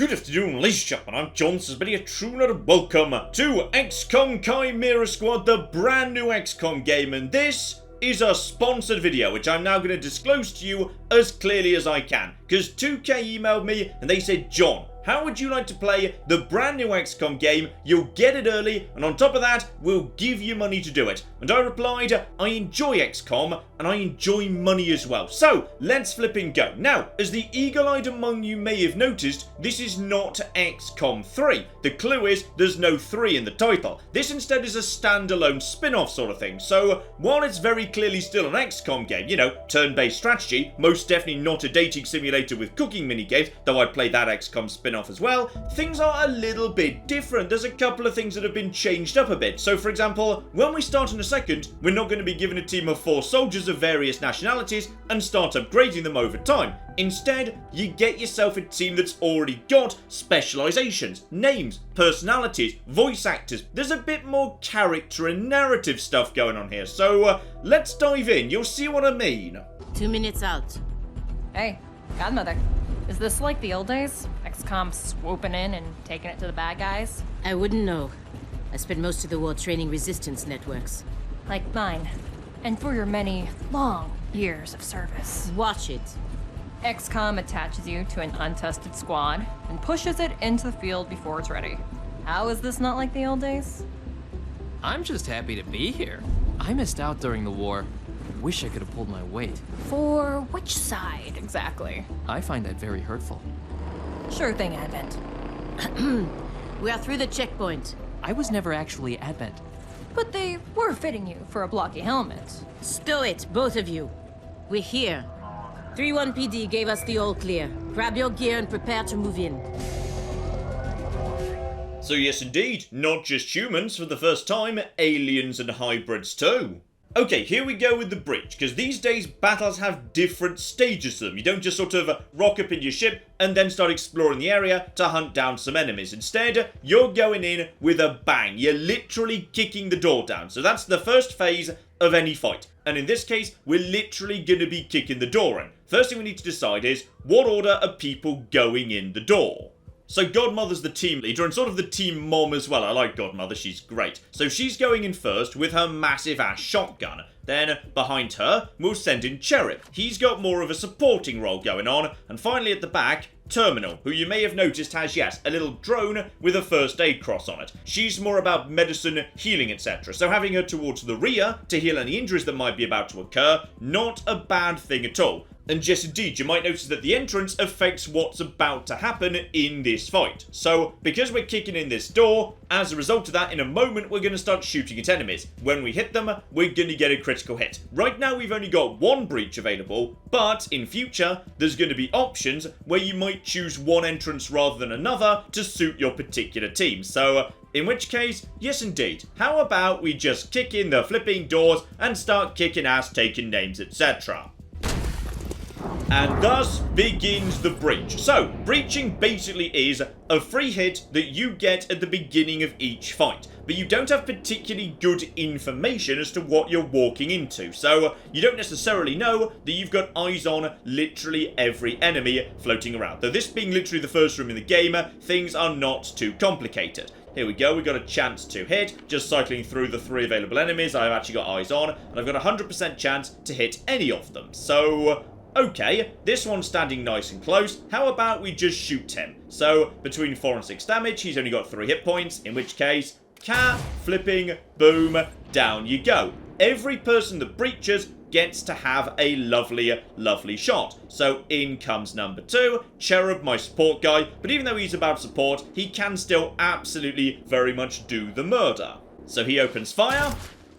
Good afternoon, ladies and gentlemen, I'm John Sisbedy, Truner. Welcome to XCOM Chimera Squad, the brand new XCOM game, and this is a sponsored video, which I'm now going to disclose to you as clearly as I can, because 2K emailed me and they said, John, how would you like to play the brand new XCOM game? You'll get it early, and on top of that, we'll give you money to do it. And I replied, I enjoy XCOM, and I enjoy money as well. So, let's flipping go. Now, as the eagle-eyed among you may have noticed, this is not XCOM 3. The clue is, there's no 3 in the title. This instead is a standalone spin-off sort of thing. So, while it's very clearly still an XCOM game, you know, turn-based strategy, most definitely not a dating simulator with cooking minigames, though I'd play that XCOM spin-off as well, things are a little bit different. There's a couple of things that have been changed up a bit. So for example, when we start in a second, we're not going to be given a team of 4 soldiers of various nationalities and start upgrading them over time. Instead, you get yourself a team that's already got specializations, names, personalities, voice actors. There's a bit more character and narrative stuff going on here. So let's dive in. You'll see what I mean. 2 minutes out. Hey, Godmother. Is this like the old days? XCOM swooping in and taking it to the bad guys? I wouldn't know. I spent most of the war training resistance networks. Like mine. And for your many, long years of service. Watch it. XCOM attaches you to an untested squad and pushes it into the field before it's ready. How is this not like the old days? I'm just happy to be here. I missed out during the war. Wish I could have pulled my weight. For which side, exactly? I find that very hurtful. Sure thing, Advent. We are through the checkpoint. I was never actually Advent. But they were fitting you for a blocky helmet. Stow it, both of you. We're here. 3-1 PD gave us the all clear. Grab your gear and prepare to move in. So yes indeed, not just humans for the first time, aliens and hybrids too. Okay, here we go with the breach, because these days battles have different stages to them. You don't just sort of rock up in your ship and then start exploring the area to hunt down some enemies. Instead, you're going in with a bang. You're literally kicking the door down. So that's the first phase of any fight. And in this case, we're literally going to be kicking the door in. First thing we need to decide is, what order are people going in the door? So Godmother's the team leader and sort of the team mom as well. I like Godmother, she's great. So she's going in first with her massive ass shotgun. Then behind her, we'll send in Cherub. He's got more of a supporting role going on. And finally at the back, Terminal, who you may have noticed has, yes, a little drone with a first aid cross on it. She's more about medicine, healing, etc. So having her towards the rear to heal any injuries that might be about to occur, not a bad thing at all. And yes indeed, you might notice that the entrance affects what's about to happen in this fight. So, because we're kicking in this door, as a result of that, in a moment we're going to start shooting at enemies. When we hit them, we're going to get a critical hit. Right now we've only got 1 breach available, but in future there's going to be options where you might choose one entrance rather than another to suit your particular team. So, in which case, yes indeed, how about we just kick in the flipping doors and start kicking ass, taking names, etc. And thus begins the breach. So, breaching basically is a free hit that you get at the beginning of each fight, but you don't have particularly good information as to what you're walking into, so you don't necessarily know that you've got eyes on literally every enemy floating around. Though this being literally the first room in the game, things are not too complicated. Here we go, we got a chance to hit, just cycling through the 3 available enemies I've actually got eyes on, and I've got a 100% chance to hit any of them, so okay, this one's standing nice and close. How about we just shoot him? So, between 4 and 6 damage, he's only got 3 hit points, in which case, flipping, boom, down you go. Every person that breaches gets to have a lovely, lovely shot. So, in comes number 2, Cherub, my support guy, but even though he's about support, he can still absolutely very much do the murder. So he opens fire.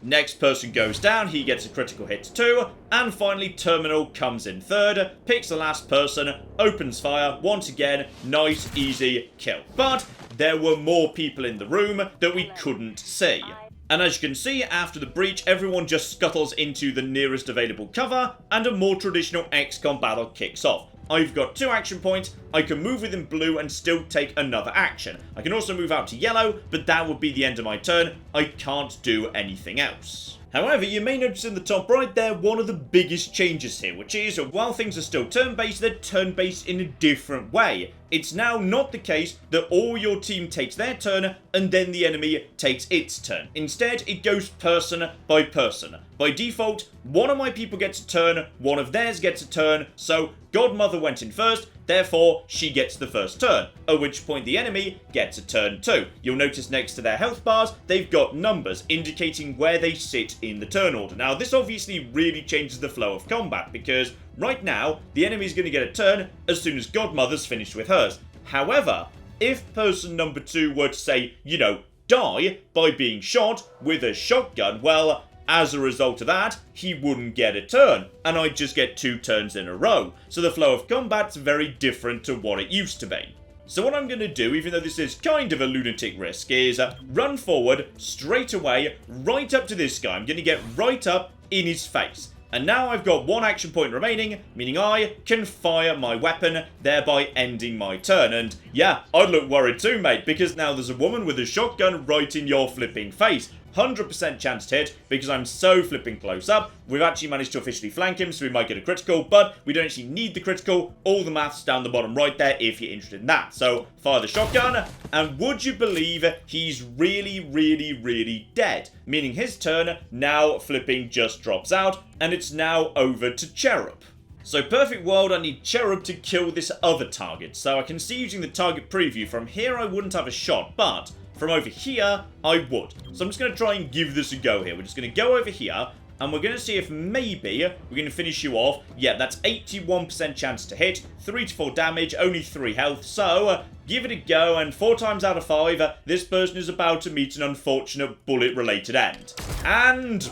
Next person goes down, he gets a critical hit too, and finally Terminal comes in third, picks the last person, opens fire, once again, nice, easy kill. But there were more people in the room that we couldn't see. And as you can see, after the breach, everyone just scuttles into the nearest available cover, and a more traditional XCOM battle kicks off. I've got 2 action points, I can move within blue and still take another action. I can also move out to yellow, but that would be the end of my turn. I can't do anything else. However, you may notice in the top right there one of the biggest changes here, which is while things are still turn-based, they're turn-based in a different way. It's now not the case that all your team takes their turn and then the enemy takes its turn. Instead, it goes person by person. By default, one of my people gets a turn, one of theirs gets a turn, so Godmother went in first, therefore she gets the first turn, at which point the enemy gets a turn too. You'll notice next to their health bars, they've got numbers indicating where they sit in the turn order. Now, this obviously really changes the flow of combat, because right now, the enemy's going to get a turn as soon as Godmother's finished with hers. However, if person number 2 were to say, you know, die by being shot with a shotgun, well, as a result of that, he wouldn't get a turn, and I'd just get 2 turns in a row. So the flow of combat's very different to what it used to be. So what I'm going to do, even though this is kind of a lunatic risk, is run forward straight away, right up to this guy. I'm going to get right up in his face. And now I've got 1 action point remaining, meaning I can fire my weapon, thereby ending my turn. And yeah, I'd look worried too, mate, because now there's a woman with a shotgun right in your flipping face. 100% chance to hit, because I'm so flipping close up. We've actually managed to officially flank him, so we might get a critical, but we don't actually need the critical. All the maths down the bottom right there if you're interested in that. So, fire the shotgun, and would you believe he's really dead? Meaning his turn now flipping just drops out, and it's now over to Cherub. So perfect world, I need Cherub to kill this other target. So I can see using the target preview. From here I wouldn't have a shot, but from over here, I would. So I'm just going to try and give this a go here. We're just going to go over here, and we're going to see if maybe we're going to finish you off. Yeah, that's 81% chance to hit, 3 to 4 damage, only 3 health. So give it a go, and 4 times out of 5, this person is about to meet an unfortunate bullet-related end. And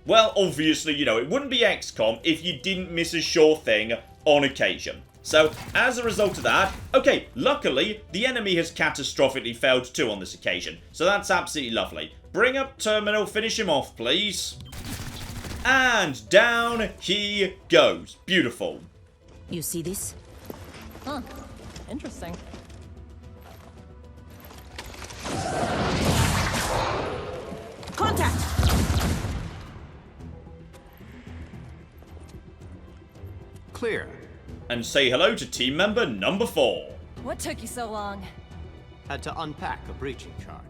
well, obviously, you know, it wouldn't be XCOM if you didn't miss a sure thing on occasion. So, as a result of that, okay, luckily, the enemy has catastrophically failed too on this occasion. So that's absolutely lovely. Bring up Terminal, finish him off, please. And down he goes. Beautiful. You see this? Huh. Interesting. Contact! Clear. And say hello to team member number 4. What took you so long? Had to unpack a breaching charge.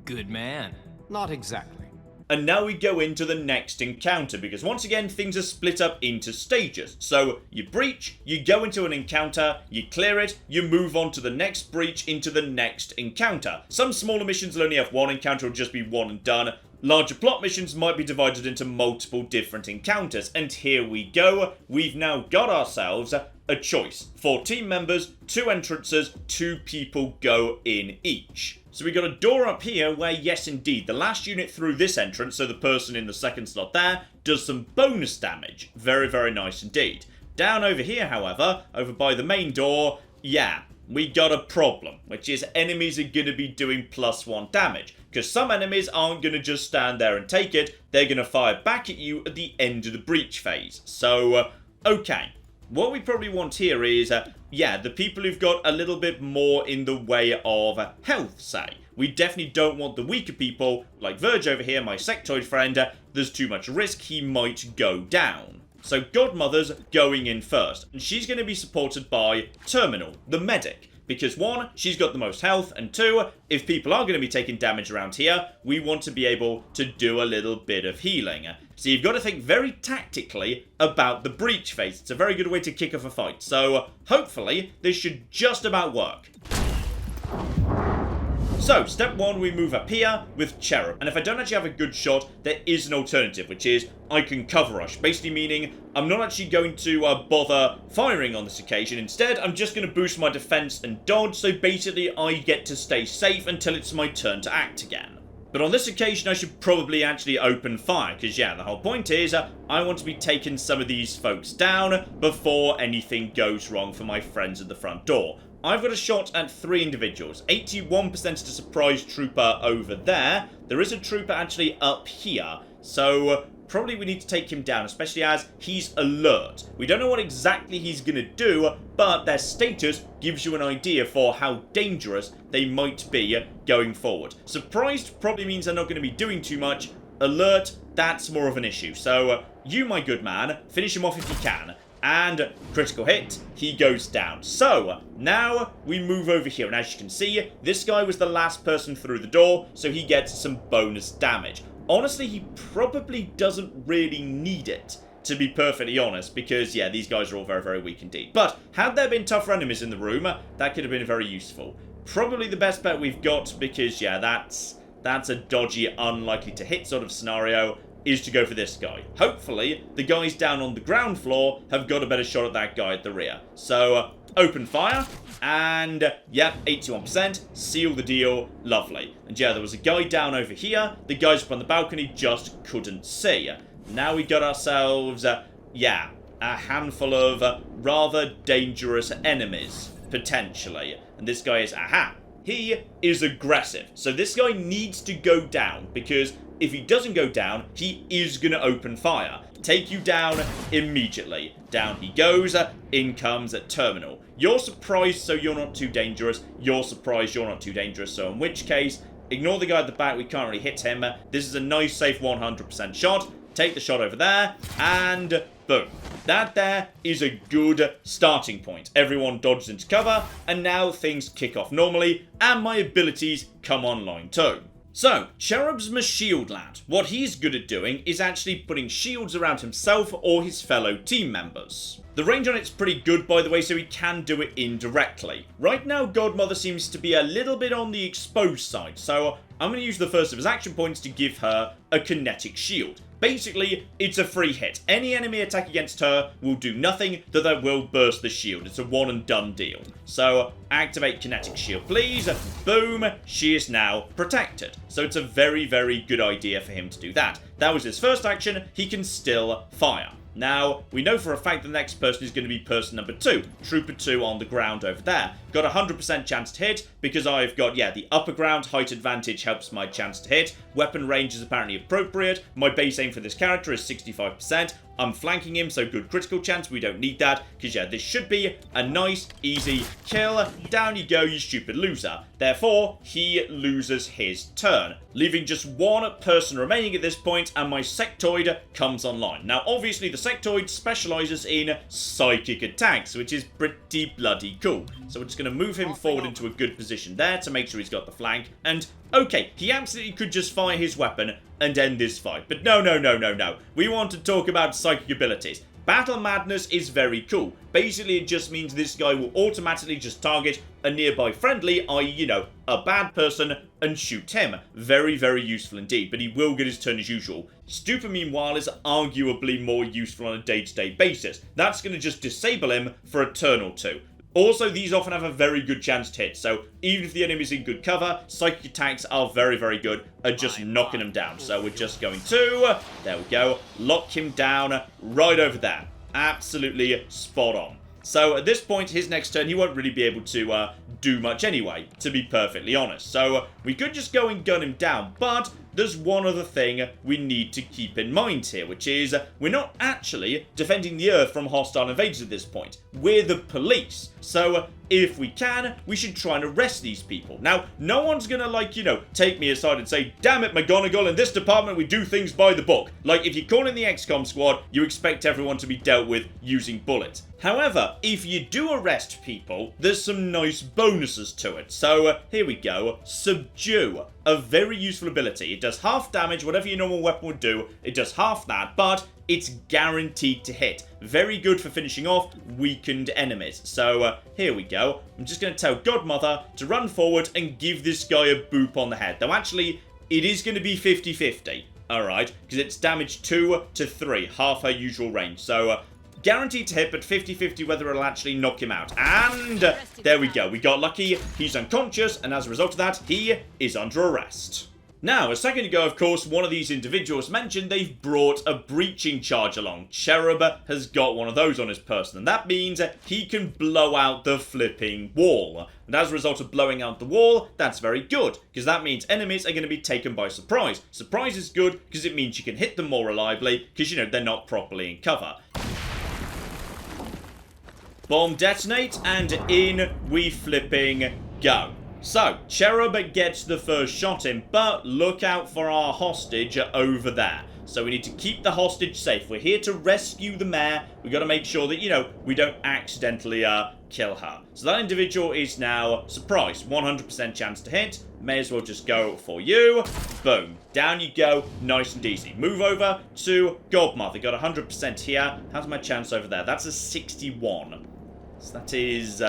Good man. Not exactly. And now we go into the next encounter, because once again, things are split up into stages. So, you breach, you go into an encounter, you clear it, you move on to the next breach into the next encounter. Some smaller missions will only have 1 encounter, or just be 1 and done. Larger plot missions might be divided into multiple different encounters, and here we go. We've now got ourselves a choice. 4 team members, 2 entrances, 2 people go in each. So we got a door up here where, yes indeed, the last unit through this entrance, so the person in the second slot there, does some bonus damage. Very nice indeed. Down over here, however, over by the main door, yeah, we got a problem, which is enemies are going to be doing +1 damage. Because some enemies aren't going to just stand there and take it, they're going to fire back at you at the end of the breach phase. So, okay. What we probably want here is, yeah, the people who've got a little bit more in the way of health, say. We definitely don't want the weaker people, like Verge over here, my sectoid friend. There's too much risk, he might go down. So Godmother's going in first, and she's going to be supported by Terminal, the medic. Because 1, she's got the most health, and 2, if people are going to be taking damage around here, we want to be able to do a little bit of healing. So you've got to think very tactically about the breach phase. It's a very good way to kick off a fight. So hopefully this should just about work. So, step 1, we move up here with Cherub. And if I don't actually have a good shot, there is an alternative, which is I can cover rush. Basically meaning I'm not actually going to bother firing on this occasion. Instead, I'm just going to boost my defense and dodge, so basically I get to stay safe until it's my turn to act again. But on this occasion, I should probably actually open fire, because yeah, the whole point is I want to be taking some of these folks down before anything goes wrong for my friends at the front door. I've got a shot at 3 individuals. 81% to surprise trooper over there. There is a trooper actually up here. So probably we need to take him down, especially as he's alert. We don't know what exactly he's going to do, but their status gives you an idea for how dangerous they might be going forward. Surprised probably means they're not going to be doing too much. Alert, that's more of an issue. So, you, my good man, finish him off if you can. And critical hit, he goes down. So, now we move over here. And as you can see, this guy was the last person through the door, so he gets some bonus damage. Honestly, he probably doesn't really need it, to be perfectly honest, because, yeah, these guys are all very, very weak indeed. But, had there been tougher enemies in the room, that could have been very useful. Probably the best bet we've got, because, yeah, that's a dodgy, unlikely to hit sort of scenario, is to go for this guy. Hopefully, the guys down on the ground floor have got a better shot at that guy at the rear. So, open fire, and, yep, 81%, seal the deal, lovely. And yeah, there was a guy down over here, the guys up on the balcony just couldn't see. Now we got ourselves, yeah, a handful of rather dangerous enemies, potentially. And this guy is, aha, he is aggressive. So this guy needs to go down, because if he doesn't go down, he is going to open fire. Take you down immediately. Down he goes, in comes a terminal. You're surprised, so you're not too dangerous. You're surprised, you're not too dangerous, so in which case, ignore the guy at the back, we can't really hit him. This is a nice, safe 100% shot. Take the shot over there, and boom. That there is a good starting point. Everyone dodges into cover, and now things kick off normally, and my abilities come online too. So, Cherub's my shield lad. What he's good at doing is actually putting shields around himself or his fellow team members. The range on it's pretty good, by the way, so he can do it indirectly. Right now, Godmother seems to be a little bit on the exposed side, so I'm going to use the first of his action points to give her a kinetic shield. Basically, it's a free hit. Any enemy attack against her will do nothing, though that will burst the shield. It's a one and done deal. So, activate kinetic shield, please. Boom, she is now protected. So it's a very, very good idea for him to do that. That was his first action. He can still fire. Now, we know for a fact the next person is going to be person number 2, Trooper 2 on the ground over there. Got a 100% chance to hit, because I've got, yeah, the upper ground, height advantage helps my chance to hit. Weapon range is apparently appropriate. My base aim for this character is 65%. I'm flanking him, so good critical chance. We don't need that, because, yeah, this should be a nice, easy kill. Down you go, you stupid loser. Therefore, he loses his turn, leaving just one person remaining at this point, and my sectoid comes online. Now, obviously, the sectoid specializes in psychic attacks, which is pretty bloody cool. So we're just going to move him forward into a good position there to make sure he's got the flank. And, okay, he absolutely could just fire his weapon and end this fight. But no. We want to talk about psychic abilities. Battle Madness is very cool. Basically, it just means this guy will automatically just target a nearby friendly, i.e., you know, a bad person, and shoot him. Very, very useful indeed, but he will get his turn as usual. Stupor, meanwhile, is arguably more useful on a day-to-day basis. That's going to just disable him for a turn or two. Also, these often have a very good chance to hit, so even if the enemy's in good cover, psychic attacks are very, very good at just knocking him down. So we're just going to, there we go, lock him down right over there. Absolutely spot on. So at this point, his next turn, he won't really be able to do much anyway, to be perfectly honest. So we could just go and gun him down, but there's one other thing we need to keep in mind here, which is we're not actually defending the Earth from hostile invaders at this point. We're the police. So if we can, we should try and arrest these people. Now, no one's gonna, like, you know, take me aside and say, damn it, McGonagall, in this department we do things by the book. Like, if you call in the XCOM squad, you expect everyone to be dealt with using bullets. However, if you do arrest people, there's some nice bonuses to it. So, here we go. Subdue. A very useful ability. It does half damage, whatever your normal weapon would do. It does half that, but it's guaranteed to hit. Very good for finishing off weakened enemies. So, here we go. I'm just going to tell Godmother to run forward and give this guy a boop on the head. Though, actually, it is going to be 50-50. Alright, because it's damage 2 to 3, half her usual range. So, guaranteed to hit, but 50-50 whether it'll actually knock him out. And there we go. We got lucky. He's unconscious, and as a result of that, he is under arrest. Now, a second ago, of course, one of these individuals mentioned they've brought a breaching charge along. Cherub has got one of those on his person, and that means he can blow out the flipping wall. And as a result of blowing out the wall, that's very good, because that means enemies are going to be taken by surprise. Surprise is good, because it means you can hit them more reliably, because, you know, they're not properly in cover. Bomb detonate, and in we flipping go. So, Cherub gets the first shot in, but look out for our hostage over there. So we need to keep the hostage safe. We're here to rescue the mayor. We've got to make sure that, you know, we don't accidentally kill her. So that individual is now, surprise, 100% chance to hit. May as well just go for you. Boom. Down you go. Nice and easy. Move over to Godmother. Got 100% here. How's my chance over there? That's a 61. So that is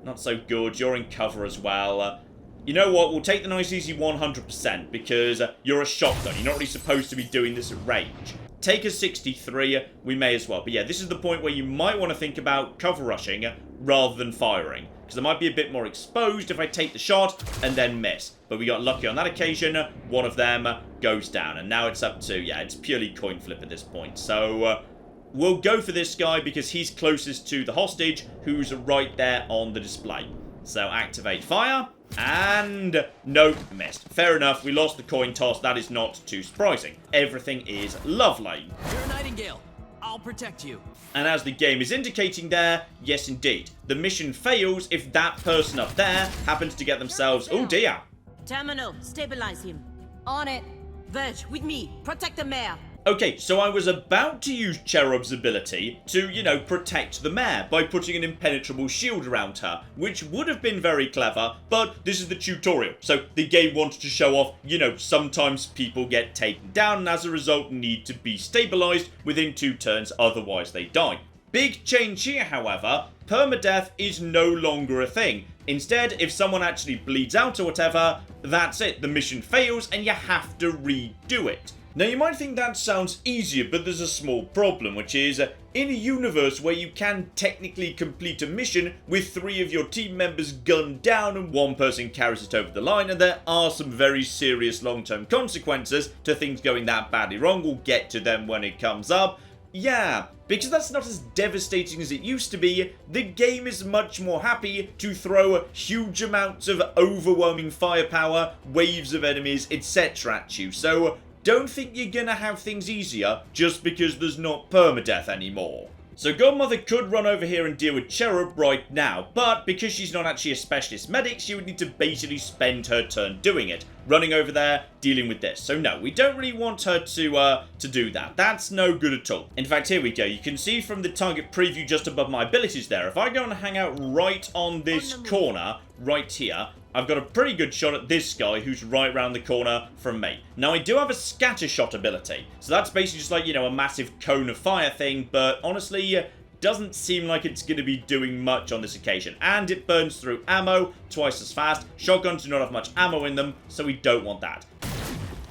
not so good. You're in cover as well. You know what? We'll take the nice easy 100% because you're a shotgun. You're not really supposed to be doing this at range. Take a 63. We may as well. But yeah, this is the point where you might want to think about cover rushing rather than firing, because I might be a bit more exposed if I take the shot and then miss. But we got lucky on that occasion. One of them goes down. And now it's up to, yeah, it's purely coin flip at this point. So we'll go for this guy because he's closest to the hostage, who's right there on the display. So activate fire. And nope, missed. Fair enough, we lost the coin toss. That is not too surprising. Everything is lovely. You're a Nightingale. I'll protect you. And as the game is indicating there, yes indeed. The mission fails if that person up there happens to get themselves... Oh dear. Terminal, stabilize him. On it. Verge, with me. Protect the mayor. Okay, so I was about to use Cherub's ability to, you know, protect the mayor by putting an impenetrable shield around her, which would have been very clever, but this is the tutorial. So the game wanted to show off, you know, sometimes people get taken down and as a result need to be stabilized within 2 turns, otherwise they die. Big change here, however, permadeath is no longer a thing. Instead, if someone actually bleeds out or whatever, that's it. The mission fails and you have to redo it. Now, you might think that sounds easier, but there's a small problem, which is, in a universe where you can technically complete a mission with 3 of your team members gunned down and 1 person carries it over the line, and there are some very serious long-term consequences to things going that badly wrong. We'll get to them when it comes up. Yeah, because that's not as devastating as it used to be, the game is much more happy to throw huge amounts of overwhelming firepower, waves of enemies, etc. at you. So don't think you're gonna have things easier just because there's not permadeath anymore. So Godmother could run over here and deal with Cherub right now, but because she's not actually a specialist medic, she would need to basically spend her turn doing it, running over there, dealing with this. So no, we don't really want her to do that. That's no good at all. In fact, here we go. You can see from the target preview just above my abilities there, if I go and hang out right on this corner, right here, I've got a pretty good shot at this guy who's right around the corner from me. Now, I do have a scatter shot ability, so that's basically just like, you know, a massive cone of fire thing, but honestly, doesn't seem like it's going to be doing much on this occasion. And it burns through ammo twice as fast. Shotguns do not have much ammo in them, so we don't want that.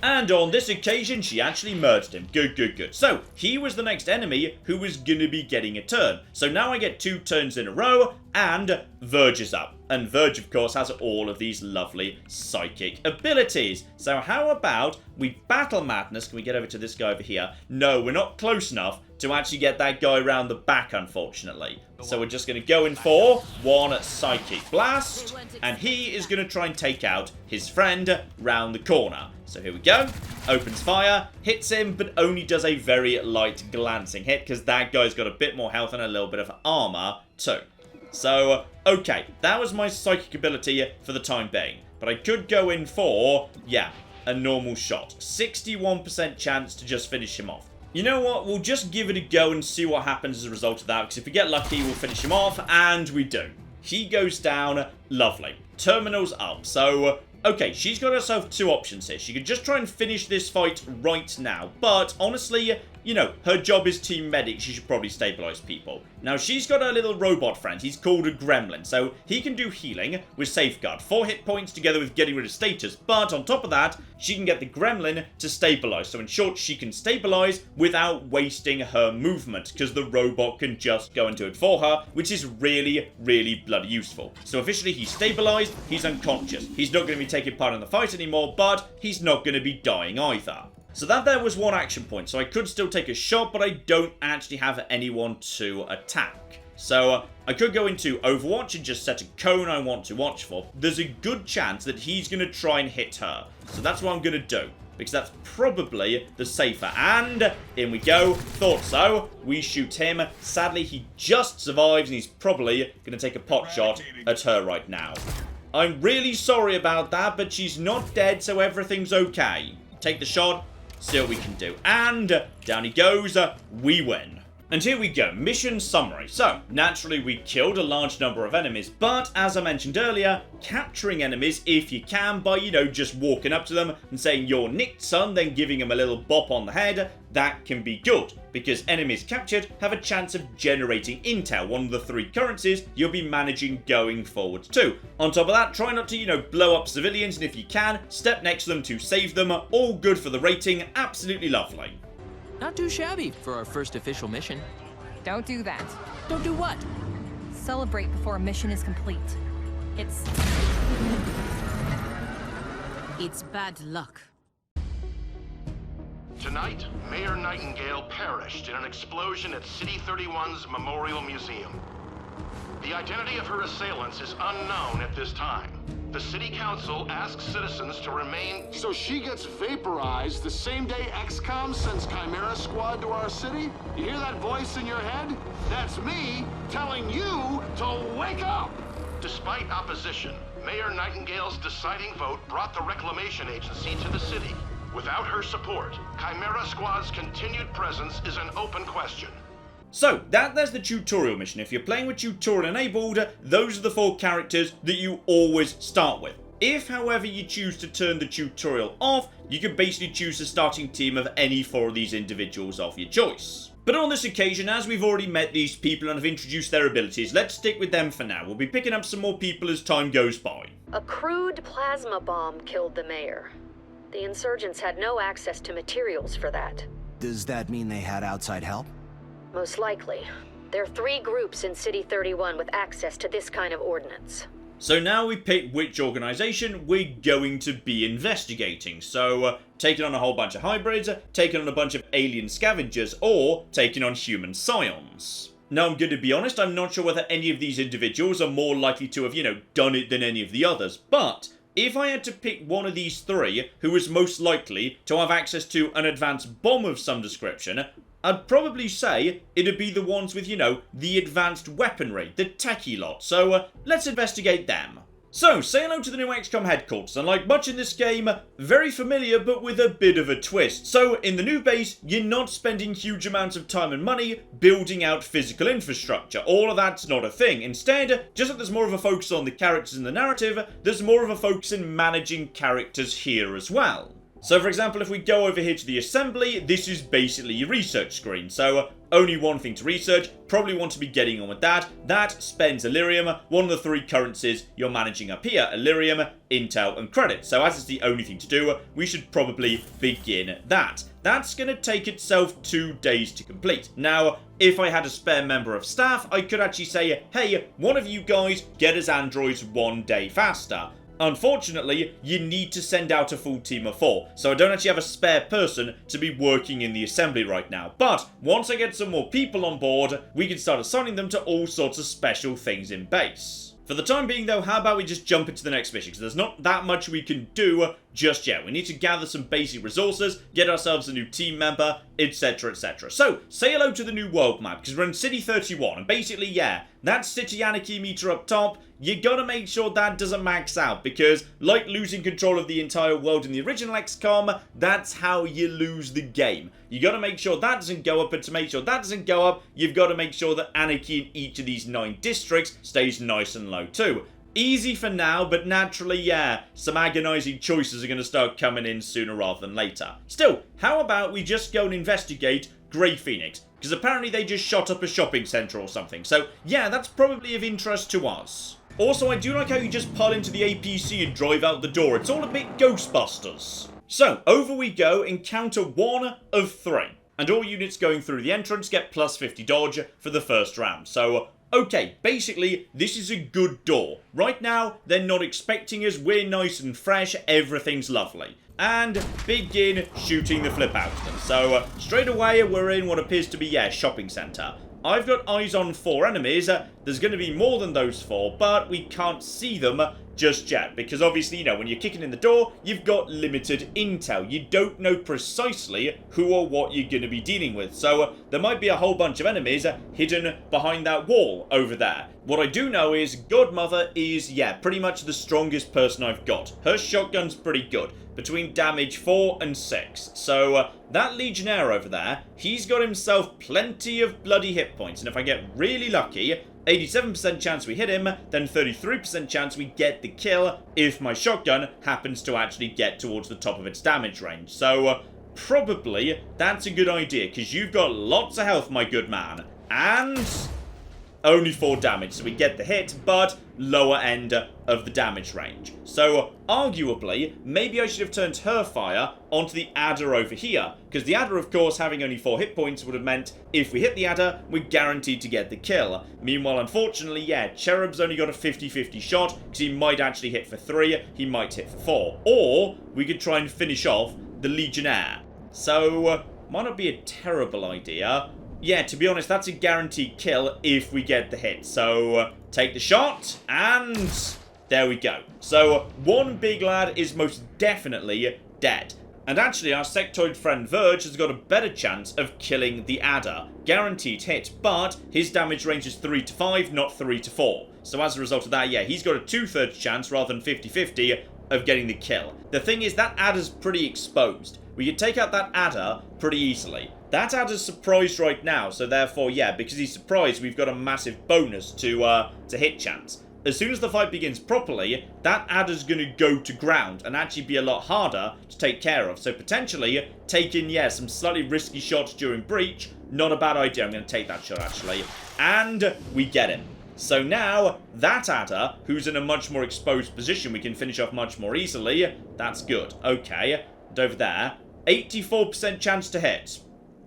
And on this occasion, she actually murdered him. Good, good, good. So, he was the next enemy who was going to be getting a turn. So now I get 2 turns in a row, and Verge is up. And Verge, of course, has all of these lovely psychic abilities. So how about we battle Madness? Can we get over to this guy over here? No, we're not close enough to actually get that guy around the back, unfortunately. So we're just going to go in for 1 Psychic Blast, and he is going to try and take out his friend round the corner. So here we go. Opens fire, hits him, but only does a very light glancing hit, because that guy's got a bit more health and a little bit of armor too. So, okay, that was my psychic ability for the time being. But I could go in for, yeah, a normal shot. 61% chance to just finish him off. You know what? We'll just give it a go and see what happens as a result of that. Because if we get lucky, we'll finish him off. And we do. He goes down. Lovely. Terminal's up. So, okay, she's got herself 2 options here. She could just try and finish this fight right now. But, honestly, you know, her job is team medic. She should probably stabilize people. Now, she's got her little robot friend. He's called a gremlin. So, he can do healing with safeguard. 4 hit points together with getting rid of status. But, on top of that, she can get the gremlin to stabilize. So, in short, she can stabilize without wasting her movement. Because the robot can just go and do it for her. Which is really, really bloody useful. So, officially, he's stabilized. He's unconscious. He's not going to be taking part in the fight anymore. But, he's not going to be dying either. So that there was 1 action point, so I could still take a shot, but I don't actually have anyone to attack. So I could go into Overwatch and just set a cone I want to watch for. There's a good chance that he's going to try and hit her. So that's what I'm going to do, because that's probably the safer. And in we go. Thought so. We shoot him. Sadly, he just survives, and he's probably going to take a pot shot at her right now. I'm really sorry about that, but she's not dead, so everything's okay. Take the shot, see what we can do. And down he goes, we win. And here we go, mission summary. So, naturally we killed a large number of enemies, but as I mentioned earlier, capturing enemies if you can by, just walking up to them and saying you're nicked son, then giving them a little bop on the head, that can be good, because enemies captured have a chance of generating intel, one of the 3 currencies you'll be managing going forward too. On top of that, try not to, blow up civilians, and if you can, step next to them to save them, all good for the rating, absolutely lovely. Not too shabby for our first official mission. Don't do that. Don't do what? Celebrate before a mission is complete. It's bad luck. Tonight, Mayor Nightingale perished in an explosion at City 31's Memorial Museum. The identity of her assailants is unknown at this time. The City Council asks citizens to remain... So she gets vaporized the same day XCOM sends Chimera Squad to our city? You hear that voice in your head? That's me telling you to wake up! Despite opposition, Mayor Nightingale's deciding vote brought the Reclamation Agency to the city. Without her support, Chimera Squad's continued presence is an open question. So, there's the tutorial mission. If you're playing with tutorial enabled, those are the 4 characters that you always start with. If, however, you choose to turn the tutorial off, you can basically choose the starting team of any 4 of these individuals of your choice. But on this occasion, as we've already met these people and have introduced their abilities, let's stick with them for now. We'll be picking up some more people as time goes by. A crude plasma bomb killed the mayor. The insurgents had no access to materials for that. Does that mean they had outside help? Most likely. There are 3 groups in City 31 with access to this kind of ordnance. So now we pick which organization we're going to be investigating. So, taking on a whole bunch of hybrids, taking on a bunch of alien scavengers, or taking on human scions. Now, I'm going to be honest, I'm not sure whether any of these individuals are more likely to have, done it than any of the others, but if I had to pick one of these 3 who was most likely to have access to an advanced bomb of some description, I'd probably say it'd be the ones with, the advanced weaponry, the techie lot, so let's investigate them. So, say hello to the new XCOM headquarters, and like much in this game, very familiar but with a bit of a twist. So, in the new base, you're not spending huge amounts of time and money building out physical infrastructure. All of that's not a thing. Instead, just like there's more of a focus on the characters in the narrative, there's more of a focus in managing characters here as well. So for example, if we go over here to the assembly, this is basically your research screen. So only one thing to research, probably want to be getting on with that. That spends Illyrium, one of the 3 currencies you're managing up here, Illyrium, Intel, and Credit. So as it's the only thing to do, we should probably begin that. That's going to take itself 2 days to complete. Now, if I had a spare member of staff, I could actually say, hey, one of you guys get us androids 1 day faster. Unfortunately, you need to send out a full team of 4, so I don't actually have a spare person to be working in the assembly right now. But once I get some more people on board, we can start assigning them to all sorts of special things in base. For the time being though, how about we just jump into the next mission, because there's not that much we can do just yet. We need to gather some basic resources, get ourselves a new team member, etc, etc. So, say hello to the new world map, because we're in City 31, and basically, yeah, that city anarchy meter up top, you gotta make sure that doesn't max out, because, like losing control of the entire world in the original XCOM, that's how you lose the game. You gotta make sure that doesn't go up, and to make sure that doesn't go up, you've gotta make sure that anarchy in each of these 9 districts stays nice and low too. Easy for now, but naturally, yeah, some agonizing choices are going to start coming in sooner rather than later. Still, how about we just go and investigate Grey Phoenix? Because apparently they just shot up a shopping centre or something. So, yeah, that's probably of interest to us. Also, I do like how you just pull into the APC and drive out the door. It's all a bit Ghostbusters. So, over we go, encounter 1 of 3. And all units going through the entrance get plus 50 dodge for the first round. So, okay, basically, this is a good door. Right now, they're not expecting us, we're nice and fresh, everything's lovely. And begin shooting the flip out of them. So, straight away, we're in what appears to be, yeah, shopping centre. I've got eyes on 4 enemies. There's going to be more than those 4, but we can't see them just yet, because obviously, you know, when you're kicking in the door, you've got limited intel. You don't know precisely who or what you're going to be dealing with, so there might be a whole bunch of enemies hidden behind that wall over there. What I do know is Godmother is, yeah, pretty much the strongest person I've got. Her shotgun's pretty good, between damage 4 and 6, so that Legionnaire over there, he's got himself plenty of bloody hit points, and if I get really lucky, 87% chance we hit him, then 33% chance we get the kill if my shotgun happens to actually get towards the top of its damage range. So, probably that's a good idea, because you've got lots of health, my good man. And only 4 damage, so we get the hit, but lower end of the damage range. So, arguably, maybe I should have turned her fire onto the adder over here, because the adder, of course, having only 4 hit points would have meant if we hit the adder, we're guaranteed to get the kill. Meanwhile, unfortunately, yeah, Cherub's only got a 50-50 shot, because he might actually hit for 3, he might hit for 4. Or, we could try and finish off the Legionnaire. So, might not be a terrible idea. Yeah, to be honest, that's a guaranteed kill if we get the hit. So, take the shot, and there we go. So, one big lad is most definitely dead. And actually, our sectoid friend Verge has got a better chance of killing the adder. Guaranteed hit, but his damage range is 3 to 5, not 3 to 4. So as a result of that, yeah, he's got a 2/3 chance rather than 50-50 of getting the kill. The thing is, that adder's pretty exposed. We could take out that adder pretty easily. That adder's surprised right now, so therefore, yeah, because he's surprised, we've got a massive bonus to hit chance. As soon as the fight begins properly, that adder's going to go to ground and actually be a lot harder to take care of. So potentially, taking, yeah, some slightly risky shots during breach, not a bad idea. I'm going to take that shot, actually. And we get him. So now, that adder, who's in a much more exposed position, we can finish off much more easily. That's good. Okay, and over there, 84% chance to hit.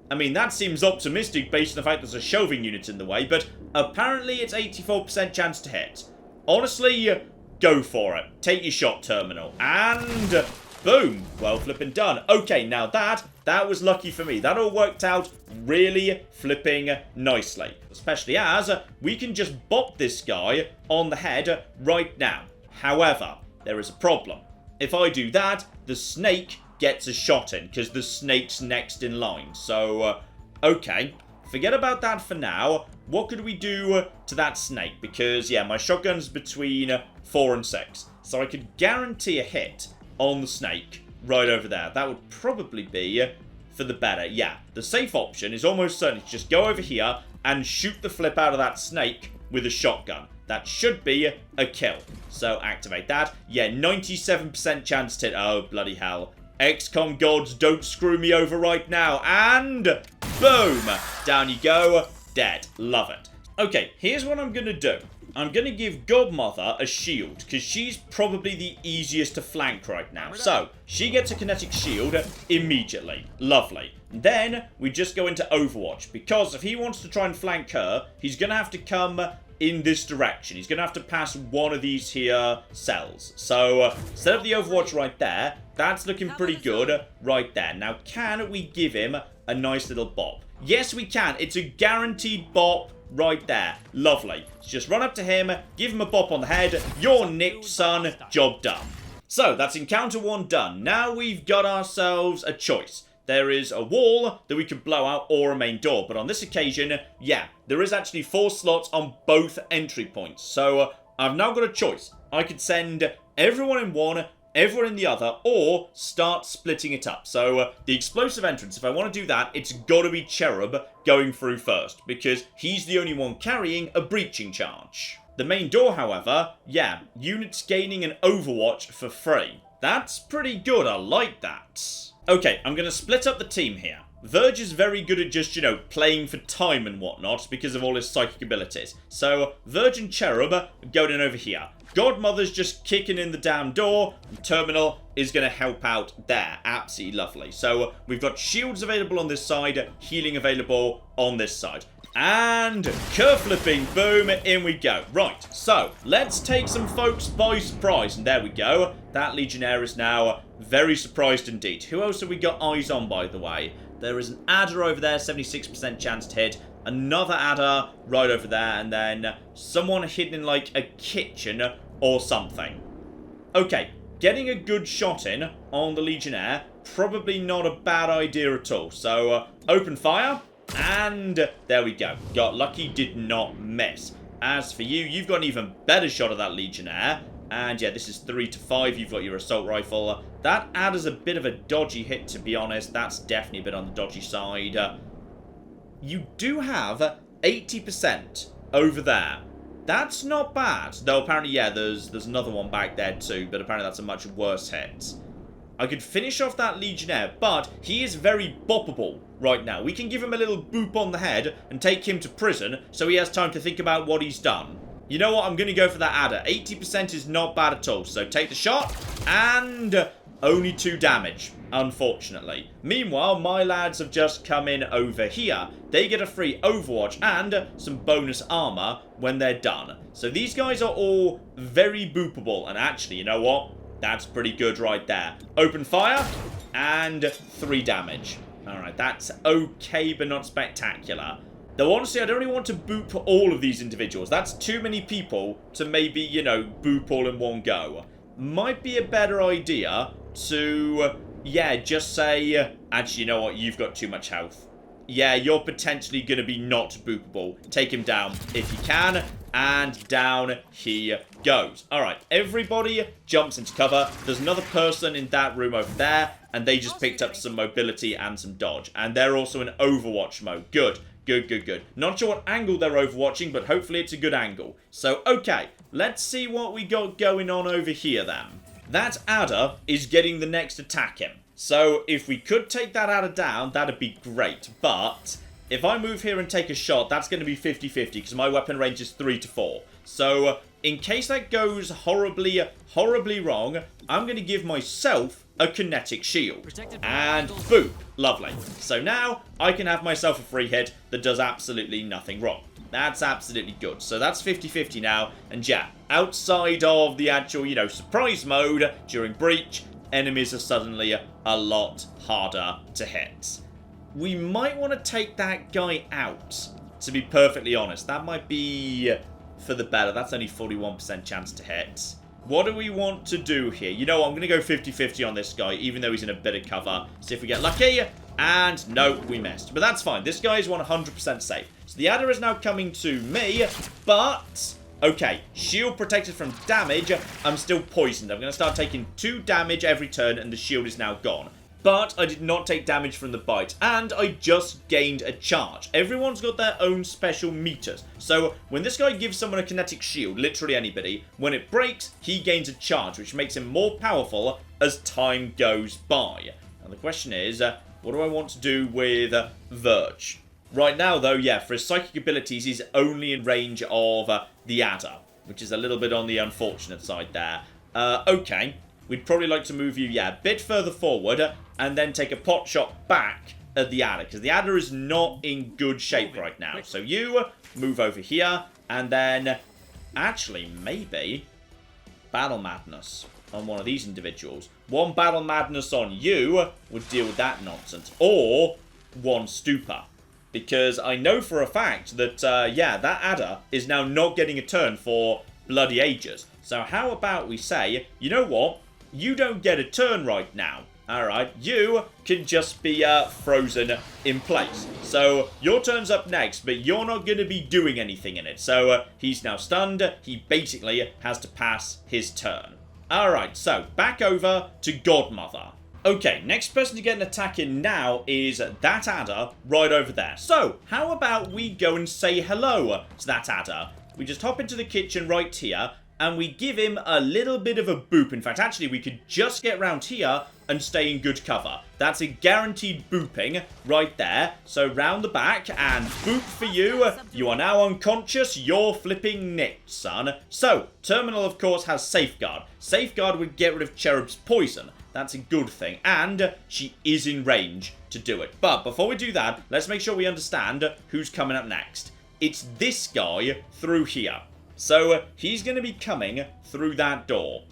I mean, that seems optimistic based on the fact there's a shelving unit in the way, but apparently it's 84% chance to hit. Honestly, go for it. Take your shot, Terminal. And boom. Well flipping done. Okay, now that was lucky for me. That all worked out really flipping nicely. Especially as we can just bop this guy on the head right now. However, there is a problem. If I do that, the snake gets a shot in, because the snake's next in line. So, okay. Forget about that for now. What could we do to that snake? Because, yeah, my shotgun's between 4 and 6. So I could guarantee a hit on the snake right over there. That would probably be for the better. Yeah, the safe option is almost certainly to just go over here and shoot the flip out of that snake with a shotgun. That should be a kill. So activate that. Yeah, 97% chance to hit. Oh, bloody hell. XCOM gods, don't screw me over right now. And boom! Down you go. Dead. Love it. Okay, here's what I'm going to do. I'm going to give Godmother a shield, because she's probably the easiest to flank right now. So, she gets a kinetic shield immediately. Lovely. Then, we just go into Overwatch, because if he wants to try and flank her, he's going to have to come in this direction. He's going to have to pass one of these here cells. So, set up the Overwatch right there. That's looking pretty good right there. Now, can we give him a nice little bop? Yes, we can. It's a guaranteed bop right there. Lovely. Let's just run up to him, give him a bop on the head. You're nicked, son. Job done. So, that's encounter 1 done. Now we've got ourselves a choice. There is a wall that we can blow out or a main door. But on this occasion, yeah, there is actually 4 slots on both entry points. So, I've now got a choice. I could send everyone in one, everyone in the other, or start splitting it up. So, the explosive entrance, if I want to do that, it's got to be Cherub going through first, because he's the only one carrying a breaching charge. The main door, however, yeah, units gaining an Overwatch for free. That's pretty good, I like that. Okay, I'm going to split up the team here. Verge is very good at just, you know, playing for time and whatnot because of all his psychic abilities. So, Verge and Cherub are going in over here. Godmother's just kicking in the damn door. Terminal is going to help out there. Absolutely lovely. So, we've got shields available on this side, healing available on this side. And curve flipping, boom, in we go. Right, so let's take some folks by surprise. And there we go. That Legionnaire is now very surprised indeed. Who else have we got eyes on, by the way? There is an adder over there, 76% chance to hit. Another adder right over there. And then someone hidden in like a kitchen or something. Okay, getting a good shot in on the Legionnaire, probably not a bad idea at all. So, open fire, and there we go. Got lucky, did not miss. As for you, you've got an even better shot at that Legionnaire. And yeah, this is 3 to 5. You've got your assault rifle. That adder's a bit of a dodgy hit, to be honest. That's definitely a bit on the dodgy side. You do have 80% over there. That's not bad. Though apparently, yeah, there's another one back there too. But apparently that's a much worse hit. I could finish off that Legionnaire, but he is very boppable right now. We can give him a little boop on the head and take him to prison so he has time to think about what he's done. You know what? I'm going to go for that adder. 80% is not bad at all. So take the shot, and only 2 damage, unfortunately. Meanwhile, my lads have just come in over here. They get a free Overwatch and some bonus armor when they're done. So these guys are all very boopable. And actually, you know what? That's pretty good right there. Open fire, and 3 damage. Alright, that's okay, but not spectacular. Though honestly, I don't really want to boop all of these individuals. That's too many people to maybe, you know, boop all in one go. Might be a better idea to, yeah, just say, actually, you know what, you've got too much health. Yeah, you're potentially going to be not boopable. Take him down if you can, and down he goes. Alright, everybody jumps into cover. There's another person in that room over there, and they just picked up some mobility and some dodge. And they're also in Overwatch mode. Good. Good, good, good. Not sure what angle they're overwatching, but hopefully it's a good angle. So, okay, let's see what we got going on over here then. That adder is getting the next attack in. So, if we could take that adder down, that'd be great. But, if I move here and take a shot, that's going to be 50-50, because my weapon range is 3 to 4. So, in case that goes horribly, horribly wrong, I'm going to give myself a kinetic shield. And boop. Lovely. So now I can have myself a free hit that does absolutely nothing wrong. That's absolutely good. So that's 50-50 now. And yeah, outside of the actual, you know, surprise mode during breach, enemies are suddenly a lot harder to hit. We might want to take that guy out, to be perfectly honest. That might be for the better. That's only 41% chance to hit. What do we want to do here? You know what? I'm going to go 50-50 on this guy, even though he's in a bit of cover. See if we get lucky. And no, we missed. But that's fine. This guy is 100% safe. So the adder is now coming to me. But, okay, shield protected from damage. I'm still poisoned. I'm going to start taking 2 damage every turn, and the shield is now gone. But I did not take damage from the bite, and I just gained a charge. Everyone's got their own special meters. So when this guy gives someone a kinetic shield, literally anybody, when it breaks, he gains a charge, which makes him more powerful as time goes by. And the question is, what do I want to do with Verge? Right now, though, yeah, for his psychic abilities, he's only in range of the adder, which is a little bit on the unfortunate side there. Okay. We'd probably like to move you, yeah, a bit further forward and then take a pot shot back at the adder, because the adder is not in good shape right now. So you move over here, and then actually maybe Battle Madness on one of these individuals. 1 Battle Madness on you would deal with that nonsense, or 1 Stupor. Because I know for a fact that, yeah, that adder is now not getting a turn for bloody ages. So how about we say, you know what? You don't get a turn right now. Alright, you can just be frozen in place. So, your turn's up next, but you're not going to be doing anything in it. So, he's now stunned. He basically has to pass his turn. Alright, so, back over to Godmother. Okay, next person to get an attack in now is that adder right over there. So, how about we go and say hello to that adder? We just hop into the kitchen right here, and we give him a little bit of a boop. In fact, actually, we could just get round here and stay in good cover. That's a guaranteed booping right there. So round the back and boop for you. You are now unconscious. You're flipping nicked, son. So, Terminal, of course, has Safeguard. Safeguard would get rid of Cherub's poison. That's a good thing. And she is in range to do it. But before we do that, let's make sure we understand who's coming up next. It's this guy through here. So, he's going to be coming through that door.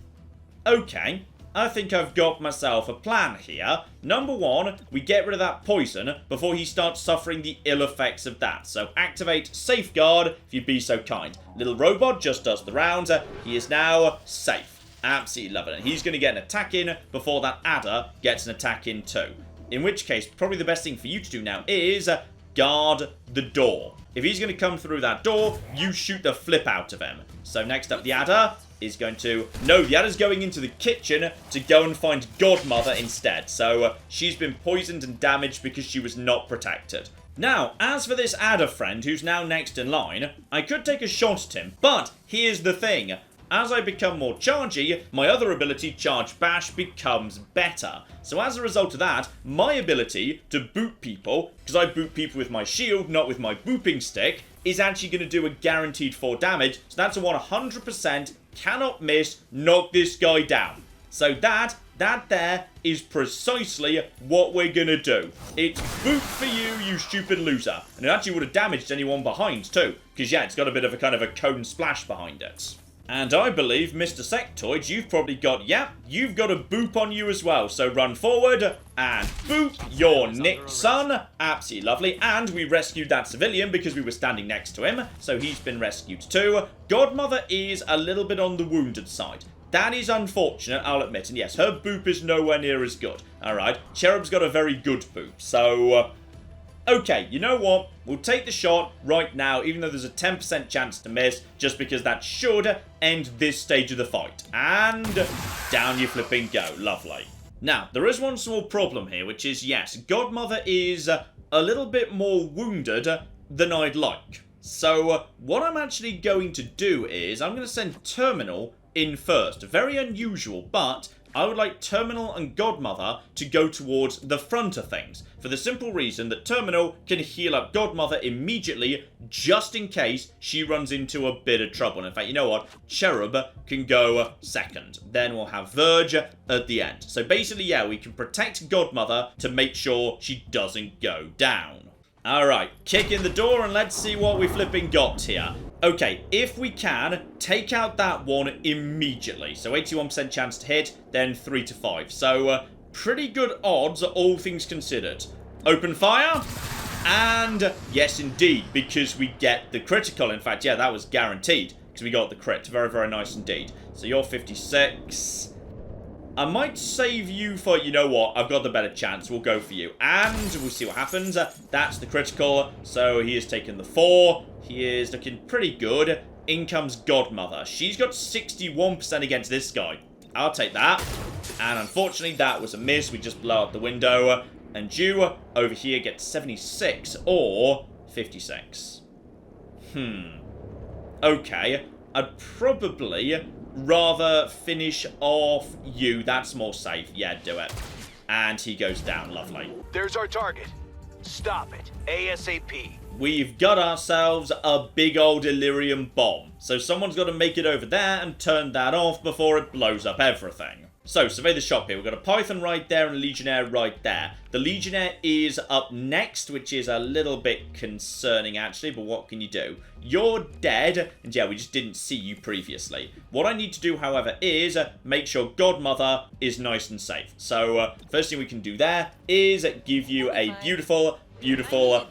Okay, I think I've got myself a plan here. Number 1, we get rid of that poison before he starts suffering the ill effects of that. So, activate Safeguard, if you'd be so kind. Little robot just does the rounds. He is now safe. Absolutely love it. And he's going to get an attack in before that adder gets an attack in too. In which case, probably the best thing for you to do now is guard the door. If he's going to come through that door, you shoot the flip out of him. So next up, the adder is going to... No, the adder's going into the kitchen to go and find Godmother instead. So she's been poisoned and damaged because she was not protected. Now, as for this adder friend who's now next in line, I could take a shot at him, but here's the thing. As I become more chargy, my other ability, Charge Bash, becomes better. So as a result of that, my ability to boop people, because I boop people with my shield, not with my booping stick, is actually going to do a guaranteed 4 damage. So that's a 100%, cannot miss, knock this guy down. So that there is precisely what we're going to do. It's boop for you, you stupid loser. And it actually would have damaged anyone behind too, because yeah, it's got a bit of a kind of a cone splash behind it. And I believe, Mr. Sectoid, you've probably got, you've got a boop on you as well. So run forward and boop your nicked son. Absolutely lovely. And we rescued that civilian because we were standing next to him. So he's been rescued too. Godmother is a little bit on the wounded side. That is unfortunate, I'll admit. And yes, her boop is nowhere near as good. Alright, Cherub's got a very good boop. So, okay, you know what? We'll take the shot right now, even though there's a 10% chance to miss, just because that should end this stage of the fight. And down you flipping go. Lovely. Now, there is one small problem here, which is, yes, Godmother is a little bit more wounded than I'd like. So, what I'm actually going to do is, I'm going to send Terminal in first. Very unusual, but I would like Terminal and Godmother to go towards the front of things, for the simple reason that Terminal can heal up Godmother immediately, just in case she runs into a bit of trouble. And in fact, you know what? Cherub can go second. Then we'll have Verge at the end. So basically, yeah, we can protect Godmother to make sure she doesn't go down. Alright, kick in the door and let's see what we flipping got here. Okay, if we can, take out that one immediately. So 81% chance to hit, then 3 to 5. So, pretty good odds, all things considered. Open fire. And, yes indeed, because we get the critical. In fact, yeah, that was guaranteed, because we got the crit. Very, very nice indeed. So you're 56. I might save you for, you know what, I've got the better chance. We'll go for you. And we'll see what happens. That's the critical. So he has taken the 4. He is looking pretty good. In comes Godmother. She's got 61% against this guy. I'll take that. And unfortunately, that was a miss. We just blow out the window. And you, over here, get 76 or 56. Okay. I'd probably rather finish off you. That's more safe. Yeah, do it. And he goes down. Lovely. There's our target. Stop it. ASAP. We've got ourselves a big old Illyrium bomb. So someone's got to make it over there and turn that off before it blows up everything. So, survey the shop here. We've got a Python right there and a Legionnaire right there. The Legionnaire is up next, which is a little bit concerning, actually, but what can you do? You're dead, and yeah, we just didn't see you previously. What I need to do, however, is make sure Godmother is nice and safe. So, first thing we can do there is give you a beautiful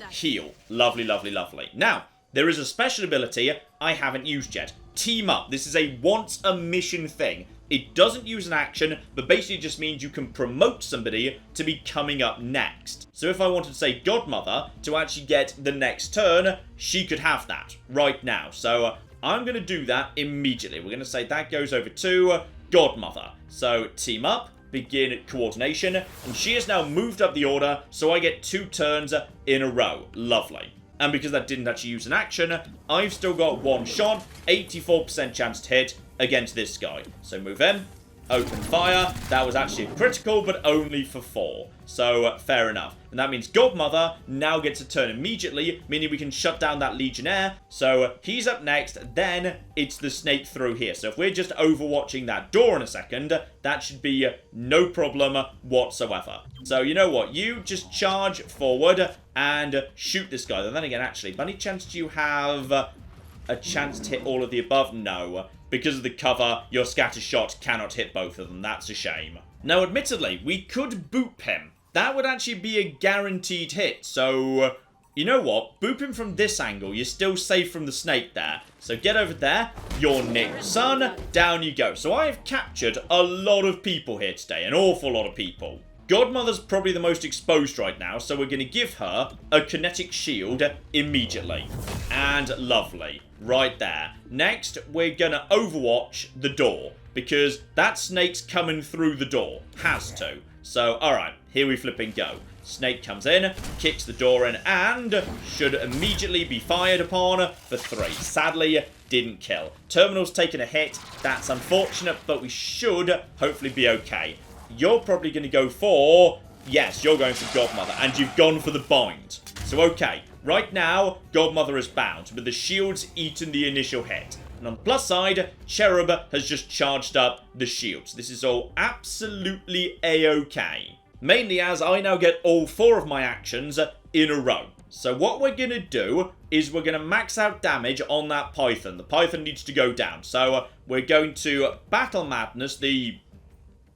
heal. Lovely, lovely, lovely. Now, there is a special ability I haven't used yet. Team Up. This is a once-a-mission thing. It doesn't use an action, but basically just means you can promote somebody to be coming up next. So if I wanted to say Godmother to actually get the next turn, she could have that right now. So I'm going to do that immediately. We're going to say that goes over to Godmother. So Team Up. Begin coordination, and she has now moved up the order, so I get 2 turns in a row. Lovely. And because that didn't actually use an action, I've still got 1 shot, 84% chance to hit against this guy. So move in, open fire. That was actually a critical, but only for 4. So fair enough. And that means Godmother now gets a turn immediately, meaning we can shut down that Legionnaire. So he's up next, then it's the snake through here. So if we're just overwatching that door in a second, that should be no problem whatsoever. So you know what? You just charge forward and shoot this guy. Then again, actually, by any chance do you have a chance to hit all of the above? No. Because of the cover, your scatter shot cannot hit both of them. That's a shame. Now, admittedly, we could boop him. That would actually be a guaranteed hit. So You know what? Boop him from this angle. You're still safe from the snake there. So get over there. You're Nick, son. Down you go. So I have captured a lot of people here today. An awful lot of people. Godmother's probably the most exposed right now, so we're going to give her a kinetic shield immediately. And lovely. Right there. Next, we're going to overwatch the door, because that snake's coming through the door. Has to. So, alright, here we flipping go. Snake comes in, kicks the door in, and should immediately be fired upon for 3. Sadly, didn't kill. Terminal's taken a hit. That's unfortunate, but we should hopefully be okay. You're probably going to go for... Yes, you're going for Godmother, and you've gone for the bind. So, okay, right now, Godmother is bound, but the shield's eaten the initial hit. And on the plus side, Cherub has just charged up the shields. This is all absolutely a-okay. Mainly as I now get all 4 of my actions in a row. So what we're going to do is we're going to max out damage on that Python. The Python needs to go down. So we're going to Battle Madness the...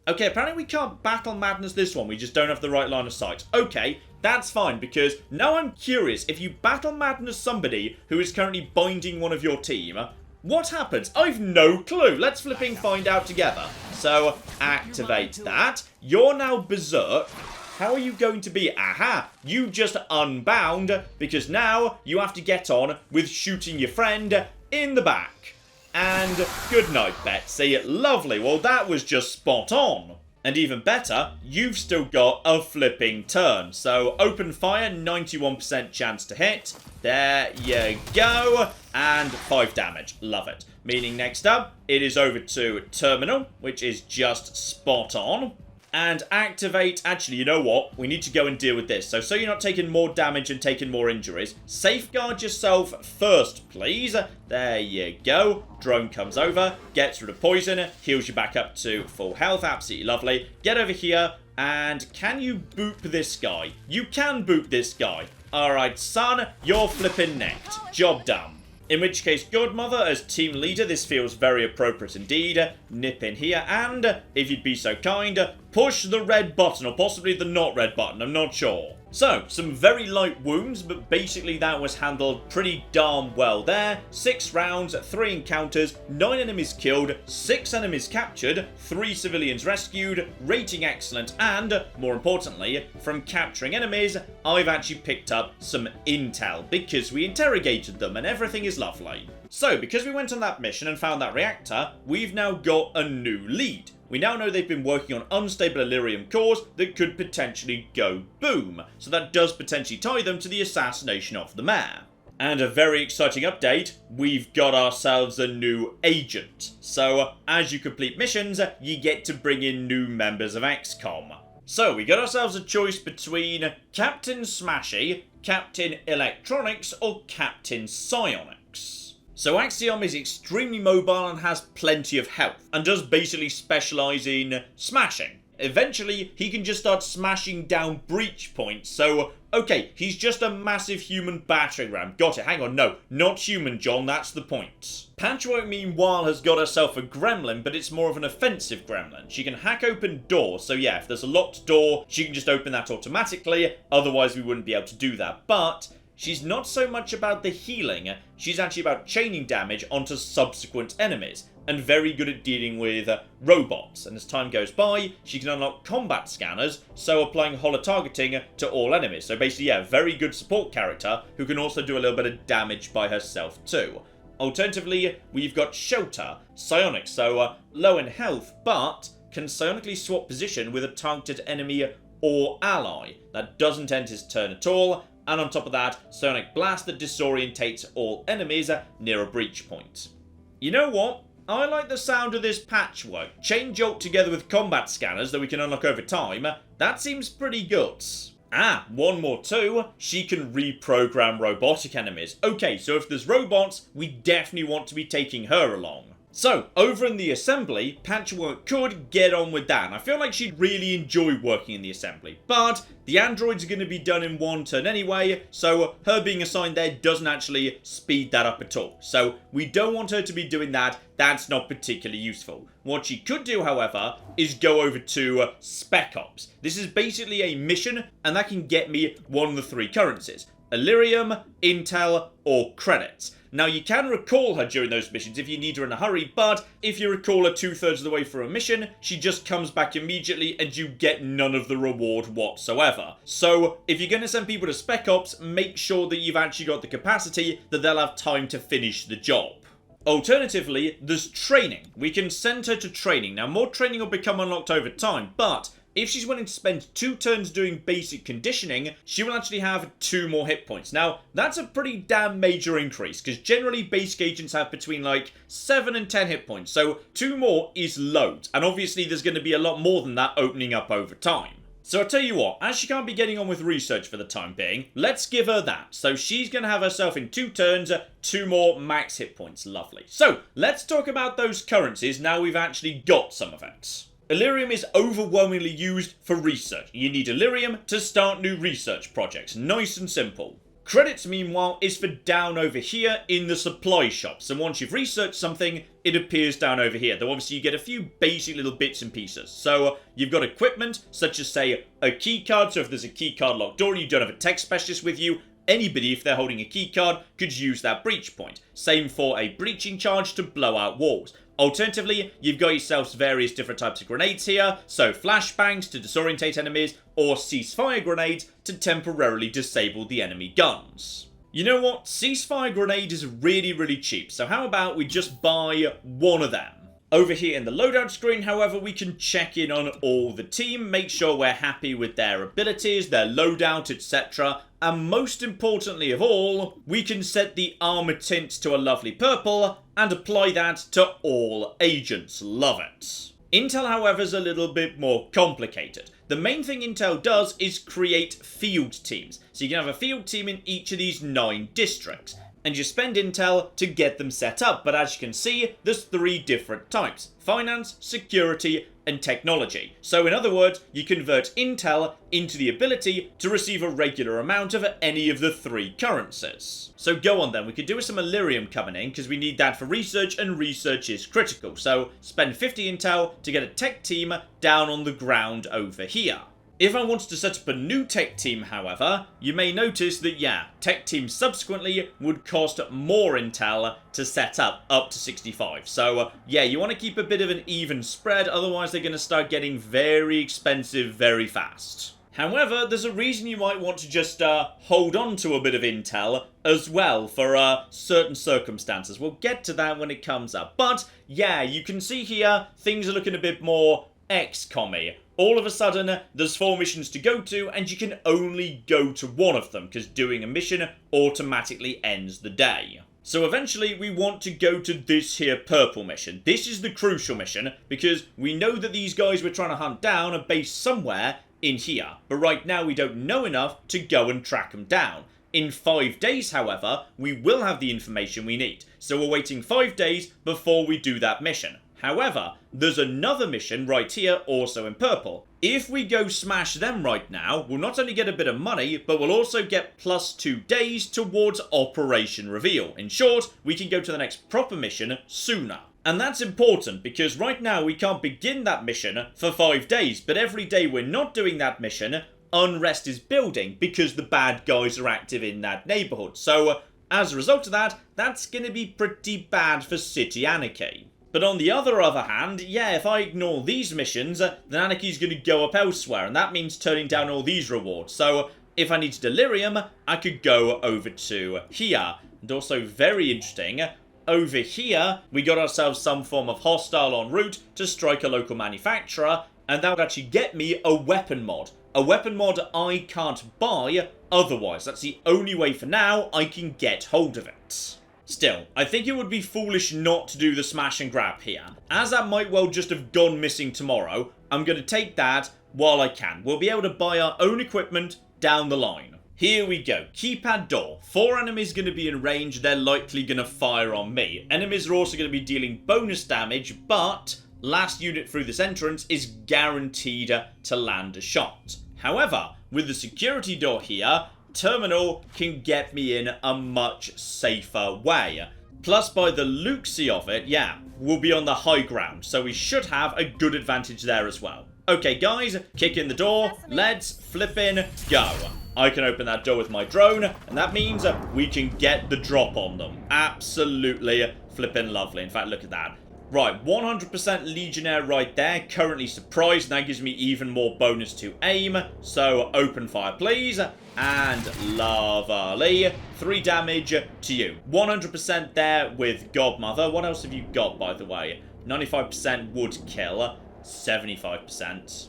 Okay, apparently we can't Battle Madness this one. We just don't have the right line of sight. Okay, that's fine, because now I'm curious. If you Battle Madness somebody who is currently binding one of your team, what happens? I've no clue. Let's flipping find out together. So, activate that. You're now Berserk. How are you going to be? Aha! You just unbound, because now you have to get on with shooting your friend in the back. And good night, Betsy. Lovely. Well, that was just spot on. And even better, you've still got a flipping turn. So, open fire, 91% chance to hit. There you go. And 5 damage. Love it. Meaning next up, it is over to Terminal, which is just spot on. And activate... Actually, you know what? We need to go and deal with this. So you're not taking more damage and taking more injuries. Safeguard yourself first, please. There you go. Drone comes over, gets rid of poison, heals you back up to full health. Absolutely lovely. Get over here, and can you boop this guy? You can boop this guy. Alright, son, you're flipping necked. Job done. In which case, Godmother, as team leader, this feels very appropriate indeed. Nip in here, and, if you'd be so kind, push the red button, or possibly the not red button, I'm not sure. So, some very light wounds, but basically that was handled pretty darn well there. 6 rounds, 3 encounters, 9 enemies killed, 6 enemies captured, 3 civilians rescued, rating excellent, and, more importantly, from capturing enemies, I've actually picked up some intel, because we interrogated them, and everything is lovely. So, because we went on that mission and found that reactor, we've now got a new lead. We now know they've been working on unstable Illyrium cores that could potentially go boom, so that does potentially tie them to the assassination of the mayor. And a very exciting update, we've got ourselves a new agent. So, as you complete missions, you get to bring in new members of XCOM. So, we got ourselves a choice between Captain Smashy, Captain Electronics, or Captain Psionics. So XCOM is extremely mobile and has plenty of health, and does basically specialise in smashing. Eventually, he can just start smashing down breach points, so, okay, he's just a massive human battering ram. Got it, hang on, no, not human, John, that's the point. Patchwork, meanwhile, has got herself a gremlin, but it's more of an offensive gremlin. She can hack open doors, so yeah, if there's a locked door, she can just open that automatically, otherwise we wouldn't be able to do that, but... she's not so much about the healing, she's actually about chaining damage onto subsequent enemies, and very good at dealing with robots. And as time goes by, she can unlock combat scanners, so applying holo-targeting to all enemies. So basically, yeah, very good support character, who can also do a little bit of damage by herself too. Alternatively, we've got Shelter, psionics, so low in health, but can psionically swap position with a targeted enemy or ally. That doesn't end his turn at all. And on top of that, Psionic Blast that disorientates all enemies near a breach point. You know what? I like the sound of this patchwork. Chain Jolt together with combat scanners that we can unlock over time. That seems pretty good. Ah, one more too. She can reprogram robotic enemies. Okay, so if there's robots, we definitely want to be taking her along. So, over in the assembly, Patchwork could get on with that. And I feel like she'd really enjoy working in the assembly. But the androids are going to be done in one turn anyway, so her being assigned there doesn't actually speed that up at all. So, we don't want her to be doing that. That's not particularly useful. What she could do, however, is go over to Spec Ops. This is basically a mission, and that can get me one of the 3 currencies. Illyrium, intel, or credits. Now, you can recall her during those missions if you need her in a hurry, but if you recall her 2/3 of the way through a mission, she just comes back immediately and you get none of the reward whatsoever. So, if you're going to send people to Spec Ops, make sure that you've actually got the capacity that they'll have time to finish the job. Alternatively, there's training. We can send her to training. Now, more training will become unlocked over time, but if she's willing to spend 2 turns doing basic conditioning, she will actually have 2 more hit points. Now, that's a pretty damn major increase, because generally basic agents have between like 7 and 10 hit points, so 2 more is loads, and obviously there's going to be a lot more than that opening up over time. So I'll tell you what, as she can't be getting on with research for the time being, let's give her that. So she's going to have herself in 2 turns, 2 more max hit points. Lovely. So let's talk about those currencies now we've actually got some of it. Illyrium is overwhelmingly used for research. You need Illyrium to start new research projects. Nice and simple. Credits, meanwhile, is for down over here in the supply shops. And once you've researched something, it appears down over here. Though obviously you get a few basic little bits and pieces. So you've got equipment, such as, say, a key card. So if there's a key card locked door and you don't have a tech specialist with you, anybody, if they're holding a key card, could use that breach point. Same for a breaching charge to blow out walls. Alternatively, you've got yourselves various different types of grenades here, so flashbangs to disorientate enemies, or ceasefire grenades to temporarily disable the enemy guns. You know what? Ceasefire grenade is really cheap, so how about we just buy 1 of them? Over here in the loadout screen, however, we can check in on all the team, make sure we're happy with their abilities, their loadout, etc. And most importantly of all, we can set the armor tint to a lovely purple and apply that to all agents. Love it. Intel, however, is a little bit more complicated. The main thing Intel does is create field teams. So you can have a field team in each of these 9 districts. And you spend intel to get them set up, but as you can see, there's 3 different types: finance, security, and technology. So in other words, you convert intel into the ability to receive a regular amount of any of the 3 currencies. So go on then, we could do with some Illyrium coming in, because we need that for research, and research is critical. So spend 50 intel to get a tech team down on the ground over here. If I wanted to set up a new tech team, however, you may notice that, yeah, tech teams subsequently would cost more intel to set up to 65. So, yeah, you want to keep a bit of an even spread, otherwise they're going to start getting very expensive very fast. However, there's a reason you might want to just hold on to a bit of intel as well for certain circumstances. We'll get to that when it comes up. But, yeah, you can see here, things are looking a bit more XCOM-y. All of a sudden, there's 4 missions to go to, and you can only go to 1 of them, because doing a mission automatically ends the day. So eventually, we want to go to this here purple mission. This is the crucial mission, because we know that these guys we're trying to hunt down are based somewhere in here. But right now, we don't know enough to go and track them down. In 5 days, however, we will have the information we need. So we're waiting 5 days before we do that mission. However, there's another mission right here, also in purple. If we go smash them right now, we'll not only get a bit of money, but we'll also get +2 days towards Operation Reveal. In short, we can go to the next proper mission sooner. And that's important, because right now we can't begin that mission for 5 days, but every day we're not doing that mission, unrest is building, because the bad guys are active in that neighborhood. So, as a result of that, that's going to be pretty bad for City Anarchy. But on the other hand, yeah, if I ignore these missions, then Anarchy's going to go up elsewhere, and that means turning down all these rewards. So, if I need Delirium, I could go over to here. And also, very interesting, over here, we got ourselves some form of hostile en route to strike a local manufacturer, and that would actually get me a weapon mod. A weapon mod I can't buy otherwise. That's the only way for now I can get hold of it. Still, I think it would be foolish not to do the smash and grab here. As that might well just have gone missing tomorrow, I'm going to take that while I can. We'll be able to buy our own equipment down the line. Here we go. Keypad door. 4 enemies going to be in range. They're likely going to fire on me. Enemies are also going to be dealing bonus damage, but last unit through this entrance is guaranteed to land a shot. However, with the security door here, Terminal can get me in a much safer way. Plus, by the looksy of it, yeah, we'll be on the high ground, so we should have a good advantage there as well. Okay, guys, kick in the door. Let's flippin' go. I can open that door with my drone, and that means we can get the drop on them. Absolutely flippin' lovely. In fact, look at that. Right, 100% Legionnaire right there. Currently surprised, and that gives me even more bonus to aim. So, open fire, please. And lovely. 3 damage to you. 100% there with Godmother. What else have you got, by the way? 95% would kill. 75%.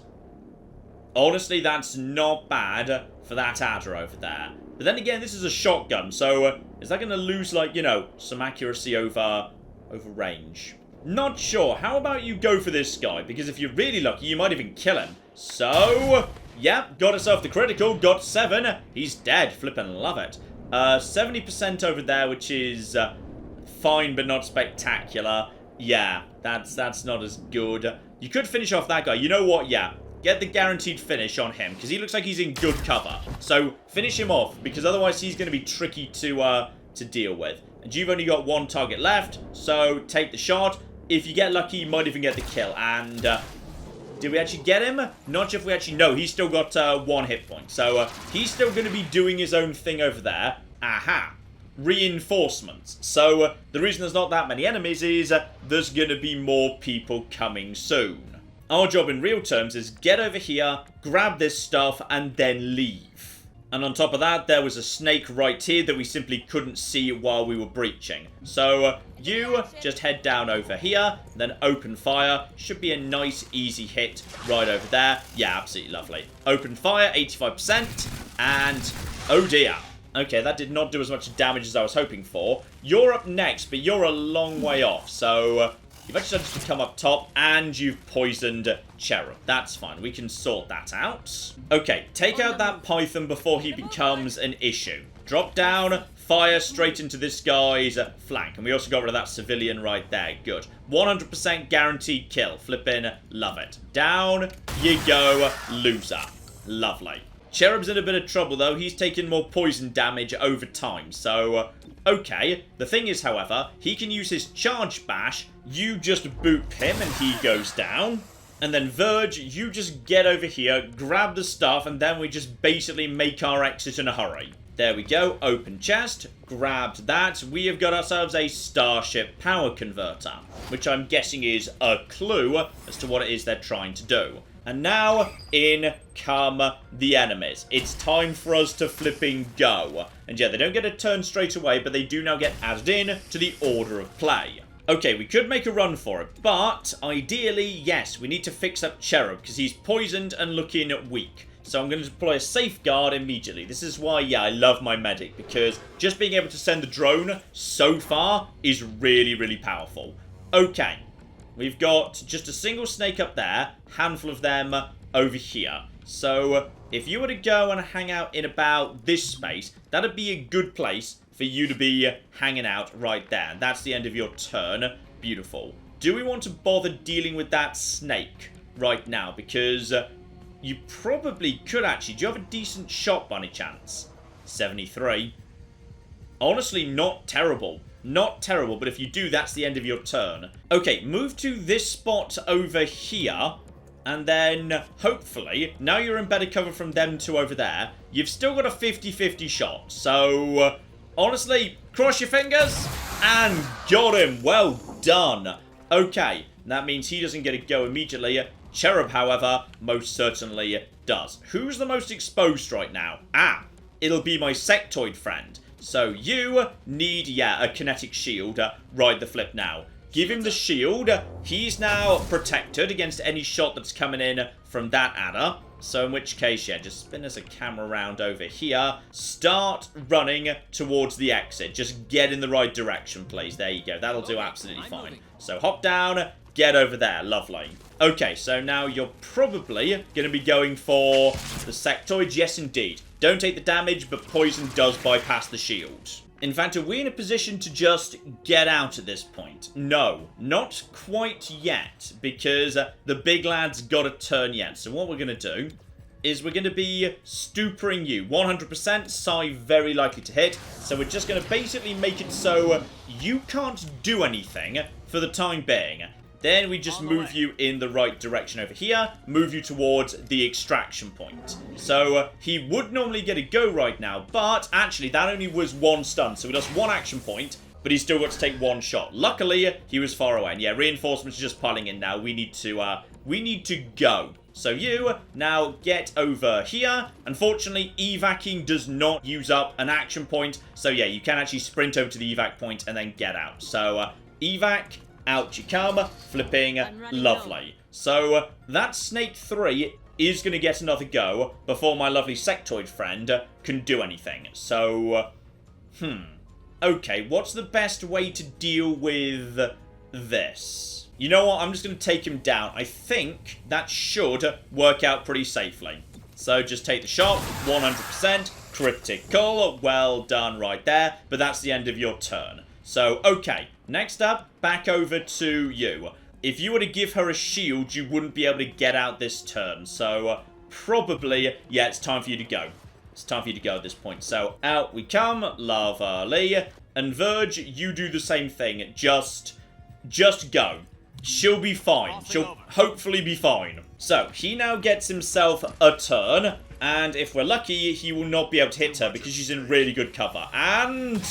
Honestly, that's not bad for that adder over there. But then again, this is a shotgun, so is that going to lose, like, you know, some accuracy over range? Not sure. How about you go for this guy? Because if you're really lucky, you might even kill him. So, yeah, got herself the critical, got 7. He's dead. Flippin' love it. 70% over there, which is fine but not spectacular. Yeah, that's not as good. You could finish off that guy. You know what? Yeah. Get the guaranteed finish on him, because he looks like he's in good cover. So, finish him off, because otherwise he's going to be tricky to deal with. And you've only got 1 target left, so take the shot. If you get lucky, you might even get the kill. And, did we actually get him? Not sure if we actually... No, he's still got 1 hit point. So, he's still going to be doing his own thing over there. Aha. Reinforcements. So, the reason there's not that many enemies is there's going to be more people coming soon. Our job in real terms is get over here, grab this stuff, and then leave. And on top of that, there was a snake right here that we simply couldn't see while we were breaching. So, you just head down over here, then open fire. Should be a nice, easy hit right over there. Yeah, absolutely lovely. Open fire, 85%, and oh dear. Okay, that did not do as much damage as I was hoping for. You're up next, but you're a long way off, so... You've actually managed to come up top, and you've poisoned Cherub. That's fine. We can sort that out. Okay, take out that Python before he becomes an issue. Drop down, fire straight into this guy's flank. And we also got rid of that civilian right there. Good. 100% guaranteed kill. Flippin' love it. Down you go, loser. Lovely. Cherub's in a bit of trouble, though. He's taking more poison damage over time, so... okay. The thing is, however, he can use his charge bash. You just boop him, and he goes down. And then, Verge, you just get over here, grab the stuff, and then we just basically make our exit in a hurry. There we go. Open chest. Grabbed that. We have got ourselves a Starship Power Converter, which I'm guessing is a clue as to what it is they're trying to do. And now, in come the enemies. It's time for us to flipping go. And yeah, they don't get a turn straight away, but they do now get added in to the order of play. Okay, we could make a run for it, but ideally, yes, we need to fix up Cherub, because he's poisoned and looking weak. So I'm going to deploy a safeguard immediately. This is why, yeah, I love my medic, because just being able to send the drone so far is really, really powerful. Okay. We've got just a single snake up there, handful of them over here. So, if you were to go and hang out in about this space, that'd be a good place for you to be hanging out right there. And that's the end of your turn. Beautiful. Do we want to bother dealing with that snake right now? Because you probably could actually. Do you have a decent shot by any chance? 73. Honestly, not terrible. Not terrible, but if you do, that's the end of your turn. Okay, move to this spot over here. And then, hopefully, now you're in better cover from them two over there. You've still got a 50-50 shot. So, honestly, cross your fingers. And got him. Well done. Okay, that means he doesn't get a go immediately. Cherub, however, most certainly does. Who's the most exposed right now? Ah, it'll be my sectoid friend. So you need, yeah, a kinetic shield. Ride the flip now. Give him the shield. He's now protected against any shot that's coming in from that adder. So in which case, yeah, just spin us a camera around over here. Start running towards the exit. Just get in the right direction, please. There you go. That'll do absolutely fine. So hop down, get over there. Lovely. Okay, so now you're probably going to be going for the sectoids. Yes, indeed. Don't take the damage, but poison does bypass the shield. In fact, are we in a position to just get out at this point? No, not quite yet, because the big lad's got a turn yet. So what we're going to do is we're going to be stupering you. 100%, Psy very likely to hit. So we're just going to basically make it so you can't do anything for the time being. Then we just move you in the right direction over here, move you towards the extraction point. So he would normally get a go right now, but actually that only was 1 stun, so he does 1 action point, but he's still got to take 1 shot. Luckily, he was far away. And yeah, reinforcements are just piling in now. We need to go. So you now get over here. Unfortunately, evacing does not use up an action point. So yeah, you can actually sprint over to the evac point and then get out. So evac, out you come, flipping lovely. So that Snake 3 is going to get another go before my lovely sectoid friend can do anything. So, okay, what's the best way to deal with this? You know what, I'm just going to take him down. I think that should work out pretty safely. So just take the shot, 100%, critical, well done right there, but that's the end of your turn. So, okay, next up, back over to you. If you were to give her a shield, you wouldn't be able to get out this turn. So, probably, yeah, it's time for you to go. It's time for you to go at this point. So, out we come, lovely. And Verge, you do the same thing. Just go. She'll be fine. She'll hopefully be fine. So, he now gets himself a turn. And if we're lucky, he will not be able to hit her because she's in really good cover. And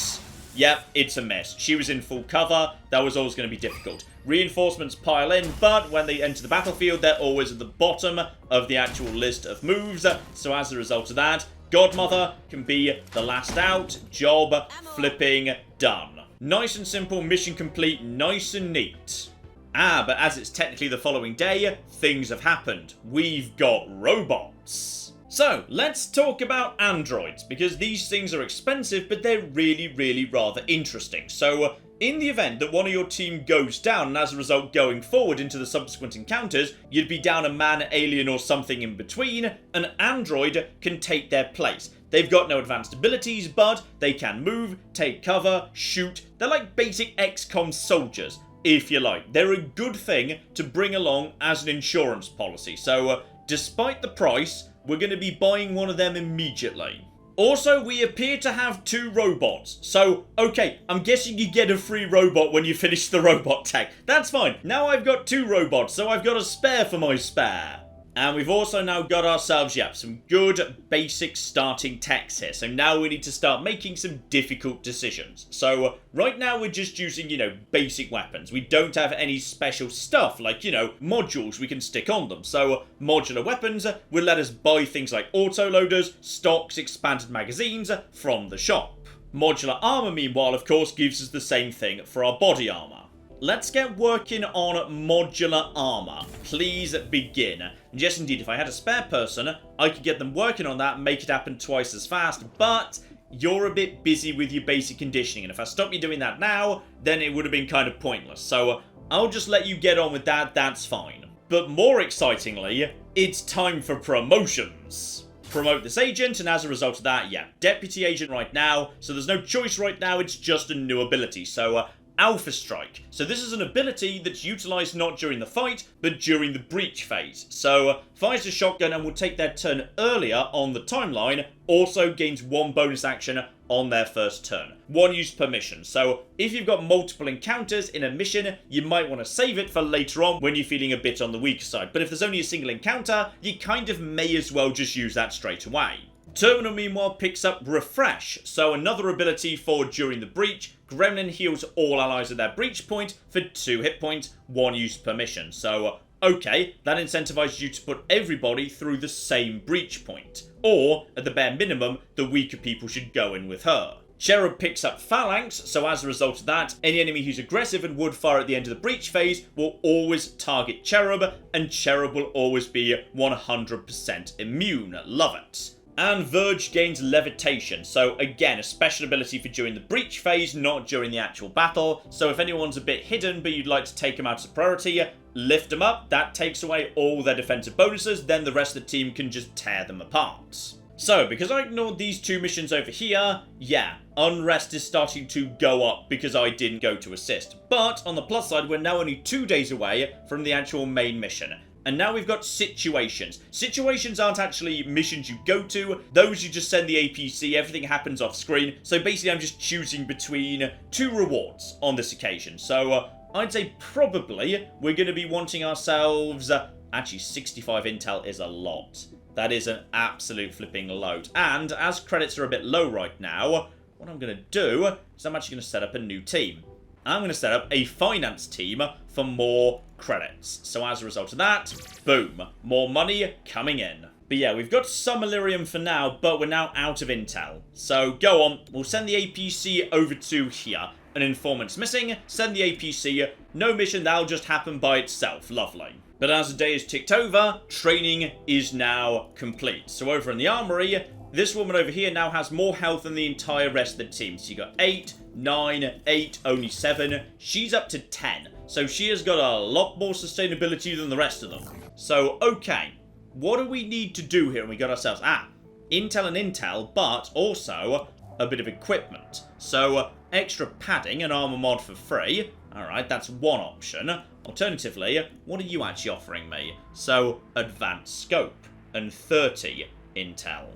yep, it's a miss. She was in full cover. That was always going to be difficult. Reinforcements pile in, but when they enter the battlefield, they're always at the bottom of the actual list of moves. So as a result of that, Godmother can be the last out. Job flipping done. Nice and simple, mission complete, nice and neat. Ah, but as it's technically the following day, things have happened. We've got robots. So, let's talk about androids, because these things are expensive, but they're really rather interesting. So, in the event that one of your team goes down, and as a result going forward into the subsequent encounters, you'd be down a man, alien, or something in between, an android can take their place. They've got no advanced abilities, but they can move, take cover, shoot. They're like basic XCOM soldiers, if you like. They're a good thing to bring along as an insurance policy. So, despite the price, we're going to be buying one of them immediately. Also, we appear to have 2 robots. So, okay, I'm guessing you get a free robot when you finish the robot tech. That's fine. Now I've got 2 robots, so I've got a spare for my spare. And we've also now got ourselves, yep, some good basic starting techs here. So now we need to start making some difficult decisions. So right now we're just using, basic weapons. We don't have any special stuff like, modules we can stick on them. So modular weapons will let us buy things like autoloaders, stocks, expanded magazines from the shop. Modular armor, meanwhile, of course, gives us the same thing for our body armor. Let's get working on modular armor. Please begin. And yes, indeed, if I had a spare person, I could get them working on that and make it happen twice as fast, but you're a bit busy with your basic conditioning, and if I stop you doing that now, then it would have been kind of pointless. So I'll just let you get on with that, that's fine. But more excitingly, it's time for promotions. Promote this agent, and as a result of that, yeah, deputy agent right now, so there's no choice right now, it's just a new ability. So Alpha Strike. So this is an ability that's utilized not during the fight, but during the breach phase. So fires a shotgun and will take their turn earlier on the timeline, also gains 1 bonus action on their first turn. 1 use per mission. So if you've got multiple encounters in a mission, you might want to save it for later on when you're feeling a bit on the weaker side. But if there's only a single encounter, you kind of may as well just use that straight away. Terminal, meanwhile, picks up Refresh, so another ability for during the breach. Gremlin heals all allies at their breach point for 2 hit points, 1 use per mission. So, okay, that incentivizes you to put everybody through the same breach point. Or, at the bare minimum, the weaker people should go in with her. Cherub picks up Phalanx, so as a result of that, any enemy who's aggressive and would fire at the end of the breach phase will always target Cherub, and Cherub will always be 100% immune. Love it. And Verge gains Levitation, so again, a special ability for during the breach phase, not during the actual battle. So if anyone's a bit hidden but you'd like to take them out as a priority, lift them up, that takes away all their defensive bonuses, then the rest of the team can just tear them apart. So, because I ignored these 2 missions over here, yeah, unrest is starting to go up because I didn't go to assist. But, on the plus side, we're now only 2 days away from the actual main mission. And now we've got situations. Situations aren't actually missions you go to. Those you just send the APC, everything happens off screen. So basically I'm just choosing between 2 rewards on this occasion. So I'd say probably we're going to be wanting ourselves... actually, 65 intel is a lot. That is an absolute flipping load. And as credits are a bit low right now, what I'm going to do is I'm actually going to set up a new team. I'm going to set up a finance team for more credits. So as a result of that, boom, more money coming in. But yeah, we've got some Illyrium for now, but we're now out of intel. So go on, we'll send the APC over to here. An informant's missing, send the APC, no mission, that'll just happen by itself, lovely. But as the day is ticked over, training is now complete. So over in the armory, this woman over here now has more health than the entire rest of the team. So you got 8, 9, 8, only 7. She's up to 10. So she has got a lot more sustainability than the rest of them. So, okay. What do we need to do here? And we got ourselves, intel and intel, but also a bit of equipment. So, extra padding and armor mod for free. Alright, that's one option. Alternatively, what are you actually offering me? So, advanced scope and 30 intel.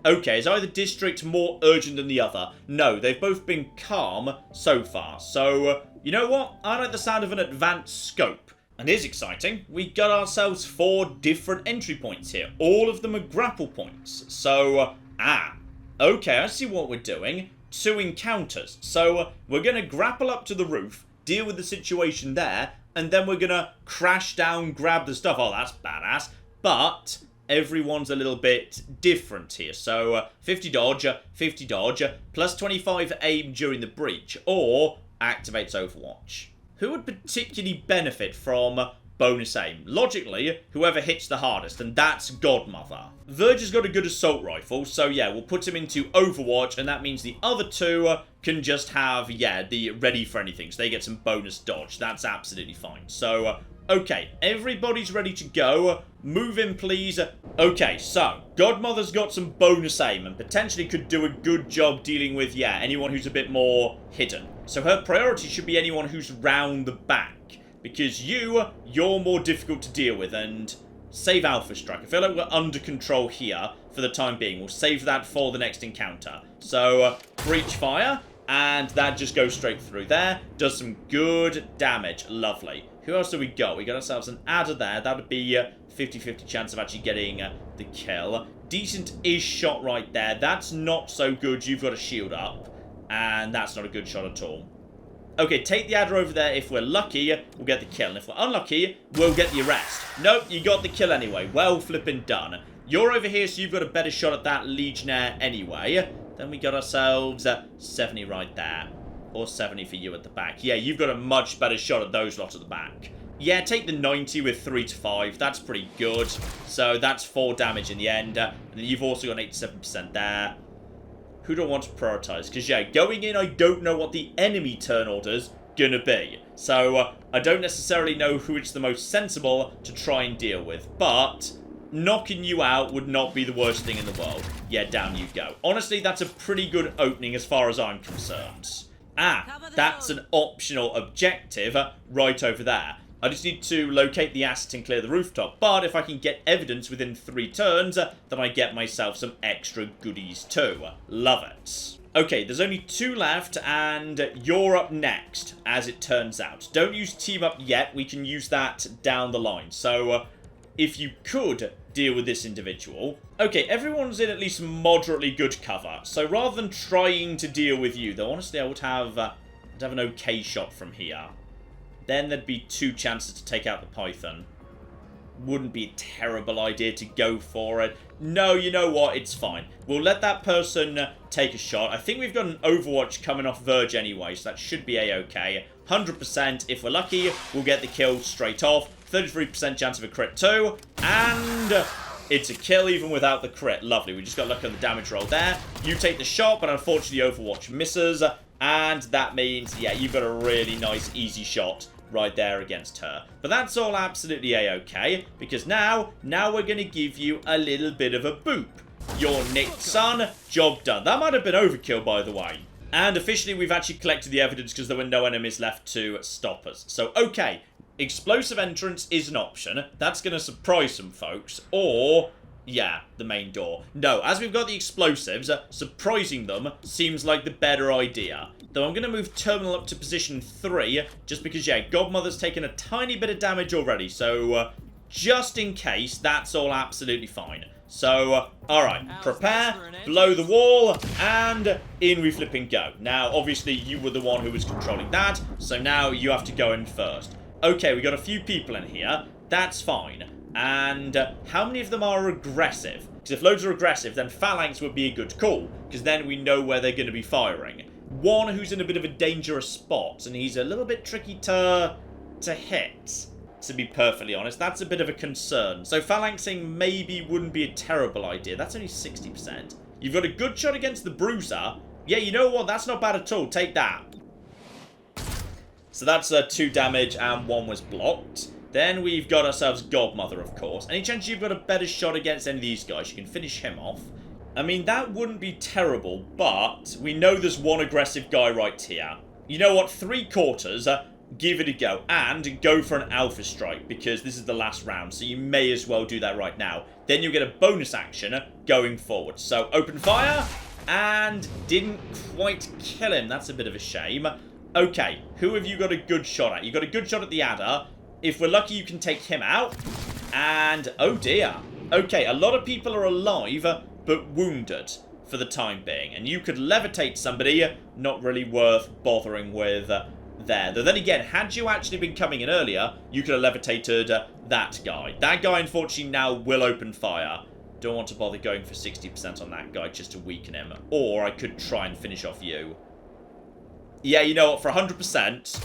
Okay, is either district more urgent than the other? No, they've both been calm so far. So, you know what? I like the sound of an advanced scope. And here's exciting. We got ourselves 4 different entry points here. All of them are grapple points. So, okay, I see what we're doing. 2 encounters. So, we're going to grapple up to the roof, deal with the situation there, and then we're going to crash down, grab the stuff. Oh, that's badass. But everyone's a little bit different here. So, 50 dodge, plus 25 aim during the breach, or activates Overwatch. Who would particularly benefit from bonus aim? Logically, whoever hits the hardest, and that's Godmother. Verge has got a good assault rifle, so yeah, we'll put him into Overwatch, and that means the other 2 can just have, the ready for anything, so they get some bonus dodge. That's absolutely fine. So, okay, everybody's ready to go. Move in, please. Okay, so, Godmother's got some bonus aim, and potentially could do a good job dealing with, anyone who's a bit more hidden. So her priority should be anyone who's round the back. Because you're more difficult to deal with, and save Alpha Strike. I feel like we're under control here for the time being. We'll save that for the next encounter. So, breach fire, and that just goes straight through there. Does some good damage. Lovely. Who else do we got? We got ourselves an adder there. That would be 50-50 chance of actually getting the kill. Decent-ish shot right there. That's not so good. You've got a shield up. And that's not a good shot at all. Okay, take the adder over there. If we're lucky, we'll get the kill. And if we're unlucky, we'll get the arrest. Nope, you got the kill anyway. Well flipping done. You're over here, so you've got a better shot at that Legionnaire anyway. Then we got ourselves 70 right there. Or 70 for you at the back. Yeah, you've got a much better shot at those lot at the back. Yeah, take the 90 with 3 to 5. That's pretty good. So that's 4 damage in the end. And then you've also got 87% there. Who do I want to prioritize? Because, going in, I don't know what the enemy turn order's gonna be. So, I don't necessarily know who it's the most sensible to try and deal with. But, knocking you out would not be the worst thing in the world. Yeah, down you go. Honestly, that's a pretty good opening as far as I'm concerned. That's an optional objective right over there. I just need to locate the asset and clear the rooftop. But if I can get evidence within 3 turns, then I get myself some extra goodies too. Love it. Okay, there's only 2 left, and you're up next, as it turns out. Don't use team up yet. We can use that down the line. So, if you could deal with this individual. Okay, everyone's in at least moderately good cover. So rather than trying to deal with you, though, honestly, I would have an okay shot from here. Then there'd be 2 chances to take out the Python. Wouldn't be a terrible idea to go for it. No, you know what? It's fine. We'll let that person take a shot. I think we've got an Overwatch coming off Verge anyway, so that should be a-okay. 100%. If we're lucky, we'll get the kill straight off. 33% chance of a crit too. And it's a kill even without the crit. Lovely. We just got lucky on the damage roll there. You take the shot, but unfortunately Overwatch misses. And that means, you've got a really nice, easy shot right there against her. But that's all absolutely a-okay, because now we're going to give you a little bit of a boop. You're nicked, son. Job done. That might have been overkill, by the way. And officially, we've actually collected the evidence because there were no enemies left to stop us. So, okay, explosive entrance is an option. That's going to surprise some folks. Or Yeah, the main door. No, as we've got the explosives, surprising them seems like the better idea. Though I'm going to move Terminal up to position 3, just because, yeah, Godmother's taken a tiny bit of damage already, so just in case, that's all absolutely fine. So, alright, prepare, blow the wall, and in we flipping go. Now, obviously, you were the one who was controlling that, so now you have to go in first. Okay, we got a few people in here, that's fine. And how many of them are aggressive? Because if loads are aggressive, then Phalanx would be a good call, because then we know where they're going to be firing. One who's in a bit of a dangerous spot, and he's a little bit tricky to hit. To be perfectly honest, that's a bit of a concern. So phalanxing maybe wouldn't be a terrible idea. That's only 60%. You've got a good shot against the Bruiser. Yeah, you know what? That's not bad at all. Take that. So that's 2 damage and 1 was blocked. Then we've got ourselves Godmother, of course. Any chance you've got a better shot against any of these guys? You can finish him off. I mean, that wouldn't be terrible, but we know there's one aggressive guy right here. You know what? 3/4... give it a go, and go for an alpha strike, because this is the last round, so you may as well do that right now. Then you'll get a bonus action going forward. So, open fire, and didn't quite kill him. That's a bit of a shame. Okay, who have you got a good shot at? You got a good shot at the adder. If we're lucky, you can take him out. And, oh dear. Okay, a lot of people are alive, but wounded for the time being. And you could levitate somebody, not really worth bothering with there. Though then again, had you actually been coming in earlier, you could have levitated that guy. That guy, unfortunately, now will open fire. Don't want to bother going for 60% on that guy just to weaken him. Or I could try and finish off you. Yeah, you know what, for 100%...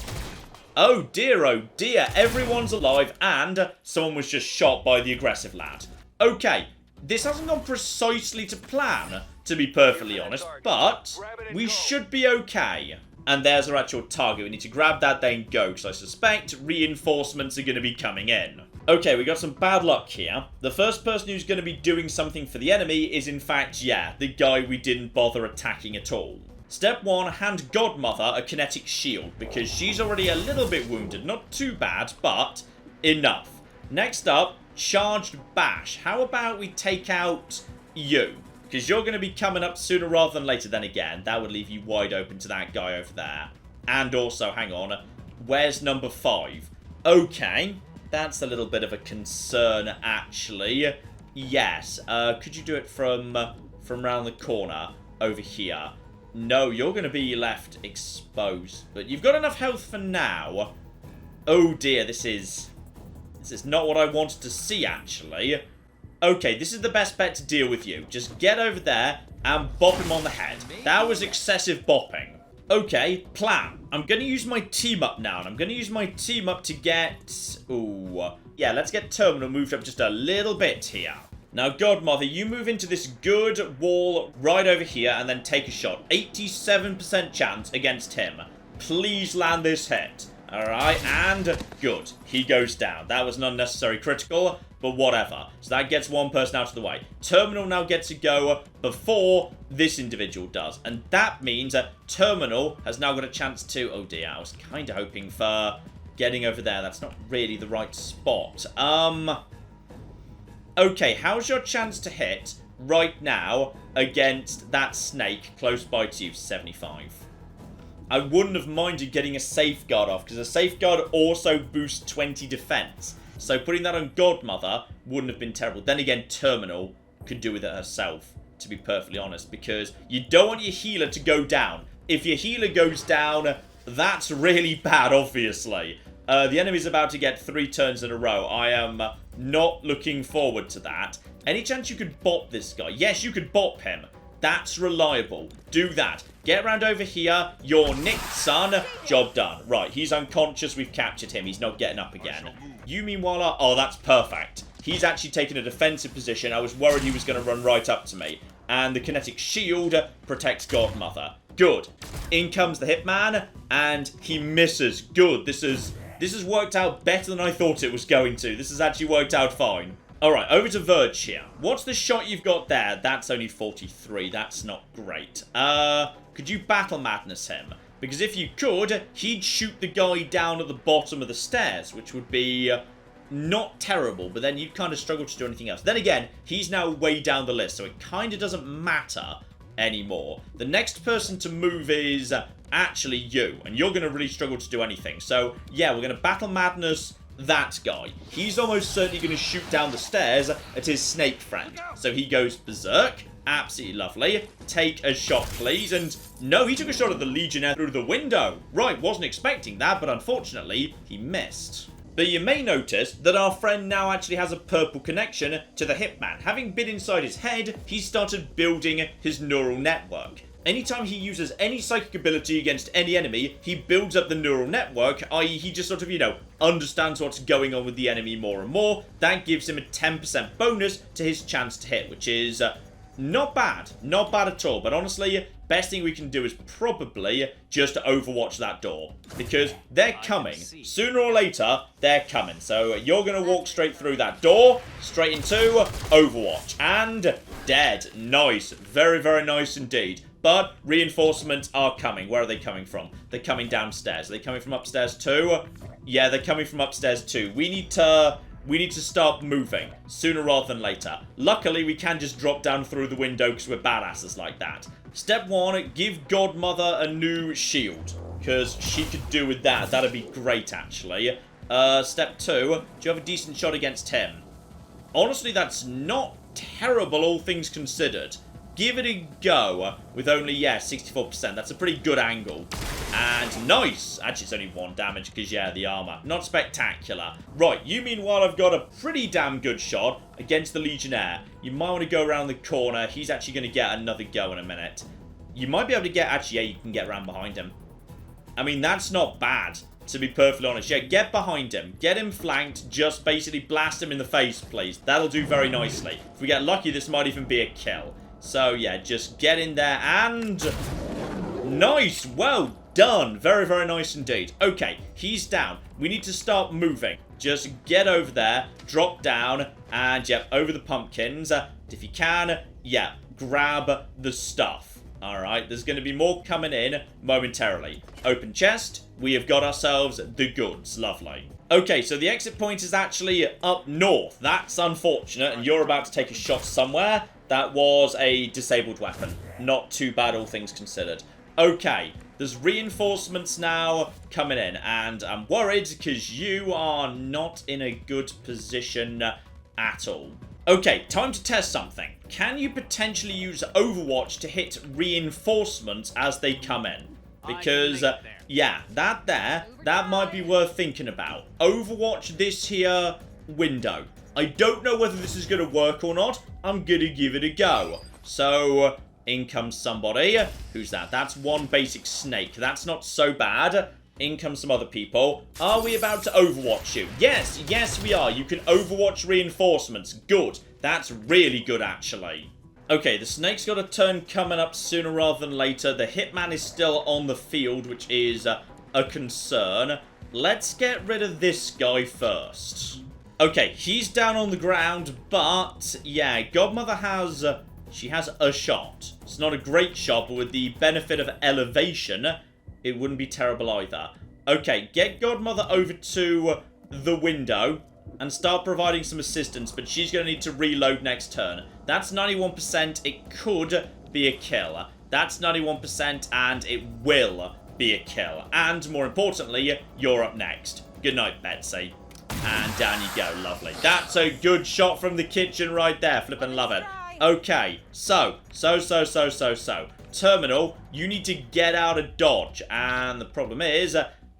oh dear, everyone's alive, and someone was just shot by the aggressive lad. Okay, this hasn't gone precisely to plan, to be perfectly honest, but we should be okay. And there's our actual target. We need to grab that, then go, because I suspect reinforcements are going to be coming in. Okay, we got some bad luck here. The first person who's going to be doing something for the enemy is, in fact, yeah, the guy we didn't bother attacking at all. Step 1, hand Godmother a kinetic shield, because she's already a little bit wounded. Not too bad, but enough. Next up, charged bash. How about we take out you? Because you're going to be coming up sooner rather than later. Then again, that would leave you wide open to that guy over there. And also, hang on, where's number 5? Okay, that's a little bit of a concern, actually. Yes, could you do it from around the corner over here? No, you're going to be left exposed. But you've got enough health for now. Oh dear, this is not what I wanted to see, actually. Okay, this is the best bet to deal with you. Just get over there and bop him on the head. That was excessive bopping. Okay, plan. I'm going to use my team up now, and I'm going to use my team up to get... ooh. Yeah, let's get Terminal moved up just a little bit here. Now, Godmother, you move into this good wall right over here and then take a shot. 87% chance against him. Please land this hit. Alright, and good. He goes down. That was an unnecessary critical, but whatever. So that gets one person out of the way. Terminal now gets to go before this individual does. And that means that Terminal has now got a chance to... oh dear, I was kind of hoping for getting over there. That's not really the right spot. Okay, how's your chance to hit right now against that snake close by to you? 75. I wouldn't have minded getting a safeguard off, because a safeguard also boosts 20 defense. So putting that on Godmother wouldn't have been terrible. Then again, Terminal could do with it herself, to be perfectly honest, because you don't want your healer to go down. If your healer goes down, that's really bad, obviously. The enemy's about to get 3 turns in a row. I am not looking forward to that. Any chance you could bop this guy? Yes, you could bop him. That's reliable. Do that. Get around over here. You're nicked, son. Job done. Right, he's unconscious. We've captured him. He's not getting up again. You, meanwhile, are... oh, that's perfect. He's actually taken a defensive position. I was worried he was going to run right up to me. And the kinetic shield protects Godmother. Good. In comes the hitman, and he misses. Good. This has worked out better than I thought it was going to. This has actually worked out fine. Alright, over to Verge here. What's the shot you've got there? That's only 43. That's not great. Could you Battle Madness him? Because if you could, he'd shoot the guy down at the bottom of the stairs, which would be not terrible, but then you'd kind of struggle to do anything else. Then again, he's now way down the list, so it kind of doesn't matter anymore. The next person to move is actually you, and you're going to really struggle to do anything. So, yeah, we're going to Battle Madness that guy. He's almost certainly going to shoot down the stairs at his snake friend. So he goes berserk. Absolutely lovely. Take a shot, please. And no, he took a shot at the Legionnaire through the window. Right, wasn't expecting that, but unfortunately, he missed. But you may notice that our friend now actually has a purple connection to the Hitman. Having been inside his head, he started building his neural network. Anytime he uses any psychic ability against any enemy, he builds up the neural network, i.e. he just sort of, you know, understands what's going on with the enemy more and more. That gives him a 10% bonus to his chance to hit, which is not bad. Not bad at all. But honestly, best thing we can do is probably just overwatch that door. Because they're coming. Sooner or later, they're coming. So you're going to walk straight through that door, straight into Overwatch. And dead. Nice. Very, very nice indeed. But reinforcements are coming. Where are they coming from? They're coming downstairs. Are they coming from upstairs too? Yeah, they're coming from upstairs too. We need to start moving sooner rather than later. Luckily, we can just drop down through the window because we're badasses like that. Step 1, give Godmother a new shield. Because she could do with that. That'd be great, actually. Step 2, do you have a decent shot against him? Honestly, that's not terrible, all things considered. Give it a go with only, yeah, 64%. That's a pretty good angle. And nice. Actually, it's only 1 damage because, yeah, the armor. Not spectacular. Right, you meanwhile have got a pretty damn good shot against the Legionnaire. You might want to go around the corner. He's actually going to get another go in a minute. You might be able to get, actually, yeah, you can get around behind him. I mean, that's not bad, to be perfectly honest. Yeah, get behind him. Get him flanked. Just basically blast him in the face, please. That'll do very nicely. If we get lucky, this might even be a kill. So, yeah, just get in there and... Nice! Well done! Very, very nice indeed. Okay, he's down. We need to start moving. Just get over there, drop down, and, yep, over the pumpkins. If you can, yeah, grab the stuff. Alright, there's going to be more coming in momentarily. Open chest. We have got ourselves the goods. Lovely. Okay, so the exit point is actually up north. That's unfortunate, and you're about to take a shot somewhere. That was a disabled weapon. Not too bad, all things considered. Okay, there's reinforcements now coming in, and I'm worried because you are not in a good position at all. Okay, time to test something. Can you potentially use Overwatch to hit reinforcements as they come in? Because, yeah, that might be worth thinking about. Overwatch this here window. I don't know whether this is going to work or not. I'm going to give it a go. So, in comes somebody. Who's that? That's one basic snake. That's not so bad. In come some other people. Are we about to Overwatch you? Yes, yes we are. You can Overwatch reinforcements. Good. That's really good, actually. Okay, the snake's got a turn coming up sooner rather than later. The Hitman is still on the field, which is a concern. Let's get rid of this guy first. Okay, he's down on the ground, but, yeah, Godmother has, she has a shot. It's not a great shot, but with the benefit of elevation, it wouldn't be terrible either. Okay, get Godmother over to the window and start providing some assistance, but she's going to need to reload next turn. That's 91%. It could be a kill. That's 91%, and it will be a kill. And, more importantly, you're up next. Good night, Betsy. And down you go. Lovely. That's a good shot from the kitchen right there. Flippin' love it. Okay. So. Terminal, you need to get out of dodge. And the problem is,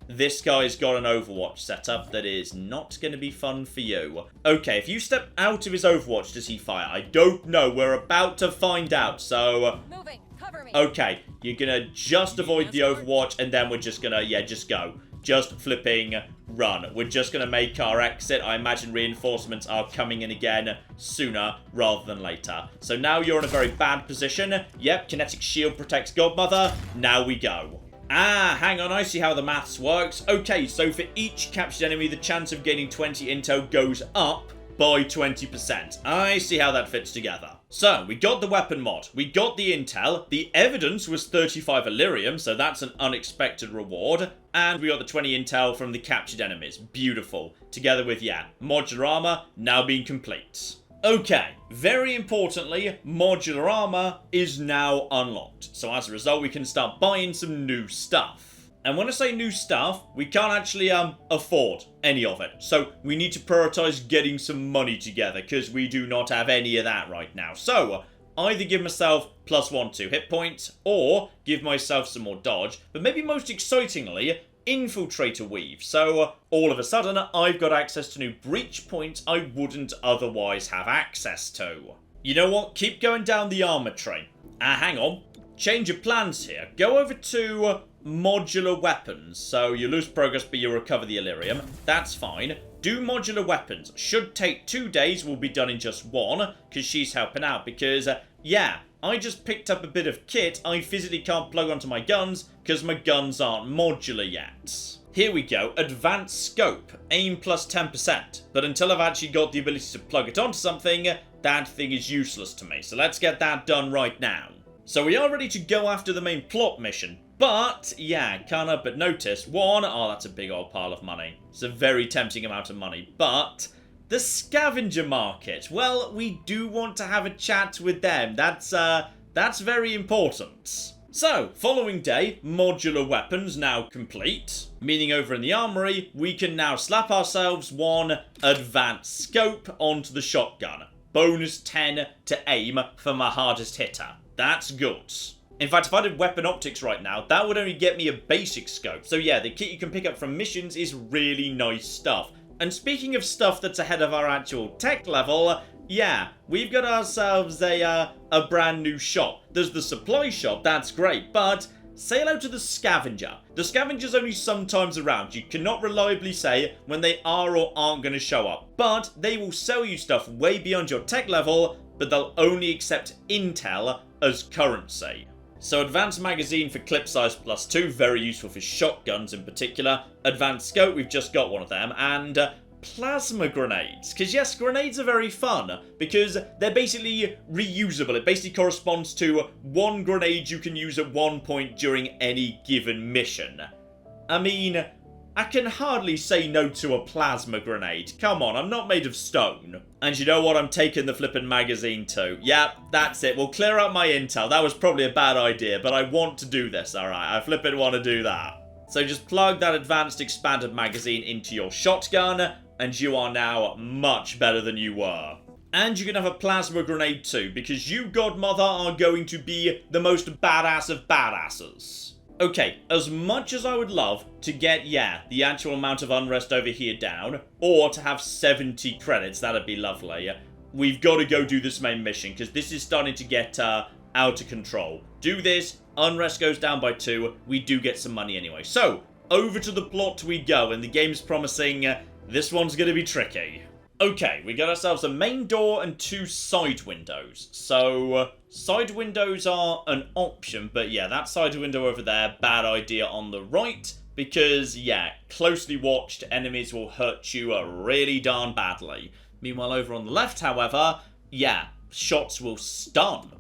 this guy's got an Overwatch setup that is not going to be fun for you. Okay, if you step out of his Overwatch, does he fire? I don't know. We're about to find out. So, Moving. Cover me. Okay, you're going to just avoid the Overwatch, and then we're just going to, yeah, just go. Just flipping run. We're just going to make our exit. I imagine reinforcements are coming in again sooner rather than later. So now you're in a very bad position. Yep, kinetic shield protects Godmother. Now we go. Ah, hang on, I see how the maths works. Okay, so for each captured enemy, the chance of gaining 20 intel goes up. by 20%. I see how that fits together. So, we got the weapon mod, we got the intel, the evidence was 35 Illyrium, so that's an unexpected reward, and we got the 20 intel from the captured enemies. Beautiful. Together with, yeah, modular armor now being complete. Okay, very importantly, modular armor is now unlocked. So as a result, we can start buying some new stuff. And when I say new stuff, we can't actually afford any of it. So we need to prioritize getting some money together, because we do not have any of that right now. So either give myself +1 to hit points, or give myself some more dodge, but maybe most excitingly, Infiltrator Weave. So all of a sudden, I've got access to new breach points I wouldn't otherwise have access to. You know what? Keep going down the armor tree. Hang on. Change of plans here. Go over to modular weapons. So you lose progress, but you recover the Illyrium. That's fine. Do modular weapons. Should take 2 days. Will be done in just 1, because she's helping out. Because, yeah, I just picked up a bit of kit I physically can't plug onto my guns, because my guns aren't modular yet. Here we go. Advanced scope. Aim plus 10%. But until I've actually got the ability to plug it onto something, that thing is useless to me. So let's get that done right now. So we are ready to go after the main plot mission. But, yeah, can't help but notice, one, oh, that's a big old pile of money. It's a very tempting amount of money. But the scavenger market, well, we do want to have a chat with them. That's very important. So, following day, modular weapons now complete. Meaning over in the armory, we can now slap ourselves one advanced scope onto the shotgun. Bonus 10 to aim for my hardest hitter. That's good. In fact, if I did weapon optics right now, that would only get me a basic scope. So yeah, the kit you can pick up from missions is really nice stuff. And speaking of stuff that's ahead of our actual tech level, yeah, we've got ourselves a brand new shop. There's the supply shop, that's great, but say hello to the scavenger. The scavenger's only sometimes around. You cannot reliably say when they are or aren't going to show up. But they will sell you stuff way beyond your tech level, but they'll only accept intel as currency. So advanced magazine for clip size +2, very useful for shotguns in particular. Advanced scope, we've just got one of them. And plasma grenades. Because yes, grenades are very fun, because they're basically reusable. It basically corresponds to one grenade you can use at one point during any given mission. I mean, I can hardly say no to a plasma grenade. Come on, I'm not made of stone. And you know what? I'm taking the flippin' magazine too. Yeah, that's it. We'll clear out my intel. That was probably a bad idea, but I want to do this, alright? I flippin' want to do that. So just plug that advanced expanded magazine into your shotgun, and you are now much better than you were. And you can have a plasma grenade too, because you, Godmother, are going to be the most badass of badasses. Okay, as much as I would love to get, yeah, the actual amount of unrest over here down, or to have 70 credits, that'd be lovely, we've got to go do this main mission, because this is starting to get out of control. Do this, unrest goes down by 2, we do get some money anyway. So, over to the plot we go, and the game's promising this one's going to be tricky. Okay, we got ourselves a main door and 2 side windows. So, side windows are an option, but yeah, that side window over there, bad idea on the right, because, yeah, closely watched enemies will hurt you really darn badly. Meanwhile, over on the left, however, yeah, shots will stun.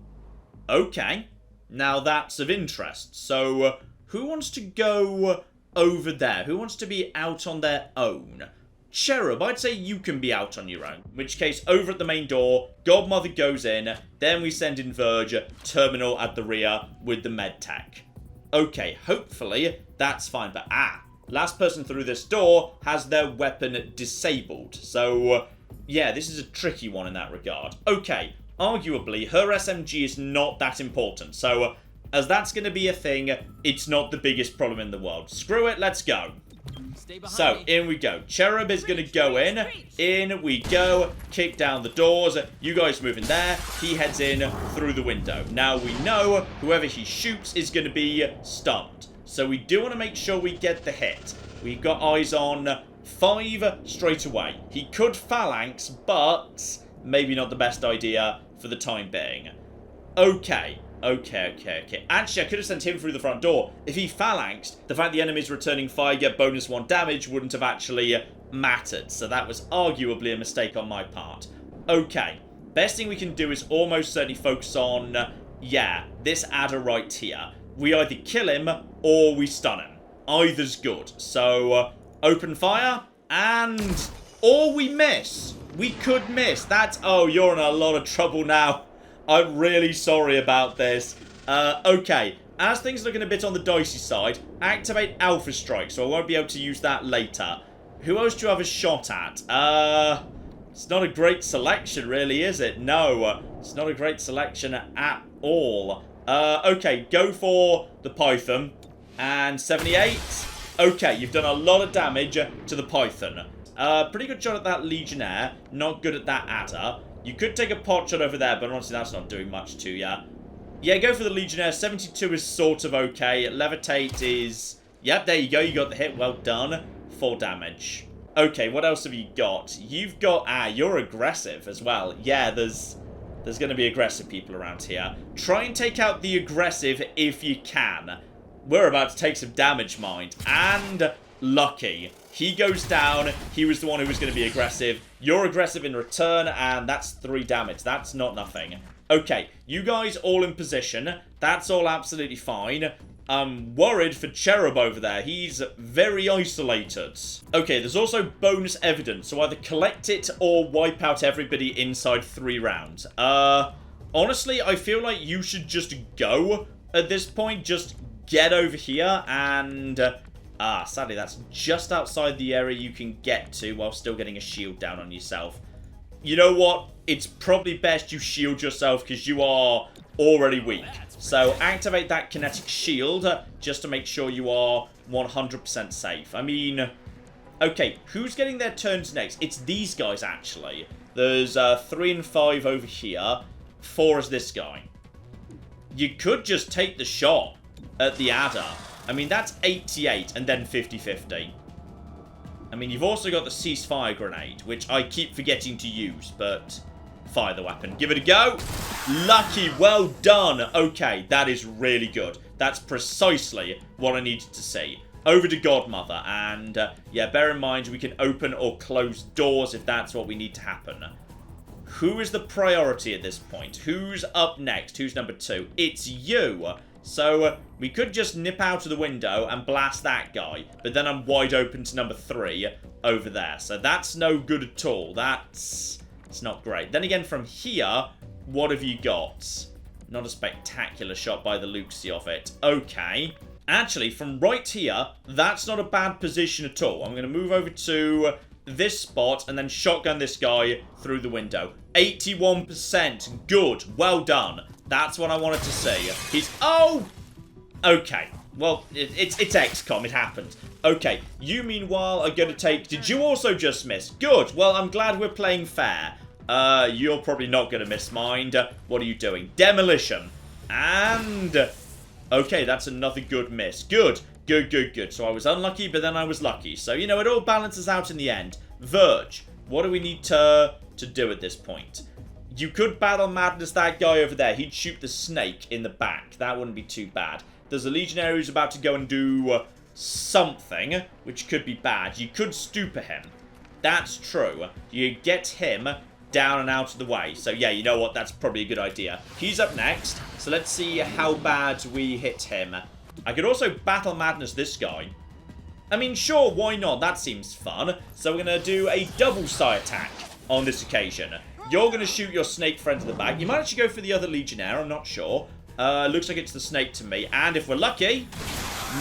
Okay, now that's of interest. So, who wants to go over there? Who wants to be out on their own? Cherub, I'd say you can be out on your own. In which case, over at the main door, Godmother goes in, then we send in Verge, Terminal at the rear with the medtech. Okay, hopefully that's fine, but last person through this door has their weapon disabled. So, yeah, this is a tricky one in that regard. Okay, arguably, her SMG is not that important, so as that's going to be a thing, it's not the biggest problem in the world. Screw it, let's go. So, in we go. Cherub is going to go in. In we go. Kick down the doors. You guys move in there. He heads in through the window. Now, we know whoever he shoots is going to be stunned. So, we do want to make sure we get the hit. We've got eyes on 5 straight away. He could phalanx, but maybe not the best idea for the time being. Okay. Actually, I could have sent him through the front door. If he phalanxed, the fact the enemy's returning fire get bonus 1 damage wouldn't have actually mattered. So that was arguably a mistake on my part. Okay. Best thing we can do is almost certainly focus on, yeah, this adder right here. We either kill him or we stun him. Either's good. So, open fire, and... or we miss. We could miss. That's... oh, you're in a lot of trouble now. I'm really sorry about this. Okay. As things are looking a bit on the dicey side, activate Alpha Strike, so I won't be able to use that later. Who else do you have a shot at? It's not a great selection, really, is it? No, it's not a great selection at all. Okay, go for the Python. And 78. Okay, you've done a lot of damage to the Python. Pretty good shot at that Legionnaire. Not good at that Adder. You could take a pot shot over there, but honestly, that's not doing much to you. Yeah, go for the Legionnaire. 72 is sort of okay. Levitate is... yep, there you go. You got the hit. Well done. 4 damage. Okay, what else have you got? You've got... ah, you're aggressive as well. Yeah, there's going to be aggressive people around here. Try and take out the aggressive if you can. We're about to take some damage, mind. And lucky. He goes down. He was the one who was going to be aggressive. You're aggressive in return, and that's 3 damage. That's not nothing. Okay, you guys all in position. That's all absolutely fine. I'm worried for Cherub over there. He's very isolated. Okay, there's also bonus evidence, so either collect it or wipe out everybody inside 3 rounds. Honestly, I feel like you should just go at this point. Just get over here and... sadly, that's just outside the area you can get to while still getting a shield down on yourself. You know what? It's probably best you shield yourself because you are already weak. So activate that kinetic shield just to make sure you are 100% safe. I mean, okay, who's getting their turns next? It's these guys, actually. There's 3 and 5 over here. 4 is this guy. You could just take the shot at the Adder. I mean, that's 88 and then 50-50. I mean, you've also got the ceasefire grenade, which I keep forgetting to use, but fire the weapon. Give it a go. Lucky. Well done. Okay, that is really good. That's precisely what I needed to see. Over to Godmother, and yeah, bear in mind we can open or close doors if that's what we need to happen. Who is the priority at this point? Who's up next? Who's number 2? It's you. So, we could just nip out of the window and blast that guy. But then I'm wide open to number 3 over there. So that's no good at all. It's not great. Then again, from here, what have you got? Not a spectacular shot by the Luxie of it. Okay. Actually, from right here, that's not a bad position at all. I'm going to move over to this spot and then shotgun this guy through the window. 81%. Good. Well done. That's what I wanted to see. He's... oh! Okay. Well, it's XCOM. It happens. Okay. You, meanwhile, are going to take... did you also just miss? Good. Well, I'm glad we're playing fair. You're probably not going to miss, mind. What are you doing? Demolition. And... okay, that's another good miss. Good. Good, good, good. So I was unlucky, but then I was lucky. So, you know, it all balances out in the end. Verge. What do we need to do at this point? You could Battle Madness that guy over there. He'd shoot the snake in the back. That wouldn't be too bad. There's a Legionnaire who's about to go and do something, which could be bad. You could stupor him. That's true. You get him down and out of the way. So, yeah, you know what? That's probably a good idea. He's up next. So let's see how bad we hit him. I could also Battle Madness this guy. I mean, sure, why not? That seems fun. So we're going to do a double side attack on this occasion. You're going to shoot your snake friend to the back. You might actually go for the other Legionnaire. I'm not sure. Looks like it's the snake to me. And if we're lucky...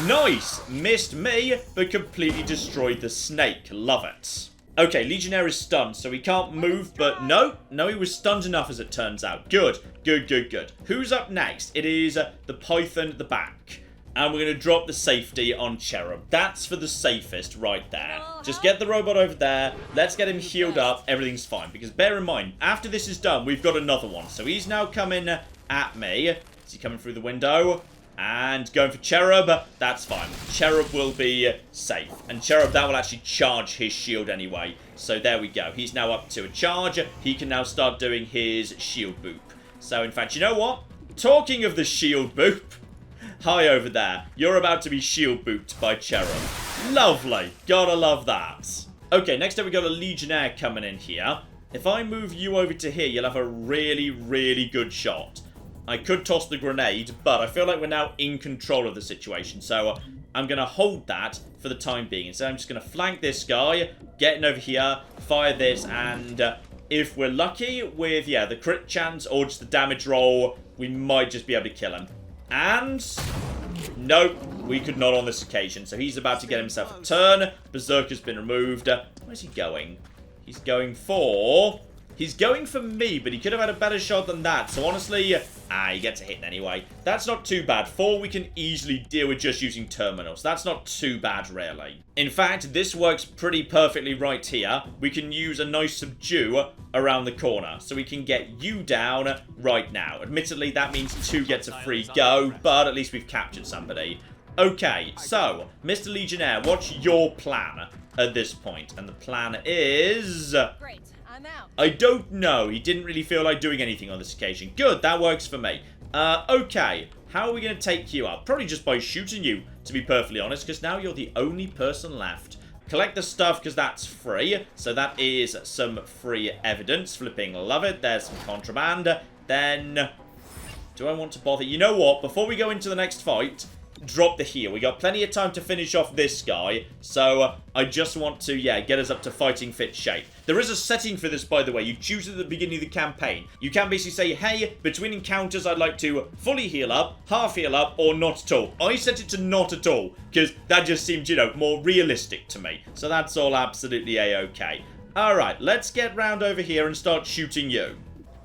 nice! Missed me, but completely destroyed the snake. Love it. Okay, Legionnaire is stunned, so he can't move, but no, he was stunned enough as it turns out. Good, good, good, good. Who's up next? It is the Python at the back. And we're going to drop the safety on Cherub. That's for the safest right there. Just get the robot over there. Let's get him healed up. Everything's fine. Because bear in mind, after this is done, we've got another one. So he's now coming at me. Is he coming through the window? And going for Cherub. That's fine. Cherub will be safe. And Cherub, that will actually charge his shield anyway. So there we go. He's now up to a charge. He can now start doing his shield boop. So in fact, you know what? Talking of the shield boop... hi over there. You're about to be shield booped by Cherub. Lovely. Gotta love that. Okay, next up we got a Legionnaire coming in here. If I move you over to here, you'll have a really, really good shot. I could toss the grenade, but I feel like we're now in control of the situation. So I'm going to hold that for the time being. So I'm just going to flank this guy, getting over here, fire this, and if we're lucky with, yeah, the crit chance or just the damage roll, we might just be able to kill him. And nope, we could not on this occasion. So he's about to get himself a turn. Berserker's been removed. Where's he going? He's going for me, but he could have had a better shot than that. So honestly, he gets a hit anyway. That's not too bad. 4 we can easily deal with just using terminals. That's not too bad, really. In fact, this works pretty perfectly right here. We can use a nice subdue around the corner. So we can get you down right now. Admittedly, that means 2 gets a free go, but at least we've captured somebody. Okay, so, Mr. Legionnaire, what's your plan at this point? And the plan is... Great, I'm out. I don't know. He didn't really feel like doing anything on this occasion. Good, that works for me. Okay, how are we going to take you up? Probably just by shooting you, to be perfectly honest, because now you're the only person left. Collect the stuff, because that's free. So that is some free evidence. Flipping love it. There's some contraband. Then, do I want to bother? You know what? Before we go into the next fight... drop the heal. We got plenty of time to finish off this guy, so I just want to, yeah, get us up to fighting fit shape. There is a setting for this, by the way. You choose it at the beginning of the campaign. You can basically say, hey, between encounters, I'd like to fully heal up, half heal up, or not at all. I set it to not at all, because that just seemed, you know, more realistic to me. So that's all absolutely a-okay. Alright, let's get round over here and start shooting you.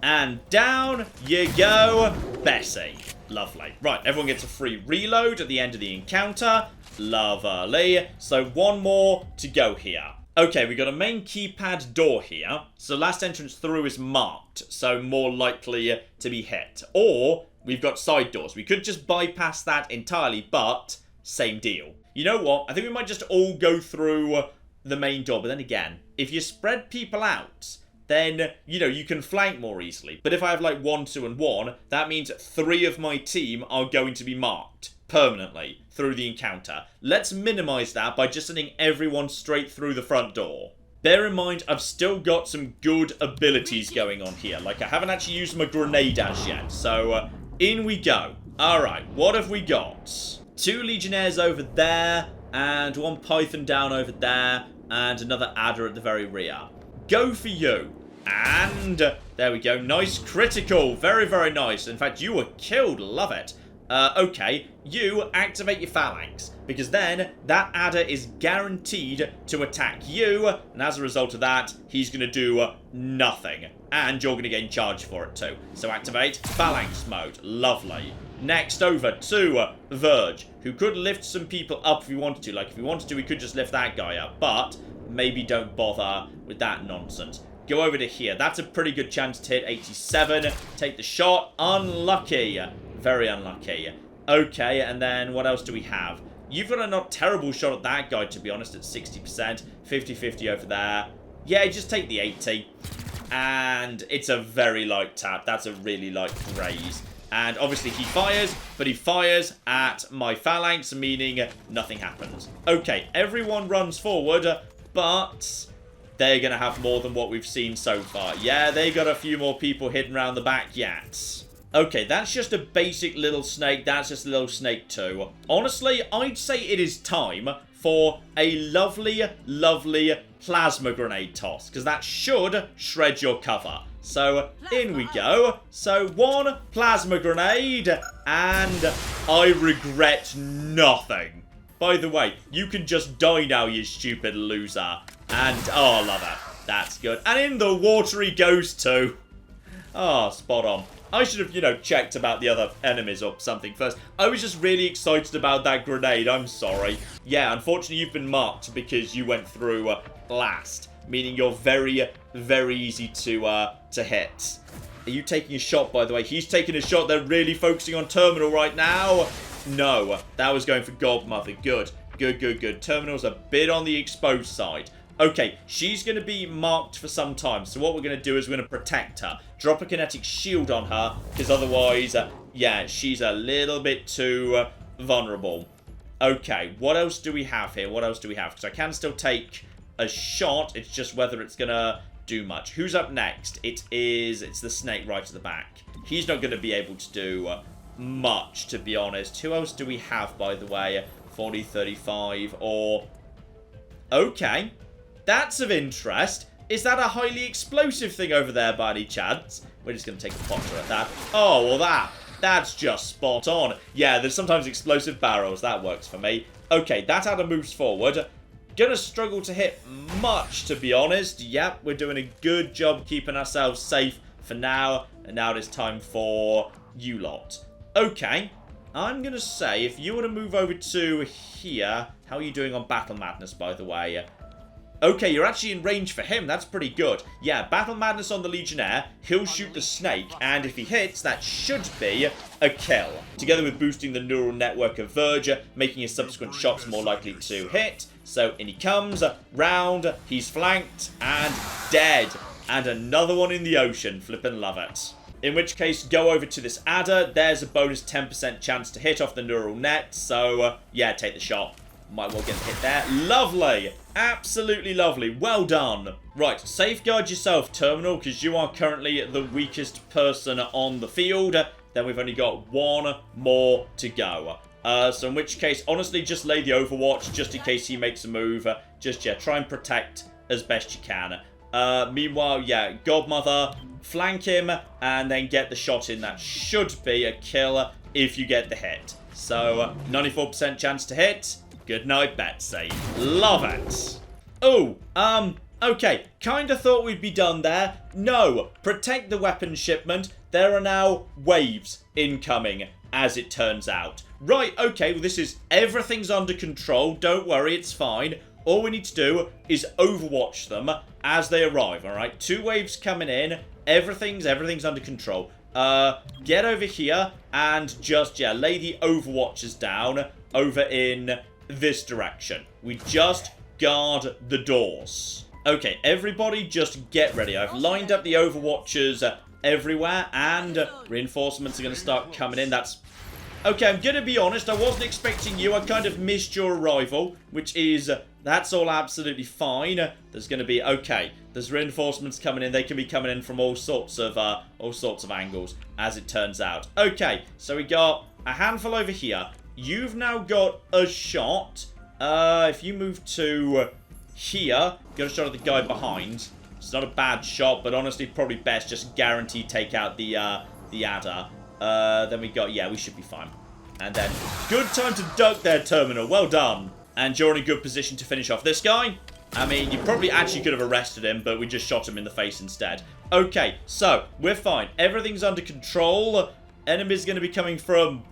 And down you go, Bessie. Lovely. Right, everyone gets a free reload at the end of the encounter. Lovely. So one more to go here. Okay, we got a main keypad door here. So last entrance through is marked, so more likely to be hit. Or we've got side doors. We could just bypass that entirely, but same deal. You know what? I think we might just all go through the main door. But then again, if you spread people out... then, you know, you can flank more easily. But if I have like 1, 2, and 1, that means 3 of my team are going to be marked permanently through the encounter. Let's minimize that by just sending everyone straight through the front door. Bear in mind, I've still got some good abilities going on here. Like, I haven't actually used my grenade as yet. So, in we go. Alright, what have we got? 2 Legionnaires over there, and 1 Python down over there, and another Adder at the very rear. Go for you. And there we go. Nice critical. Very, very nice. In fact, you were killed. Love it. Okay. You activate your phalanx. Because then that adder is guaranteed to attack you. And as a result of that, he's going to do nothing. And you're going to get in charge for it too. So activate phalanx mode. Lovely. Next over to Verge, who could lift some people up if we wanted to. Like, if we wanted to, we could just lift that guy up. But... maybe don't bother with that nonsense. Go over to here. That's a pretty good chance to hit 87. Take the shot. Unlucky. Very unlucky. Okay, and then what else do we have? You've got a not terrible shot at that guy, to be honest, at 60%. 50-50 over there. Yeah, just take the 80. And it's a very light tap. That's a really light graze. And obviously he fires, but he fires at my phalanx, meaning nothing happens. Okay, everyone runs forward, but they're going to have more than what we've seen so far. Yeah, they got a few more people hidden around the back yet. Okay, that's just a basic little snake. That's just a little snake too. Honestly, I'd say it is time for a lovely, lovely plasma grenade toss, because that should shred your cover. So, in we go. So, 1 plasma grenade, and I regret nothing. By the way, you can just die now, you stupid loser. And, oh, love it. That's good. And in the water he goes too. Oh, spot on. I should have, you know, checked about the other enemies or something first. I was just really excited about that grenade. I'm sorry. Yeah, unfortunately, you've been marked because you went through last. Meaning you're very, very easy to hit. Are you taking a shot, by the way? He's taking a shot. They're really focusing on Terminal right now. No, that was going for Godmother. Good, good, good, good. Terminal's a bit on the exposed side. Okay, she's going to be marked for some time. So what we're going to do is we're going to protect her. Drop a kinetic shield on her. Because otherwise, yeah, she's a little bit too vulnerable. Okay, what else do we have here? What else do we have? Because I can still take a shot. It's just whether it's gonna do much. Who's up next? It's the snake right at the back. He's not gonna be able to do much, to be honest. Who else do we have, by the way? 40, 35, or... Okay. That's of interest. Is that a highly explosive thing over there by any chance? We're just going to take a potter at that. Oh, well that's just spot on. Yeah, there's sometimes explosive barrels. That works for me. Okay, that adder moves forward. Gonna struggle to hit much, to be honest. Yep, we're doing a good job keeping ourselves safe for now. And now it is time for you lot. Okay, I'm going to say if you were to move over to here... How are you doing on Battle Madness, by the way? Okay, you're actually in range for him. That's pretty good. Yeah, Battle Madness on the Legionnaire. He'll shoot the snake, and if he hits, that should be a kill. Together with boosting the neural network of Verge, making his subsequent shots more likely to hit. So in he comes, round, he's flanked, and dead. And another one in the ocean. Flippin' love it. In which case, go over to this adder. There's a bonus 10% chance to hit off the neural net. So, yeah, take the shot. Might well get the hit there. Lovely. Absolutely lovely. Well done. Right, safeguard yourself, Terminal, because you are currently the weakest person on the field. Then we've only got one more to go. So in which case, honestly, just lay the Overwatch just in case he makes a move. Just, yeah, try and protect as best you can. Meanwhile, yeah, Godmother, flank him, and then get the shot in. That should be a kill if you get the hit. So, 94% chance to hit. Good night, Betsy. Love it. Oh, okay. Kinda thought we'd be done there. No. Protect the weapon shipment. There are now waves incoming, as it turns out. Right, okay, well, everything's under control. Don't worry, it's fine. All we need to do is overwatch them as they arrive, alright? 2 waves coming in. Everything's under control. Get over here and just, yeah, lay the overwatchers down over in this direction. We just guard the doors. Okay, everybody just get ready. I've lined up the overwatchers everywhere, and reinforcements are going to start coming in. That's... Okay, I'm going to be honest, I wasn't expecting you. I kind of missed your arrival, which is... That's all absolutely fine. There's going to be... Okay, there's reinforcements coming in. They can be coming in from all sorts of angles, as it turns out. Okay, so we got a handful over here. You've now got a shot. If you move to here, get a shot at the guy behind. It's not a bad shot, but honestly, probably best just guaranteed take out the adder. Then we got... Yeah, we should be fine. And then, good time to duck there, Terminal. Well done. And you're in a good position to finish off this guy. I mean, you probably actually could have arrested him, but we just shot him in the face instead. Okay, so, we're fine. Everything's under control. Enemies going to be coming from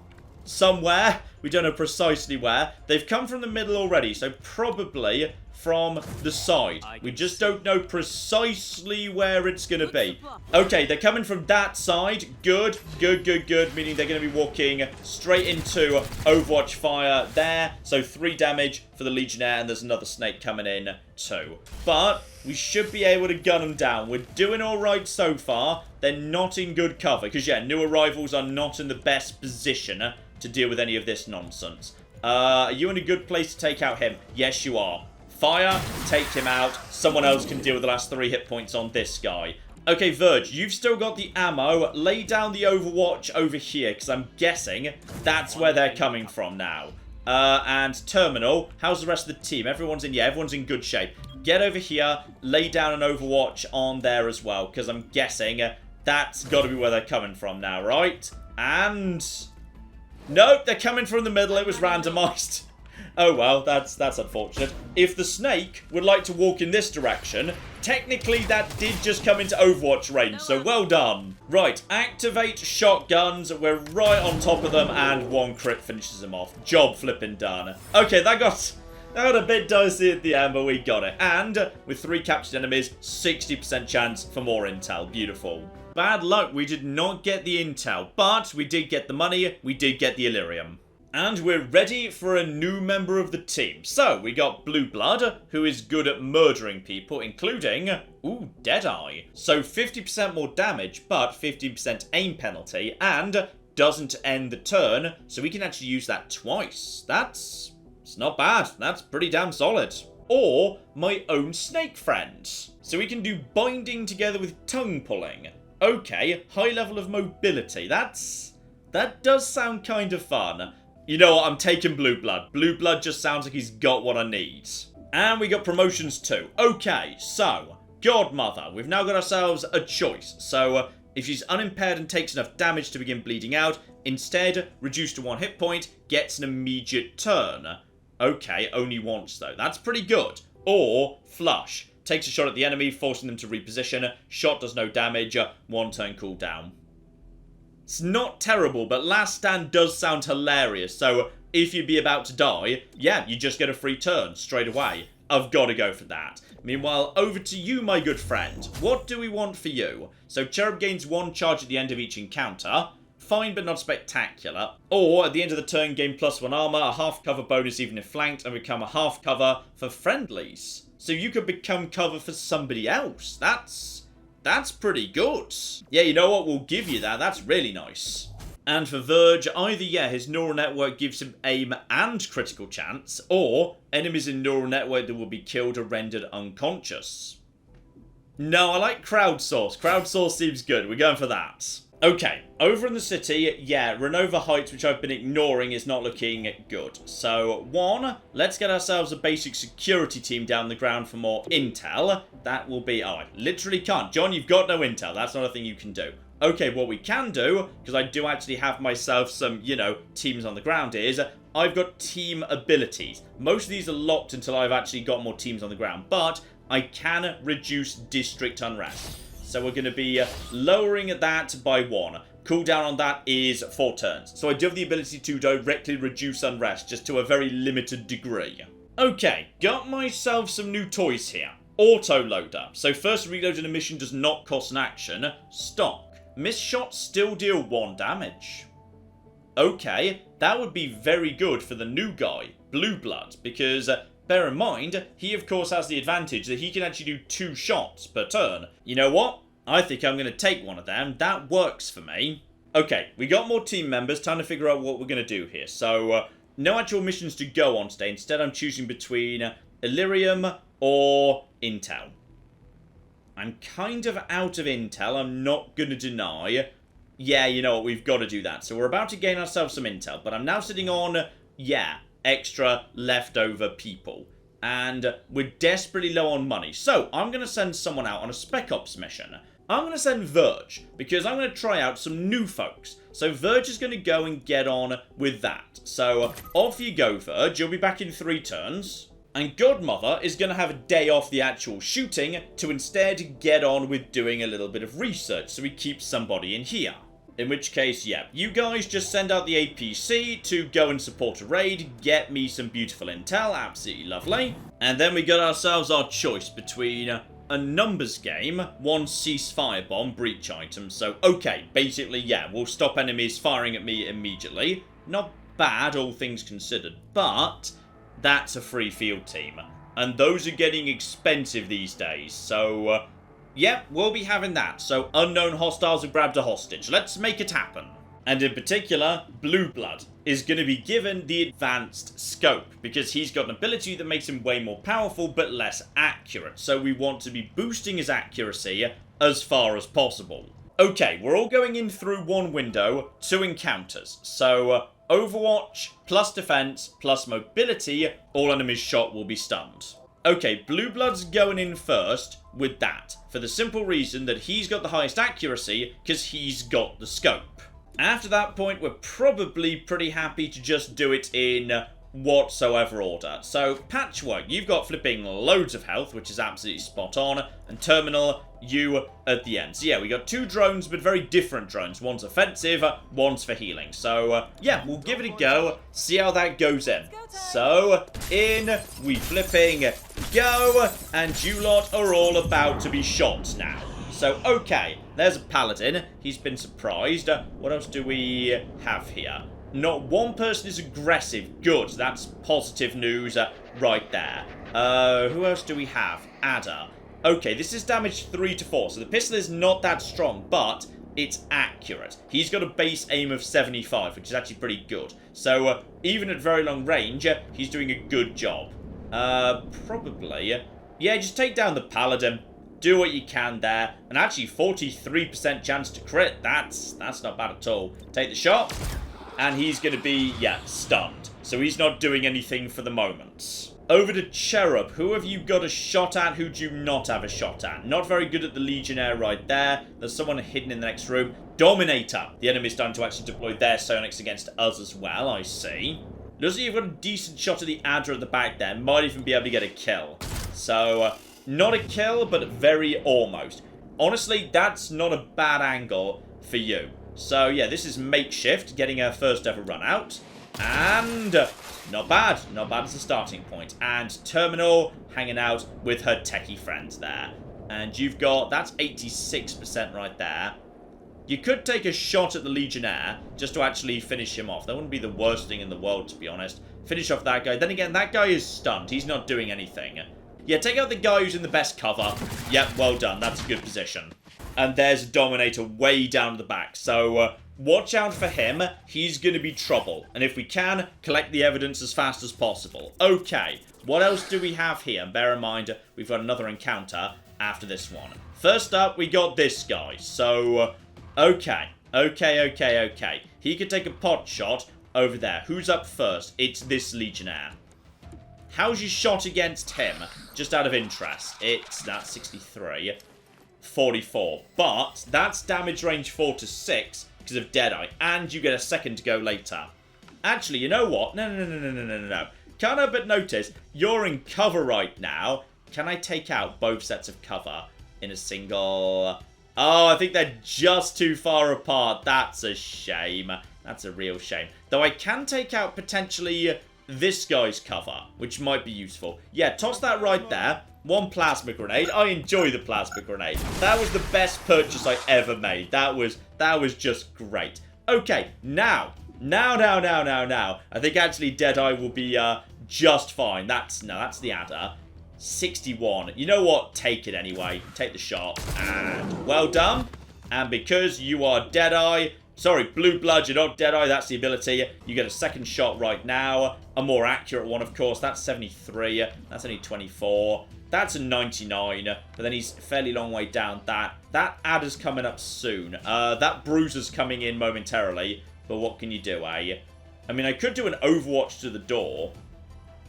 somewhere. We don't know precisely where. They've come from the middle already, so probably from the side. We just don't know precisely where it's going to be. Okay, they're coming from that side. Good, good, good, good. Meaning they're going to be walking straight into Overwatch fire there. So 3 damage for the Legionnaire, and there's another snake coming in too. But we should be able to gun them down. We're doing alright so far. They're not in good cover. Because, yeah, new arrivals are not in the best position to deal with any of this nonsense. Are you in a good place to take out him? Yes, you are. Fire, take him out. Someone else can deal with the last 3 hit points on this guy. Okay, Verge, you've still got the ammo. Lay down the Overwatch over here, because I'm guessing that's where they're coming from now. And Terminal, how's the rest of the team? Everyone's in, yeah, everyone's in good shape. Get over here, lay down an Overwatch on there as well, because I'm guessing that's got to be where they're coming from now, right? And... Nope, they're coming from the middle. It was randomized. Oh well, that's unfortunate. If the snake would like to walk in this direction, technically that did just come into Overwatch range, so well done. Right, activate shotguns. We're right on top of them, and 1 crit finishes them off. Job flipping done. Okay, that got a bit dicey at the end, but we got it. And with 3 captured enemies, 60% chance for more intel. Beautiful. Bad luck, we did not get the intel, but we did get the money, we did get the Illyrium. And we're ready for a new member of the team. So, we got Blue Blood, who is good at murdering people, including, ooh, Deadeye. So 50% more damage, but 15% aim penalty, and doesn't end the turn, so we can actually use that twice. It's not bad. That's pretty damn solid. or my own snake friends. So we can do binding together with tongue pulling. Okay, high level of mobility. That does sound kind of fun. You know what, I'm taking Blue Blood. Blue Blood just sounds like he's got what I need. And we got promotions too. Okay, so, Godmother. We've now got ourselves a choice. So, if she's unimpaired and takes enough damage to begin bleeding out, instead, reduced to 1 hit point, gets an immediate turn. Okay, only once though. That's pretty good. Or, Flush. Takes a shot at the enemy, forcing them to reposition. Shot does no damage. 1 turn cooldown. It's not terrible, but Last Stand does sound hilarious. So, if you'd be about to die, yeah, you just get a free turn straight away. I've got to go for that. Meanwhile, over to you, my good friend. What do we want for you? So, Cherub gains 1 charge at the end of each encounter. Fine, but not spectacular. Or, at the end of the turn, gain +1 armor, a half cover bonus even if flanked, and become a half cover for friendlies. So you could become cover for somebody else. That's pretty good. Yeah, you know what? We'll give you that. That's really nice. And for Verge, either, yeah, his neural network gives him aim and critical chance, or enemies in neural network that will be killed are rendered unconscious. No, I like crowdsource. Crowdsource seems good. We're going for that. Okay, over in the city, yeah, Renova Heights, which I've been ignoring, is not looking good. So, 1, let's get ourselves a basic security team down the ground for more intel. That will be... Oh, I literally can't. John, you've got no intel. That's not a thing you can do. Okay, what we can do, because I do actually have myself some, you know, teams on the ground, is I've got team abilities. Most of these are locked until I've actually got more teams on the ground, but I can reduce district unrest. So we're going to be lowering that by 1. Cooldown on that is 4 turns. So I do have the ability to directly reduce unrest, just to a very limited degree. Okay, got myself some new toys here. Autoloader. So first reloading a mission does not cost an action. Stock. Missed shots still deal 1 damage. Okay, that would be very good for the new guy, Blue Blood, because... bear in mind, he of course has the advantage that he can actually do 2 shots per turn. You know what? I think I'm going to take one of them. That works for me. Okay, we got more team members. Time to figure out what we're going to do here. So, no actual missions to go on today. Instead, I'm choosing between Illyrium or Intel. I'm kind of out of Intel. I'm not going to deny. Yeah, you know what? We've got to do that. So, we're about to gain ourselves some Intel. But I'm now sitting on, yeah, extra leftover people. And we're desperately low on money. So, I'm going to send someone out on a Spec Ops mission. I'm going to send Verge, because I'm going to try out some new folks. So, Verge is going to go and get on with that. So, off you go, Verge. You'll be back in 3 turns. And Godmother is going to have a day off the actual shooting to instead get on with doing a little bit of research. So, we keep somebody in here. In which case, yeah, you guys just send out the APC to go and support a raid, get me some beautiful intel, absolutely lovely. And then we got ourselves our choice between a numbers game, 1 ceasefire bomb, breach item. So, okay, basically, yeah, we'll stop enemies firing at me immediately. Not bad, all things considered, but that's a free field team. And those are getting expensive these days, so... yep, we'll be having that. So, unknown hostiles have grabbed a hostage. Let's make it happen. And in particular, Blue Blood is going to be given the advanced scope, because he's got an ability that makes him way more powerful but less accurate. So we want to be boosting his accuracy as far as possible. Okay, we're all going in through 1 window, 2 encounters. So, Overwatch, plus defense, plus mobility, all enemies shot will be stunned. Okay, Blue Blood's going in first with that, for the simple reason that he's got the highest accuracy, because he's got the scope. After that point, we're probably pretty happy to just do it in whatsoever order. So, Patchwork, you've got flipping loads of health, which is absolutely spot on, and Terminal, you at the end. So yeah, we got 2 drones, but very different drones. One's offensive, one's for healing. So, yeah, we'll give it a go, see how that goes in. So, in we flipping go, and you lot are all about to be shot now. So, okay, there's a Paladin. He's been surprised. What else do we have here? Not one person is aggressive. Good, that's positive news right there. Who else do we have? Adder. Okay, this is damage 3 to 4, so the pistol is not that strong, but it's accurate. He's got a base aim of 75, which is actually pretty good. So, even at very long range, he's doing a good job. Probably. Yeah, just take down the Paladin. Do what you can there. And actually, 43% chance to crit. That's not bad at all. Take the shot. And he's going to be, yeah, stunned. So he's not doing anything for the moment. Over to Cherub. Who have you got a shot at? Who do you not have a shot at? Not very good at the Legionnaire right there. There's someone hidden in the next room. Dominator. The enemy's starting to actually deploy their Sonics against us as well, I see. Looks like you've got a decent shot of the Adder at the back there. Might even be able to get a kill. So, not a kill, but very almost. Honestly, that's not a bad angle for you. So, yeah, this is Makeshift, getting her first ever run out. And not bad. Not bad as a starting point. And Terminal hanging out with her techie friends there. And you've got, that's 86% right there. You could take a shot at the Legionnaire just to actually finish him off. That wouldn't be the worst thing in the world, to be honest. Finish off that guy. Then again, that guy is stunned. He's not doing anything. Yeah, take out the guy who's in the best cover. Yep, well done. That's a good position. And there's a Dominator way down the back. So, watch out for him. He's going to be trouble. And if we can, collect the evidence as fast as possible. Okay, what else do we have here? Bear in mind, we've got another encounter after this one. First up, we got this guy. So, okay. He could take a pot shot over there. Who's up first? It's this Legionnaire. How's your shot against him? Just out of interest. That's 63. 44. But that's damage range 4 to 6 because of Deadeye. And you get a second to go later. Actually, you know what? No. Can't help but notice you're in cover right now. Can I take out both sets of cover in a single? Oh, I think they're just too far apart. That's a shame. That's a real shame. Though I can take out potentially this guy's cover, which might be useful. Yeah, toss that right there. One plasma grenade. I enjoy the plasma grenade. That was the best purchase I ever made. That was just great. Okay, now. I think actually Deadeye will be just fine. That's the Adder. 61. You know what? Take it anyway. Take the shot. And well done. And because you are Deadeye... Sorry, Blue Blood, you're not Deadeye. That's the ability. You get a second shot right now. A more accurate one, of course. That's 73. That's only 24. That's a 99. But then he's a fairly long way down. That Adder's coming up soon. That Bruiser's coming in momentarily. But what can you do, eh? I mean, I could do an Overwatch to the door.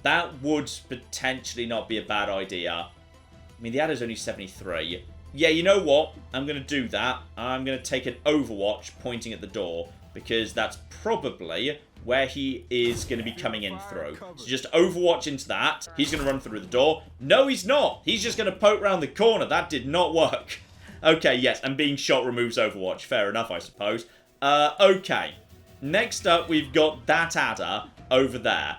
That would potentially not be a bad idea. I mean, the Adder's only 73. Yeah, you know what? I'm going to do that. I'm going to take an Overwatch pointing at the door. Because that's probably where he is going to be coming in through. So just Overwatch into that. He's going to run through the door. No, he's not. He's just going to poke around the corner. That did not work. Okay, yes. And being shot removes Overwatch. Fair enough, I suppose. Okay. Next up, we've got that Adder over there.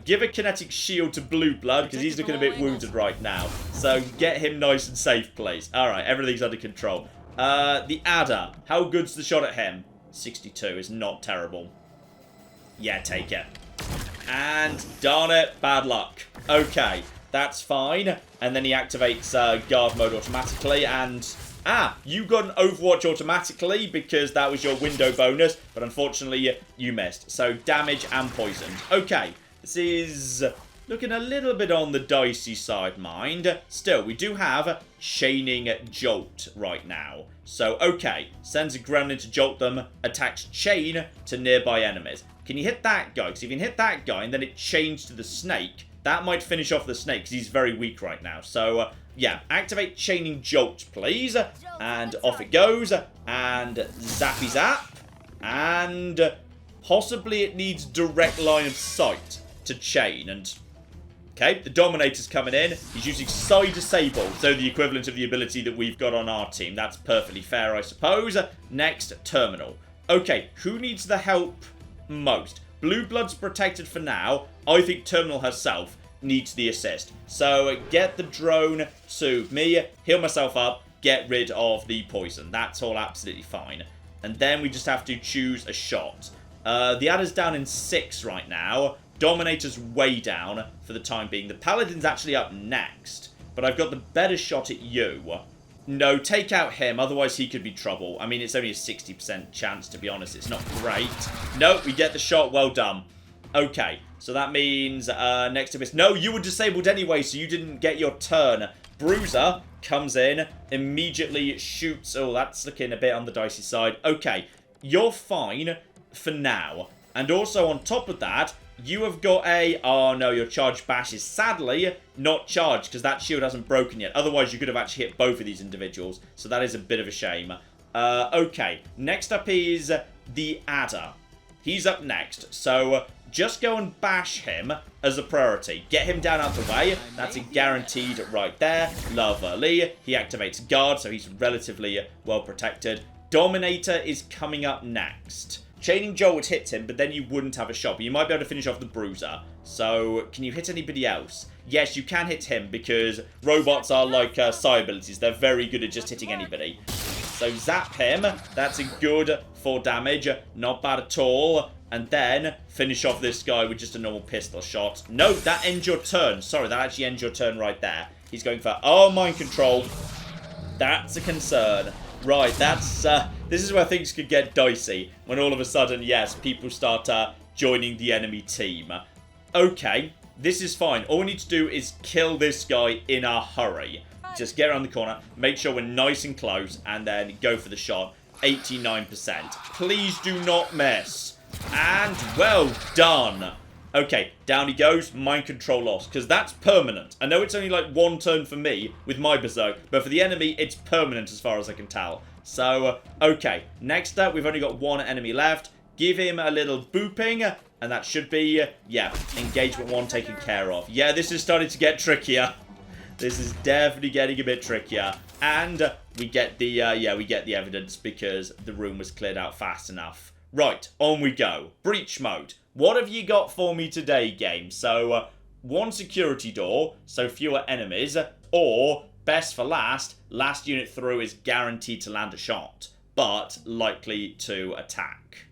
Give a kinetic shield to Blue Blood because he's looking a bit wounded right now. So get him nice and safe, please. Alright, everything's under control. The Adder. How good's the shot at him? 62 is not terrible. Yeah, take it. And darn it, bad luck. Okay, that's fine. And then he activates guard mode automatically and... you got an Overwatch automatically because that was your window bonus, but unfortunately you missed. So damage and poisoned. Okay, this is looking a little bit on the dicey side, mind. Still, we do have Chaining Jolt right now. So, okay, sends a gremlin to jolt them, attacks Chain to nearby enemies. Can you hit that guy? Because if you can hit that guy and then it chains to the snake, that might finish off the snake because he's very weak right now. So, yeah, activate Chaining Jolt, please. And off it goes. And zappy zap. And possibly it needs direct line of sight to chain. And, okay, the Dominator's coming in. He's using Side Disable, so the equivalent of the ability that we've got on our team. That's perfectly fair, I suppose. Next, Terminal. Okay, who needs the help most? Blue Blood's protected for now. I think Terminal herself needs the assist. So get the drone to me, heal myself up, get rid of the poison. That's all absolutely fine. And then we just have to choose a shot. The Adder's down in 6 right now. Dominator's way down for the time being. The Paladin's actually up next. But I've got the better shot at you. No, take out him, otherwise he could be trouble. I mean, it's only a 60% chance, to be honest. It's not great. No, we get the shot. Well done. Okay, So that means next to this. No, you were disabled anyway, so you didn't get your turn. Bruiser comes in, immediately shoots. Oh, that's looking a bit on the dicey side. Okay, you're fine for now. And also on top of that, you have got a... Oh no, your charged bash is sadly not charged because that shield hasn't broken yet. Otherwise, you could have actually hit both of these individuals. So that is a bit of a shame. Okay, next up is the Adder. He's up next. So just go and bash him as a priority. Get him down out the way. That's a guaranteed right there. Lovely. He activates guard, so he's relatively well protected. Dominator is coming up next. Chaining Joel would hit him, but then you wouldn't have a shot. But you might be able to finish off the Bruiser. So, can you hit anybody else? Yes, you can hit him, because robots are like psi abilities. They're very good at just hitting anybody. So, zap him. That's a good 4 damage. Not bad at all. And then, finish off this guy with just a normal pistol shot. No, that ends your turn. Sorry, that actually ends your turn right there. He's going for... Oh, mind control. That's a concern. Right, that's, this is where things could get dicey. When all of a sudden, yes, people start joining the enemy team. Okay, this is fine. All we need to do is kill this guy in a hurry. Just get around the corner, make sure we're nice and close, and then go for the shot. 89%. Please do not miss. And well done. Okay, down he goes, mind control lost, because that's permanent. I know it's only like 1 turn for me with my Berserk, but for the enemy, it's permanent as far as I can tell. So, okay, next up, we've only got 1 enemy left. Give him a little booping, and that should be, yeah, engagement 1 taken care of. Yeah, this is starting to get trickier. This is definitely getting a bit trickier. And we get the, we get the evidence because the room was cleared out fast enough. Right, on we go. Breach mode. What have you got for me today, game? So, 1 security door, so fewer enemies, or, best for last unit through is guaranteed to land a shot, but likely to attack.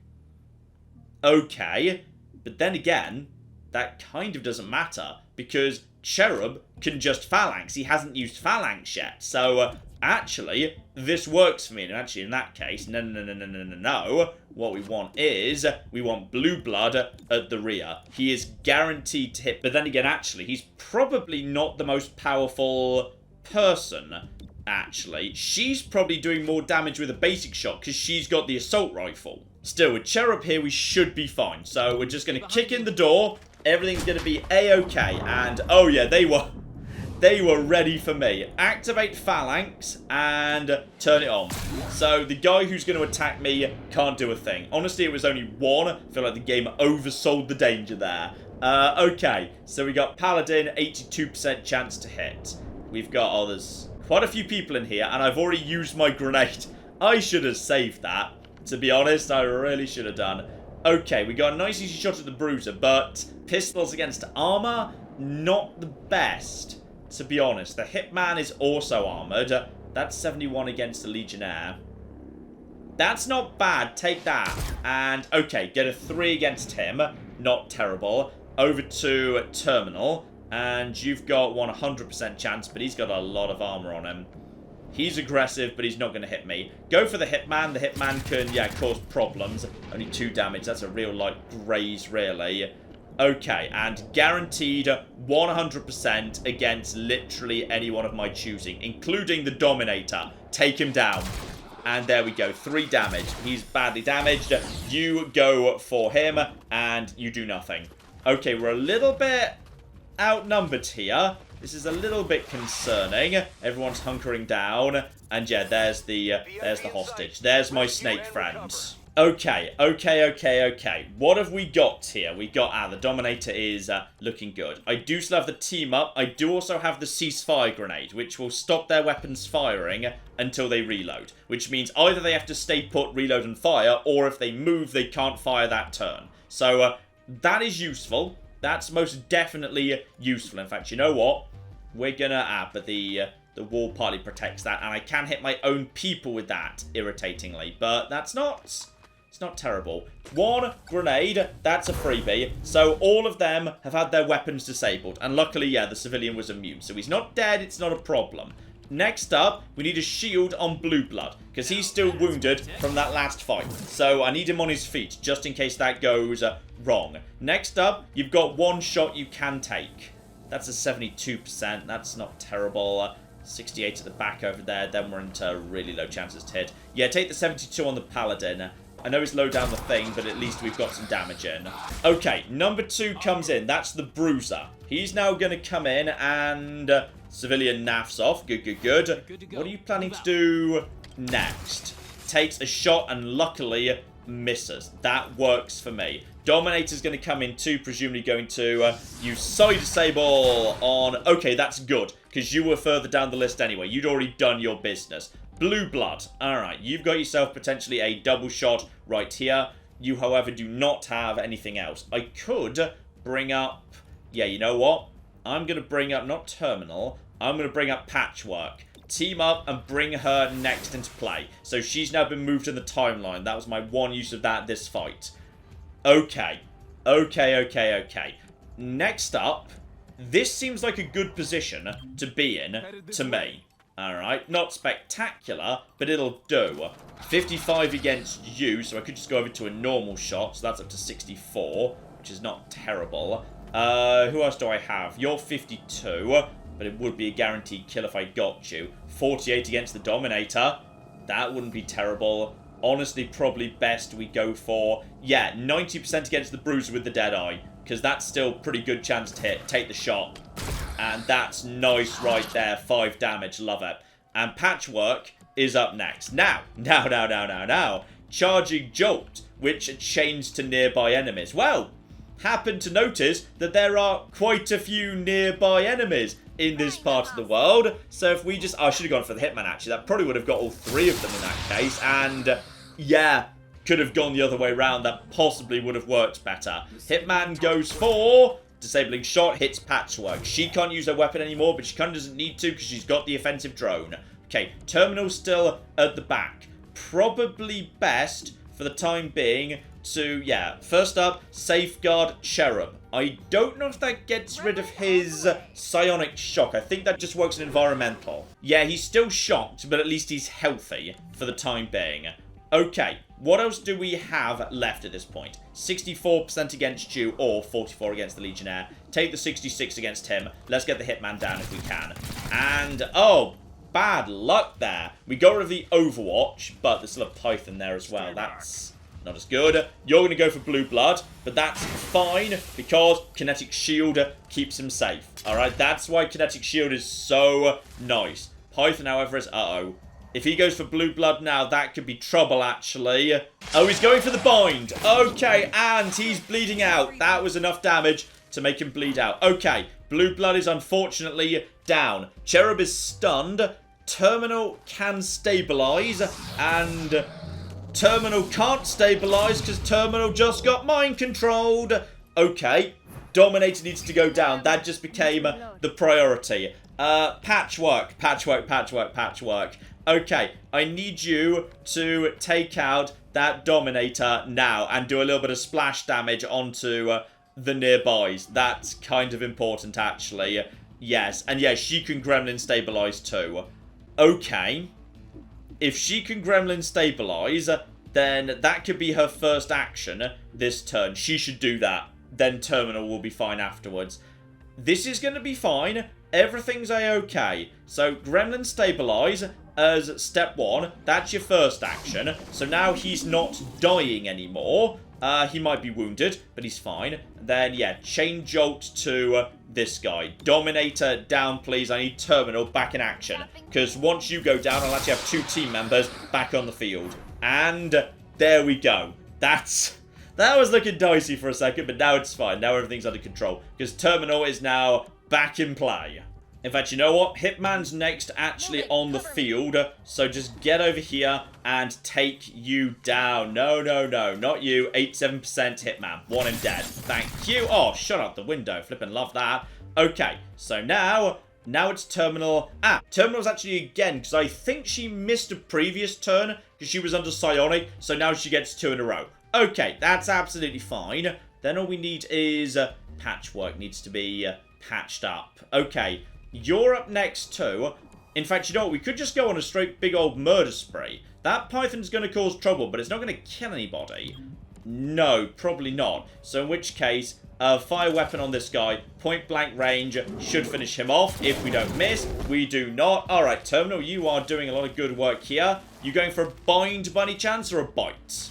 Okay, but then again, that kind of doesn't matter, because Cherub can just phalanx. He hasn't used phalanx yet, so actually, this works for me. And actually, in that case, no. What we want is, we want Blue Blood at the rear. He is guaranteed to hit. But then again, actually, he's probably not the most powerful person, actually. She's probably doing more damage with a basic shot because she's got the assault rifle. Still, with Cherub here, we should be fine. So we're just going to kick in the door. Everything's going to be A-okay. And, oh yeah, they were ready for me. Activate Phalanx and turn it on. So the guy who's going to attack me can't do a thing. Honestly, it was only 1. I feel like the game oversold the danger there. Okay, so we got Paladin, 82% chance to hit. We've got, there's quite a few people in here, and I've already used my grenade. I should have saved that. To be honest, I really should have done. Okay, we got a nice easy shot at the Bruiser, but pistols against armor, not the best. To be honest, the Hitman is also armored. That's 71 against the Legionnaire. That's not bad. Take that. And, okay, get a 3 against him. Not terrible. Over to Terminal. And you've got 100% chance, but he's got a lot of armor on him. He's aggressive, but he's not going to hit me. Go for the Hitman. The Hitman can, cause problems. Only 2 damage. That's a real light graze, really. Okay, and guaranteed 100% against literally any one of my choosing, including the Dominator. Take him down. And there we go, 3 damage. He's badly damaged. You go for him, and you do nothing. Okay, we're a little bit outnumbered here. This is a little bit concerning. Everyone's hunkering down. And yeah, there's the hostage. There's my snake friend. Okay. What have we got here? We got, the Dominator is looking good. I do still have the team up. I do also have the ceasefire grenade, which will stop their weapons firing until they reload. Which means either they have to stay put, reload and fire, or if they move, they can't fire that turn. So, that is useful. That's most definitely useful. In fact, you know what? We're gonna, but the wall partly protects that, and I can hit my own people with that, irritatingly. But that's not... It's not terrible. 1 grenade, that's a freebie. So all of them have had their weapons disabled. And luckily, yeah, the civilian was immune. So he's not dead, it's not a problem. next up, we need a shield on Blue Blood, because he's still wounded from that last fight. So I need him on his feet, just in case that goes wrong. Next up, you've got one shot you can take. That's a 72%. That's not terrible. 68 at the back over there. Then we're into really low chances to hit. Yeah, take the 72 on the Paladin. I know it's low down the thing, but at least we've got some damage in. Okay, number 2 comes in. That's the Bruiser. He's now going to come in and civilian naffs off. Good, good, good. What are you planning to do next? Takes a shot and luckily misses. That works for me. Dominator's going to come in too, presumably going to use Side Disable on... Okay, that's good, because you were further down the list anyway. You'd already done your business. Blue Blood. Alright, you've got yourself potentially a double shot right here. You, however, do not have anything else. I could bring up... Yeah, you know what? I'm going to bring up, not Terminal, I'm going to bring up Patchwork. Team up and bring her next into play. So she's now been moved in the timeline. That was my one use of that this fight. Okay. Okay. Next up, this seems like a good position to be in to me. Alright, not spectacular, but it'll do. 55 against you, so I could just go over to a normal shot, so that's up to 64, which is not terrible. Who else do I have? You're 52, but it would be a guaranteed kill if I got you. 48 against the Dominator. That wouldn't be terrible. Honestly, probably best we go for, yeah, 90% against the Bruiser with the Deadeye, because that's still pretty good chance to hit. Take the shot. And that's nice right there. 5 damage. Love it. And Patchwork is up next. Now. Charging Jolt, which changed to nearby enemies. Well, happen to notice that there are quite a few nearby enemies in this part of the world. So if we just... I should have gone for the Hitman, actually. That probably would have got all 3 of them in that case. And, yeah, could have gone the other way around. That possibly would have worked better. Hitman goes for... Disabling shot, hits Patchwork. She can't use her weapon anymore, but she kind of doesn't need to because she's got the offensive drone. Okay, Terminal's still at the back. Probably best, for the time being, to, yeah, first up, safeguard Cherub. I don't know if that gets rid of his psionic shock. I think that just works in environmental. Yeah, he's still shocked, but at least he's healthy for the time being. Okay, what else do we have left at this point? 64% against you, or 44 against the Legionnaire. Take the 66 against him. Let's get the Hitman down if we can. And, oh, bad luck there. We got rid of the Overwatch, but there's still a Python there as well. That's not as good. You're going to go for Blue Blood, but that's fine because Kinetic Shield keeps him safe. Alright, that's why Kinetic Shield is so nice. Python, however, is... Uh-oh. If he goes for Blue Blood now, that could be trouble, actually. Oh, he's going for the bind. Okay, and he's bleeding out. That was enough damage to make him bleed out. Okay, Blue Blood is unfortunately down. Cherub is stunned. Terminal can stabilize. And Terminal can't stabilize because Terminal just got mind controlled. Okay, Dominator needs to go down. That just became the priority. Patchwork. Okay, I need you to take out that Dominator now and do a little bit of splash damage onto the nearbys. That's kind of important, actually. Yes, and yes, she can Gremlin stabilize too. Okay, if she can Gremlin stabilize, then that could be her first action this turn. She should do that. Then Terminal will be fine afterwards. This is going to be fine. Everything's a-okay. So, Gremlin stabilize as step 1. That's your first action. So now he's not dying anymore. He might be wounded, but he's fine. Then, yeah, chain jolt to this guy. Dominator down, please. I need Terminal back in action. Because once you go down, I'll actually have 2 team members back on the field. And there we go. That was looking dicey for a second, but now it's fine. Now everything's under control. Because Terminal is now back in play. In fact, you know what? Hitman's next actually on the field. So just get over here and take you down. No, not you. 87% Hitman. 1 him dead. Thank you. Oh, shut out the window. Flippin' love that. Okay, so now it's Terminal. Terminal's actually again, because I think she missed a previous turn because she was under psionic. So now she gets 2 in a row. Okay, that's absolutely fine. Then all we need is Patchwork needs to be patched up. Okay. You're up next too. In fact, you know what? We could just go on a straight big old murder spree. That python's going to cause trouble, but it's not going to kill anybody. No, probably not. So in which case, a fire weapon on this guy, point blank range, should finish him off. If we don't miss, we do not. Alright, Terminal, you are doing a lot of good work here. You going for a bind by any chance, or a bite?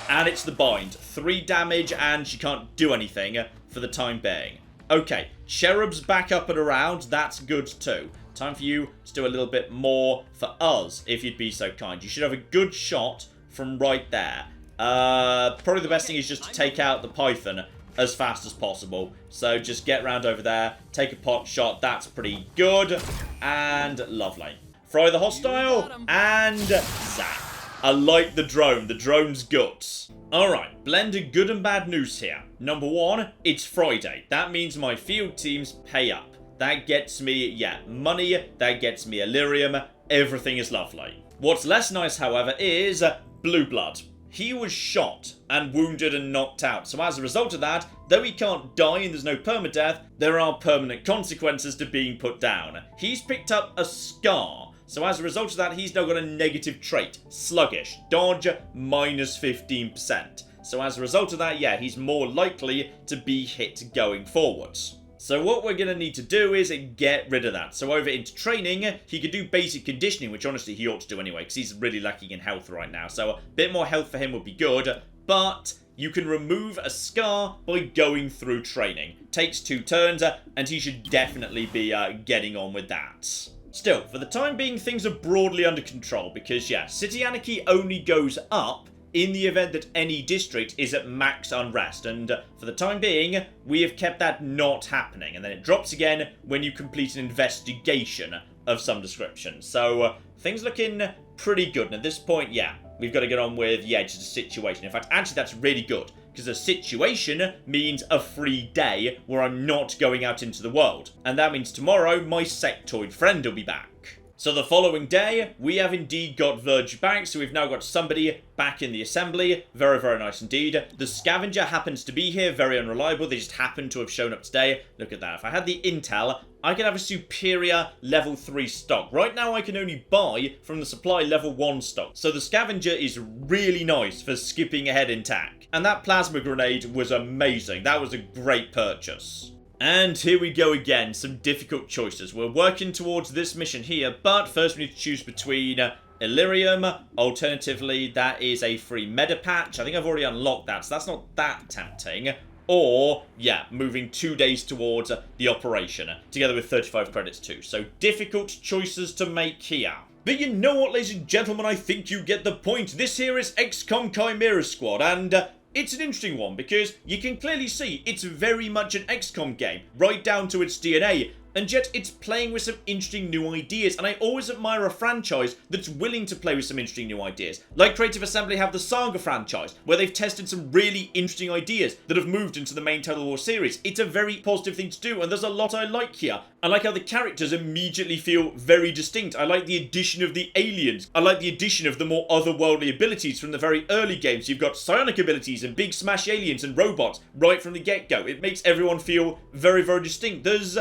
And it's the bind. 3 damage, and she can't do anything for the time being. Okay, Cherub's back up and around. That's good too. Time for you to do a little bit more for us, if you'd be so kind. You should have a good shot from right there. Probably the best thing is just to take out the python as fast as possible. So just get round over there, take a pot shot. That's pretty good. And lovely. Fry the hostile, and zap. I like the drone. The drone's guts. Alright, blended good and bad news here. Number 1, it's Friday. That means my field teams pay up. That gets me, yeah, money. That gets me Illyrium. Everything is lovely. What's less nice, however, is Blue Blood. He was shot and wounded and knocked out. So as a result of that, though he can't die and there's no permadeath, there are permanent consequences to being put down. He's picked up a scar. So as a result of that, he's now got a negative trait. Sluggish. Dodge, minus 15%. So as a result of that, yeah, he's more likely to be hit going forwards. So what we're going to need to do is get rid of that. So over into training, he could do basic conditioning, which honestly he ought to do anyway, because he's really lacking in health right now. So a bit more health for him would be good, but you can remove a scar by going through training. Takes 2 turns, and he should definitely be getting on with that. Still, for the time being, things are broadly under control, because yeah, City Anarchy only goes up in the event that any district is at max unrest, and for the time being, we have kept that not happening, and then it drops again when you complete an investigation of some description. So, things looking pretty good, and at this point, yeah, we've got to get on with, yeah, just a situation. In fact, actually, that's really good, because a situation means a free day where I'm not going out into the world, and that means tomorrow, my sectoid friend will be back. So the following day, we have indeed got Verge back, so we've now got somebody back in the assembly. Very, very nice indeed. The scavenger happens to be here, very unreliable. They just happen to have shown up today. Look at that. If I had the intel, I could have a superior level 3 stock. Right now, I can only buy from the supply level 1 stock. So the scavenger is really nice for skipping ahead in tack. And that plasma grenade was amazing. That was a great purchase. And here we go again, some difficult choices. We're working towards this mission here, but first we need to choose between Illyrium. Alternatively, that is a free meta patch. I think I've already unlocked that, so that's not that tempting. Or, yeah, moving 2 days towards the operation, together with 35 credits too. So difficult choices to make here. But you know what, ladies and gentlemen, I think you get the point. This here is XCOM Chimera Squad, and it's an interesting one because you can clearly see it's very much an XCOM game, right down to its DNA, and yet it's playing with some interesting new ideas, and I always admire a franchise that's willing to play with some interesting new ideas. Like Creative Assembly have the Saga franchise, where they've tested some really interesting ideas that have moved into the main Total War series. It's a very positive thing to do, and there's a lot I like here. I like how the characters immediately feel very distinct. I like the addition of the aliens. I like the addition of the more otherworldly abilities from the very early games. You've got psionic abilities and big smash aliens and robots right from the get-go. It makes everyone feel very, very distinct. There's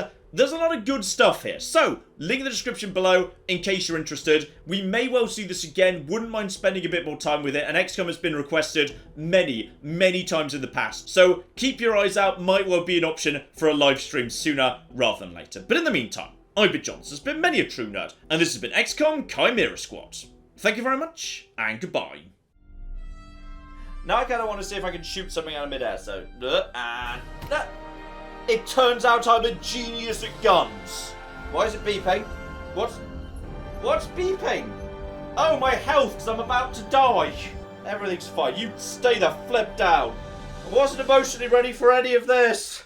a lot of good stuff here. So, link in the description below in case you're interested. We may well see this again. Wouldn't mind spending a bit more time with it. And XCOM has been requested many, many times in the past. So, keep your eyes out. Might well be an option for a live stream sooner rather than later. But in the meantime, I've been John. This has been many a true nerd. And this has been XCOM Chimera Squad. Thank you very much, and goodbye. Now I kind of want to see if I can shoot something out of midair. So, and that. It turns out I'm a genius at guns. Why is it beeping? What's beeping? Oh, my health, because I'm about to die. Everything's fine. You stay the flip down. I wasn't emotionally ready for any of this.